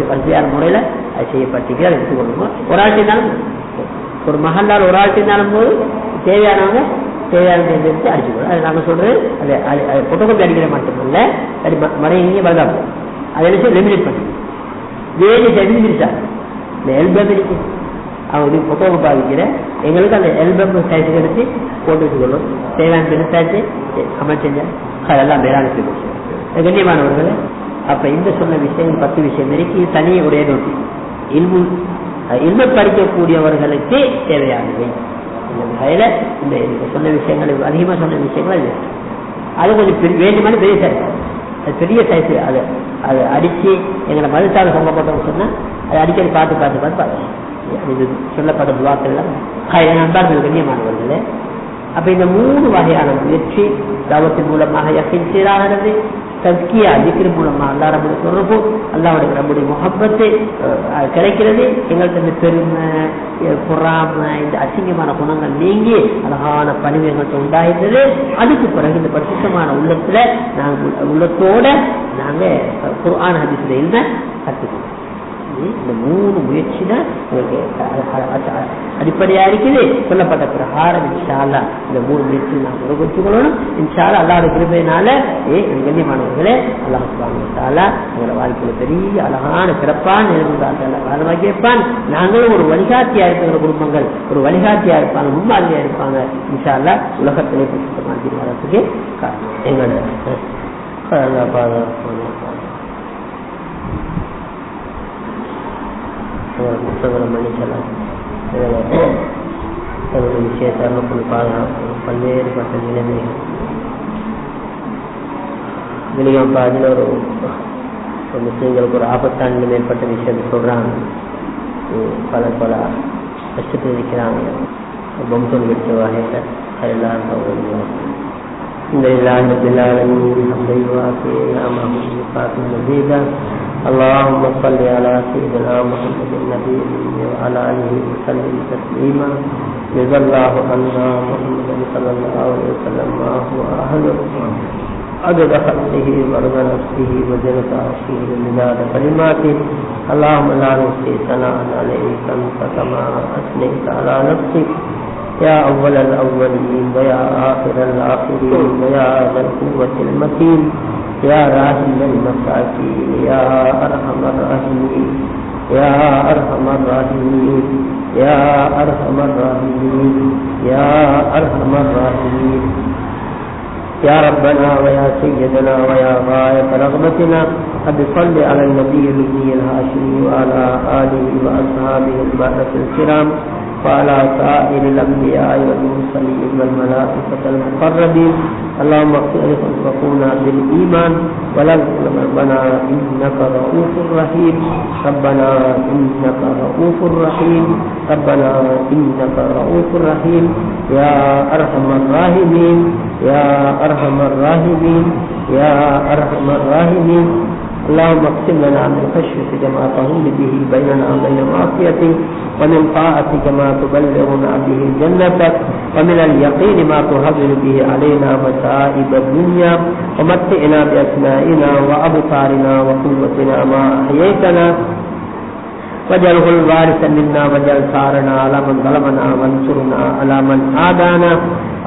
பரிசையான முறையில அது செய்யப்பட்டிருக்கு. அதை எடுத்துக்கொள்ளுங்க. ஒரு ஆள்கிட்டாலும் ஒரு மகளால் ஒரு ஆள்கிட்டாலும் போது தேவையானவங்க தேவையானதை எடுத்து அடிச்சுக்கணும். அது நாங்கள் சொல்றது அதை போட்டோகாப்பி அடிக்கிற மட்டும் இல்லை, அது மறைய பாதுகாப்பு. அதை வச்சு லெமினேட் பண்ணி வேலி செஞ்சிருச்சாங்க. இந்த எல்பம் இருக்கு, அவங்க பொக்கோவை பாதிக்கிறேன், எங்களுக்கு அந்த எல்பம் சைஸுக்கு எடுத்து போட்டு வச்சுக்கொள்ளும். தேவையான பெருசாச்சு கமெண்ட் செஞ்சேன், அதெல்லாம் மேலான போயிடுச்சு. கண்ணியமானவர்களே, அப்ப இந்த சொன்ன விஷயம் 10 விஷயம் இருக்கு. தனியே உடைய நோட்டி இல்ம படிக்கக்கூடியவர்களுக்கு தேவையானது. இந்த வகையில இந்த சொன்ன விஷயங்கள், அதிகமா சொன்ன விஷயங்கள் அது கொஞ்சம் வேண்டுமான பெரிய சைஸ், அது பெரிய சைஸ். அதை அடிச்சு எங்களை மதுசாக சொங்கப்பட்டவங்க சொன்னா அதை அடிக்கடி பார்த்து இது சொல்லப்பட்ட துவாக்கள்லாம் நண்பர்கள் கண்ணியமானவர்களே. அப்ப இந்த 3 வகையான முயற்சி தாவத்தின் மூலமாக யக்கீன் சீராகிறது, தஸ்கியா திக்ர் மூலமா அல்லாஹ் நம்முடைய தொடர்பு, அல்லாஹ்வுடைய நம்முடைய முஹப்பத்து கிடைக்கிறது. எங்களுக்கு இந்த பெருமை, பொறாமை, இந்த அசிங்கமான குணங்கள் நீங்கி அழகான பணிவு எங்கள்கிட்ட உண்டாகிறது. அதுக்கு பிறகு இந்த பரிசுத்தமான உள்ளத்தோட நாங்க குர்ஆன் ஹதீஸ்ல இல்ல கற்றுக்கணும். இந்த 3 முயற்சி தான் அடிப்படையா இருக்குது. சொல்லப்பட்ட பிரகாரம் இன்ஷா அல்லாஹ் இந்த 3 முயற்சி நாம் உருவச்சுக்கொள்ளணும். இன்ஷா அல்லாஹ் அல்லாஹ்வுடைய கிருபையினால கண்ணியமானவர்களே அல்லாஹ் சுப்ஹானஹு வ தஆலா எங்களை வாழ்க்கையில பெரிய அழகான சிறப்பான நிலைமைக்கு வைப்பான். நாங்களும் ஒரு வழிகாட்டியா இருக்கிற குடும்பங்கள் ஒரு வழிகாட்டியா இருப்பாங்க, முன்மாதிரியா இருப்பாங்க. இன்ஷா அல்லாஹ் உலகத்திலே பிரசித்தமான வரத்துக்கு எங்களோட புத்தகம் மன்னிச்சலாம். விஷயத்தை பல்வேறுபட்ட நிலைமைகள் வெளியும் அதில் ஒரு முஸ்லீம்களுக்கு ஒரு ஆபத்தான மேற்பட்ட விஷயத்தை சொல்றாங்க. பல கஷ்டத்தில் இருக்கிறாங்க. பம்சம் வெடிச்ச வகையில் எல்லாரும் இந்த اللهم صل على سيدنا محمد النبي وعلى آله وسلم تسليما. جزا الله عنا محمدا صلى الله عليه وسلم ما هو أهله عدد خلقه ورضا نفسه وزنة عرشه ومداد كلماته. اللهم لا نحصي ثناء عليك أنت كما أثنيت على نفسك يا أول الأولين ويا آخر الآخرين ويا ذا القوة المتين يا راحم المساكين يا أرحم الراحمين يا أرحم الراحمين يا أرحم الراحمين يا أرحم الراحمين يا ربنا ويا سيدنا ويا غاية رغبتنا قد صل على النبي الأمي الهاشمي وعلى آله وأصحابه البررة الكرام وعلى سائر الأنبياء والمرسلين والملائكة المقربين. اللهم اغفر وقونا بالإيمان ربنا إنك رؤوف رحيم ربنا إنك رؤوف رحيم ربنا إنك رؤوف رحيم يا أرحم الراحمين يا أرحم الراحمين يا أرحم الراحمين. اللهم اقسم لنا من خشيتك ما تحول به بيننا وبين معصيتك ومن طاعتك ما تبلغنا به جنتك ومن اليقين ما تهون به علينا مصائب الدنيا ومتعنا بأسمائنا وأبصارنا وقوتنا ما أحييتنا واجعله الوارث منا واجعل ثارنا على من ظلمنا وانصرنا على من عادانا.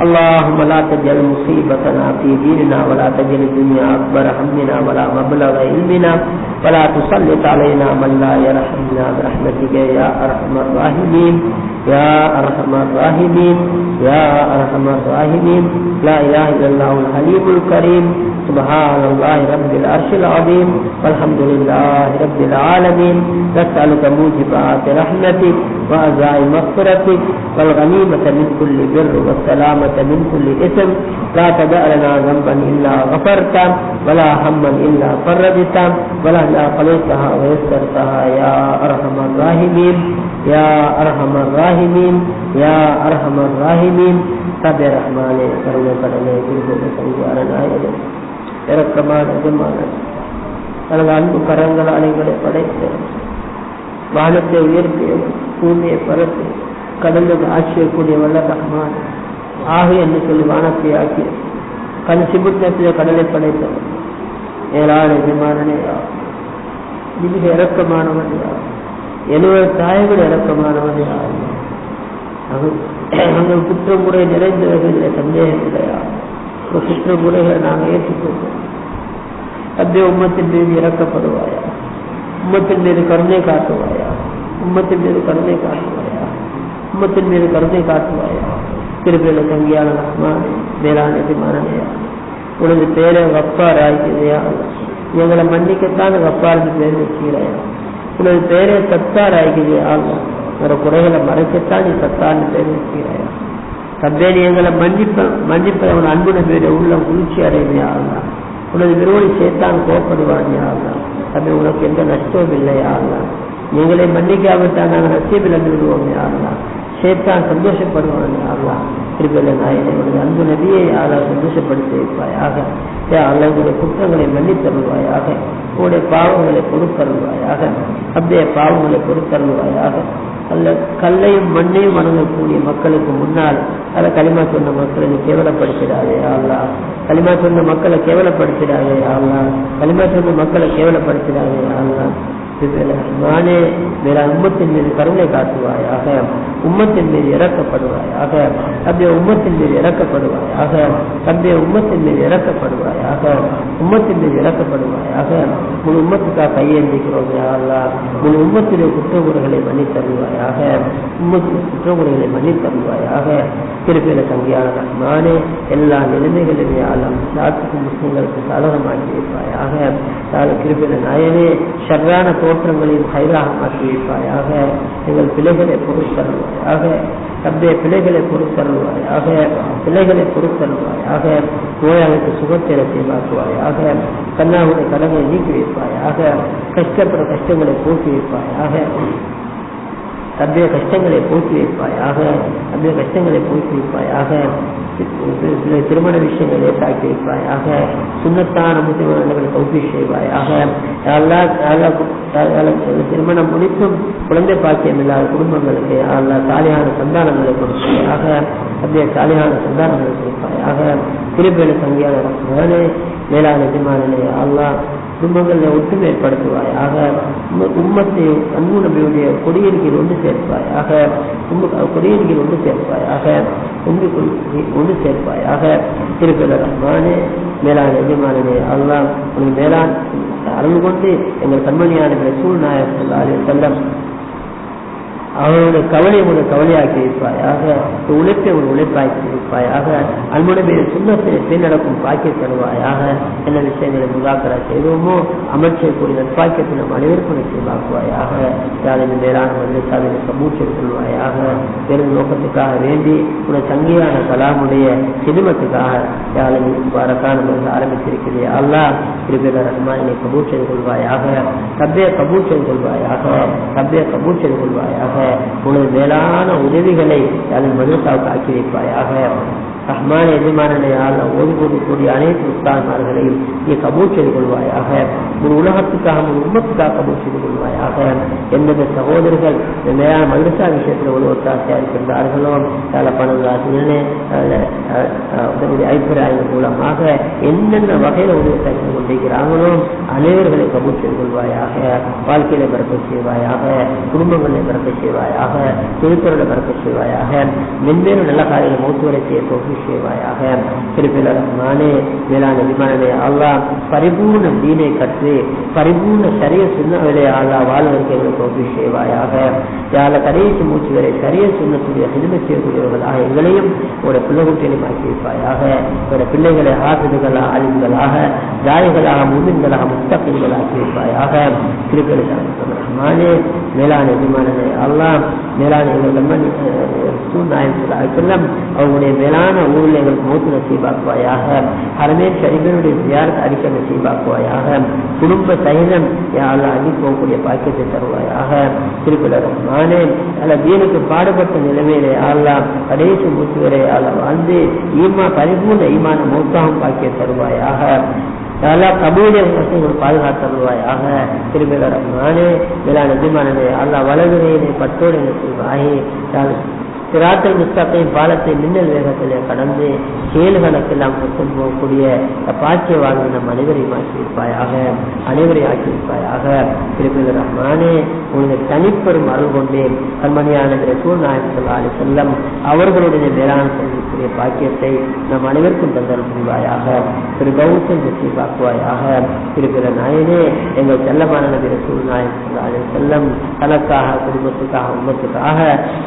اللهم لا تجعل مصيبتنا في ديننا ولا تجعل الدنيا أكبر همنا ولا مبلغ علمنا ولا تسلط علينا من لا يرحمنا برحمتك يا أرحم الراحمين يا أرحم الراحمين يا أرحم الراحمين. لا إله إلا الله الحليم الكريم. سبحان الله رب العرش العظيم والحمد لله رب العالمين. نسألك موجبات رحمتك وعزائم مغفرتك والغنيمة من كل بر والسلامة من كل إثم. لا تدع لنا ذنبا إلا غفرته ولا هما إلا فرجته ولا قضيتها ويسرتها يا أرحم الراحمين يا أرحم الراحمين يا أرحم الراحمين. تب رحمن كرم كرم سنجارنا இறக்கமான தனது அன்பு கரங்களால் எங்களை படைத்து வானத்தை உயர்த்தி பூமியை பரப்பி கடலுக்கு ஆட்சியக்கூடிய வல்ல ரஹ்மான் ஆகு என்று சொல்லி வானத்தை ஆக்கி கண் சிபுத்தத்திலே கடலை படைத்தவர் ஏழான எஜமானனையா மிக இறக்கமானவனையா 70 தாய்கள் இறக்கமானவனையா நாங்கள் குற்றமுறை நிறைந்தவர்களிலே சந்தேகம் இல்லையா குற்றமுறைகளை நாங்கள் ஏற்றுக்கொண்டோம். அத்தே உம்மத்தின் மீது இறக்கப்படுவாயா உம்மத்தின் மீது கருணை காட்டுவாயா, உம்மத்தின் மீது கருணை காட்டுவாயா, உம்மத்தின் மீது கருணை காட்டுவாயா. திருப்பியில தங்கியான ரஹ்மான் மேலான எஜமானனையா, உனது பேரை கஃபார் ஆகியதையா, எங்களை மன்னிக்கத்தான் கஃபார்னு பேர் வச்சுக்கிறாயா. உனது பேரை சத்தார் ஆகியதையா, ஒரு குறைகளை மறைக்கத்தான் நீ சத்தார்னு பேர் வச்சுக்கிறாயா. தப்பே நீ எங்களை மன்னிப்ப உன் அன்பு நபியுடைய உள்ள குளிர்ச்சி அடைமையா. உனது விரோதி சேத்தான் கோப்படுவானியா. தப்பே உனக்கு எந்த நஷ்டமும் இல்லையா. எங்களை மன்னிக்காவிட்டால் நாங்கள் நஷ்டம் இழந்து விடுவோம். சேத்தான் சந்தோஷப்படுவான். திருப்பதி நாயனை உனது அன்பு நபியை சந்தோஷப்படுத்தி வைப்பாயாக. அல்லங்களுடைய குற்றங்களை மன்னித்தருள்வாயாக, உங்களுடைய பாவங்களை பொறுத்தருள்வாயாக, அப்படியே பாவங்களை பொறுத்தருள்வாயாக. அல்ல கல்லையும் மண்ணையும் வணங்கக்கூடிய மக்களுக்கு முன்னால் அதை களிமா சொன்ன மக்களை நீ கேவலப்படுத்திடாதே அல்லா. களிமா சொன்ன மக்களை கேவலப்படுத்திடாதே அல்லா. களிமா சொன்ன மக்களை கேவலப்படுத்திடாதே அல்லா. நானே வேற உம்மத்தின் மீது கருணை காட்டுவாயாக, உம்மத்தின் மீது இறக்கப்படுவாயாக, அப்படியே உம்மத்தின் மீது இறக்கப்படுவாயாக, அப்படியே உம்மத்தின் மீது இறக்கப்படுவாயாக, உம்மத்தின் மீது இறக்கப்படுவாயாக. முழு உம்மத்துக்காக கையெழுந்திக்கிறோம் அல்லா. முழு உம்மத்திலே குற்றங்குறைகளை மன்னித்தருவாயாக, உம்மத்தின் குற்றங்குறைகளை மன்னித்தருவாயாக. திருப்பியில தங்கியான நானே எல்லா நிலைமைகளிலுமே ஆளும் சாத்துக்கு முஸ்லிம்களுக்கு சாதகமாக்கி வைப்பாயாக. திருப்பியில நாயனே ஷர்ரான தோற்றங்களையும் ஹைராக மாற்றி வைப்பாயாக. எங்கள் பிள்ளைகளை பொறுத்தருவாயாக, தப்பே பிள்ளைகளை பொறுத்தருவாயாக, பிள்ளைகளை பொறுத்தருவாயாக. நோயாளிக்கு சுகத்தை செய்வாக்குவாயாக, கண்ணாவுடைய கடனை நீக்கி வைப்பாயாக, கஷ்டப்பட கஷ்டங்களை போக்கி வைப்பாயாக, தப்பே கஷ்டங்களை போக்கி வைப்பாயாக, அப்படியே கஷ்டங்களை போக்கி வைப்பாயாக. திருமண விஷயங்களை தாக்கி வைப்பாயாக, சுண்ணத்தான முஸ்லிம்களை தௌஃபீ செய்வாயாக. திருமணம் முடித்தும் குழந்தை பாக்கியம் இல்லாத குடும்பங்களுக்கு சாலியான சந்தானங்களை கொடுப்பாயாக, அப்படியே சாலியான சந்தானங்களை கொடுப்பாயாக. திருப்பியில தங்கியான ரஹ்மானே மேலான எஜமானனே அல்லா, குடும்பங்களை ஒற்றுமை ஏற்படுத்துவாயாக. உம்மத்தை அன்பு நபியுடைய கொடியிருக்கையில் ஒன்று சேர்ப்பாயாக, கொடியிருக்கையில் ஒன்று சேர்ப்பாயாக, ஒன்று சேர்ப்பாயாக. திருப்பியில ரஹ்மானே மேலான எஜமானனே அல்லா, உனக்கு மேலான அருள் கொண்டு எங்கள் கண்மணியான ரசூல் நாயகம் ஸல்லல்லாஹு அலைஹி வஸல்லம் அவருடைய கவலை ஒரு கவலையாக்கி வைப்பாயாக, உழைப்பை ஒரு உழைப்பாக்கி வைப்பாயாக. அன்புடைய சுண்ணத்தை பின்னடக்கும் பாக்கிய தருவாயாக. என்ன விஷயங்களை முகாக்கரா செய்வோமோ அமல் செய்யக்கூடிய நட்பாக்கியத்தை நம் அனைவருக்கும் நிச்சயமாக்குவாயாக. யாரின் மேலான மந்திரசாலை கபூச்சல் கொள்வாயாக. பெரும் நோக்கத்துக்காக வேண்டி ஒரு சங்கியான கலாமுடைய சிறுமத்துக்காக யாரின் வரக்கான வந்து ஆரம்பித்திருக்கிறேன் அல்லா. திருப்பியில ரஹ்மானை கபூச்சல் கொள்வாயாக, கப்பே கபூச்சல் கொள்வாயாக, கப்பே கபூச்சல் கொள்வாயாக. உனது மேலான உதவிகளை அதன் மதுசாவுக்கு ஆக்கி வைப்பாயாக. ரஹ்மான எஜமானனையால் ஓய்வூடக்கூடிய அனைத்து உஸ்தாத்மார்களையும் நீ கபூல் செய்து கொள்வாயாக. ஒரு உலகத்துக்காக ஒரு உம்மத்துக்காக கபூல் செய்து கொள்வாயாக. எந்தெந்த சகோதரர்கள் மேலான மதுரசா விஷயத்தில் ஒரு ஒத்தாசையாக இருக்கின்றார்களோ சில பணங்காசிலே அபிப்பிராயங்கள் மூலமாக என்னென்ன வகையில் உதவி செய்து கொண்டிருக்கிறாங்களோ அனைவர்களை கபூல் செய்து கொள்வாயாக. வாழ்க்கையில பறக்க செய்வாயாக, குடும்பங்களை பறக்க செய்வாயாக, திருப்பொருளை பறக்க செய்வாயாக. மென்மேலும் நல்ல காரியங்களை மௌத்துவரை செய்ய செய்வாயாக. திருப்பியில ரஹ்மானே மேலான எஜமானனே அல்லா, பரிபூர்ண தீனை கற்று பரிபூர்ண சரிய சுண்ணவிலே அல்லா வாழ்வதற்கு எங்களுக்கு தௌஃபீக் செய்வாயாக. யாழ கடைசி மூச்சு வரை சரிய சுண்ணத்துடைய ஹிதமத் செய்யக்கூடியவர்களாக எங்களையும் ஒரு பிள்ளைகுட்டியையும் ஆக்கி வைப்பாயாக. ஒரு பிள்ளைகளை ஹாஃபிதுகளாக, ஆலிம்களாக, தாயிகளாக, முஃமின்களாக, முத்தகீன்களாக ஆக்கி வைப்பாயாக. திருப்பியில ரஹ்மானே மேலான எஜமானனே அல்லா, மேலான எங்கள் கண்மணி ரசூல் நாயகம் ஸல்லல்லாஹு அலைஹி வஸல்லம் அவங்களுடைய மேலான ஊரில் எங்களுக்கு மௌத்து நசீபாக்குவாயாக. ஹரமேன் ஷரீஃபினுடைய ஜியாரத் அடிக்க நசீபாக்குவாயாக. குடும்ப சகிதம் அள்ளி போகக்கூடிய பாக்கியத்தை தருவாயாக. திருப்பியில ரஹ்மானே அல்ல தீனுக்கு பாடுபட்ட நிலைமையிலே அல்லா கடைசி மூச்சு வரை அல்ல வாழ்ந்து பரிபூர்ண ஈமான மௌத்தாகும் பாக்கிய தருவாயாக. கபூலிய வசதிகள் பாதுகாத்தருவாயாக. திருப்பியில ரஹ்மானே மேலான எஜமானனே அல்லா வலதுரையினை பட்டோடு செய்வாயே. சிராத்தல் முஸ்தகீம் பாலத்தை மின்னல் வேகத்திலே கடந்து செயல்களுக்கெல்லாம் கொண்டு போகக்கூடிய பாக்கியவான்கள் நம் அனைவரையும் ஆக்கியிருப்பாயாக, அனைவரையும் ஆக்கியிருப்பாயாக. திருப்பதி ரஹ்மானே, உனது தனிப்பெரும் அருள் கொண்டேன் கண்மணியான ரசூல் நாயகம் ஸல்லல்லாஹு அலைஹி வஸல்லம் அவர்களுடைய மேலான செல்வக்கூடிய பாக்கியத்தை நம் அனைவருக்கும் தந்தல் புரிவாயாக, திருபௌத்தம் நசீபாக்குவாயாக. திருப்பதி நாயனே, எங்கள் செல்லமான நபி ரசூல் நாயகம் ஸல்லல்லாஹு அலைஹி வஸல்லம் தனக்காக, குடும்பத்துக்காக, உம்மத்துக்காக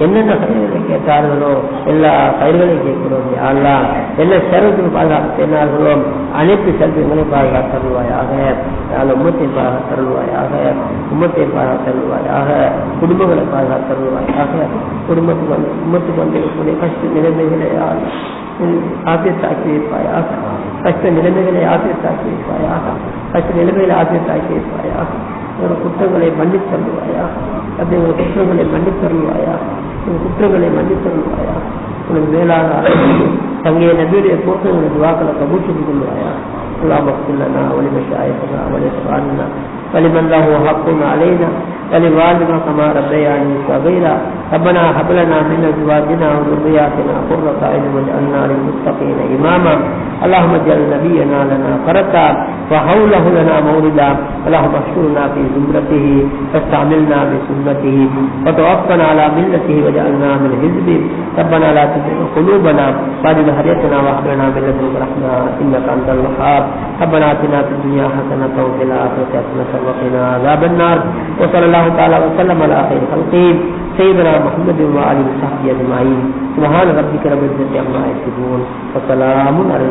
என்னென்ன கயிறுகளை கேட்டார்களோ எல்லா கயிறுகளையும் கேட்கிறோம். யாரெல்லாம் என்ன செல்வத்துக்கு பாதுகாப்பு தேர்ந்தார்களோ அனைத்து செல்வங்களை பாதுகாத்து தருவாயாக. உம்மத்தை பாதுகாத்து தருவாயாக, உம்மத்தை பாதுகாத்து தருவாயாக, குடும்பங்களை பாதுகாத்து தருவாயாக. உம்மத்துக்கு வந்திருக்கக்கூடிய கஷ்ட நிலைமைகளை ஆசியத்தாக்கி வைப்பாயாக, கஷ்ட நிலைமைகளை ஆசியத்தாக்கி வைப்பாயாக, கஷ்ட நிலைமைகளை ஆசியத்தாக்கி வைப்பாயாக. குற்றங்களை மன்னித்து தருவாயாக, அப்படிங்கிற குற்றங்களை மன்னித்து தருவாயாக, குற்றங்களை மன்னித்து தருவாயாக. உனக்கு மேலான தங்கைய நபியுடைய போக்குகளை துவாக்களை கபூல் செய்து கொள்வாயாக. اللهم اغفر لنا ولمشايخنا ولإخواننا ولمن له حق علينا ولوالدنا كما ربياني صغيرا. ربنا هب لنا من ازواجنا وذرياتنا قرة اعين واجعلنا للمتقين اماما. اللهم اجعل نبينا لنا فرقا وحوله لنا موردا. اللهم احشرنا في زمرته واستعملنا بسنته وتوفنا على ملته واجعلنا من حزبه. ربنا لا تزغ قلوبنا بعد إذ هديتنا وهب لنا من لدنك رحمة إنك أنت الوهاب. ربنا آتنا في الدنيا حسنة وفي الآخرة حسنة وقنا عذاب النار. وصلى الله تعالى وسلم على خير خلقه سيدنا محمد وآله وصحبه أجمعين. سبحان ربك رب العزة عما يصفون وسلام على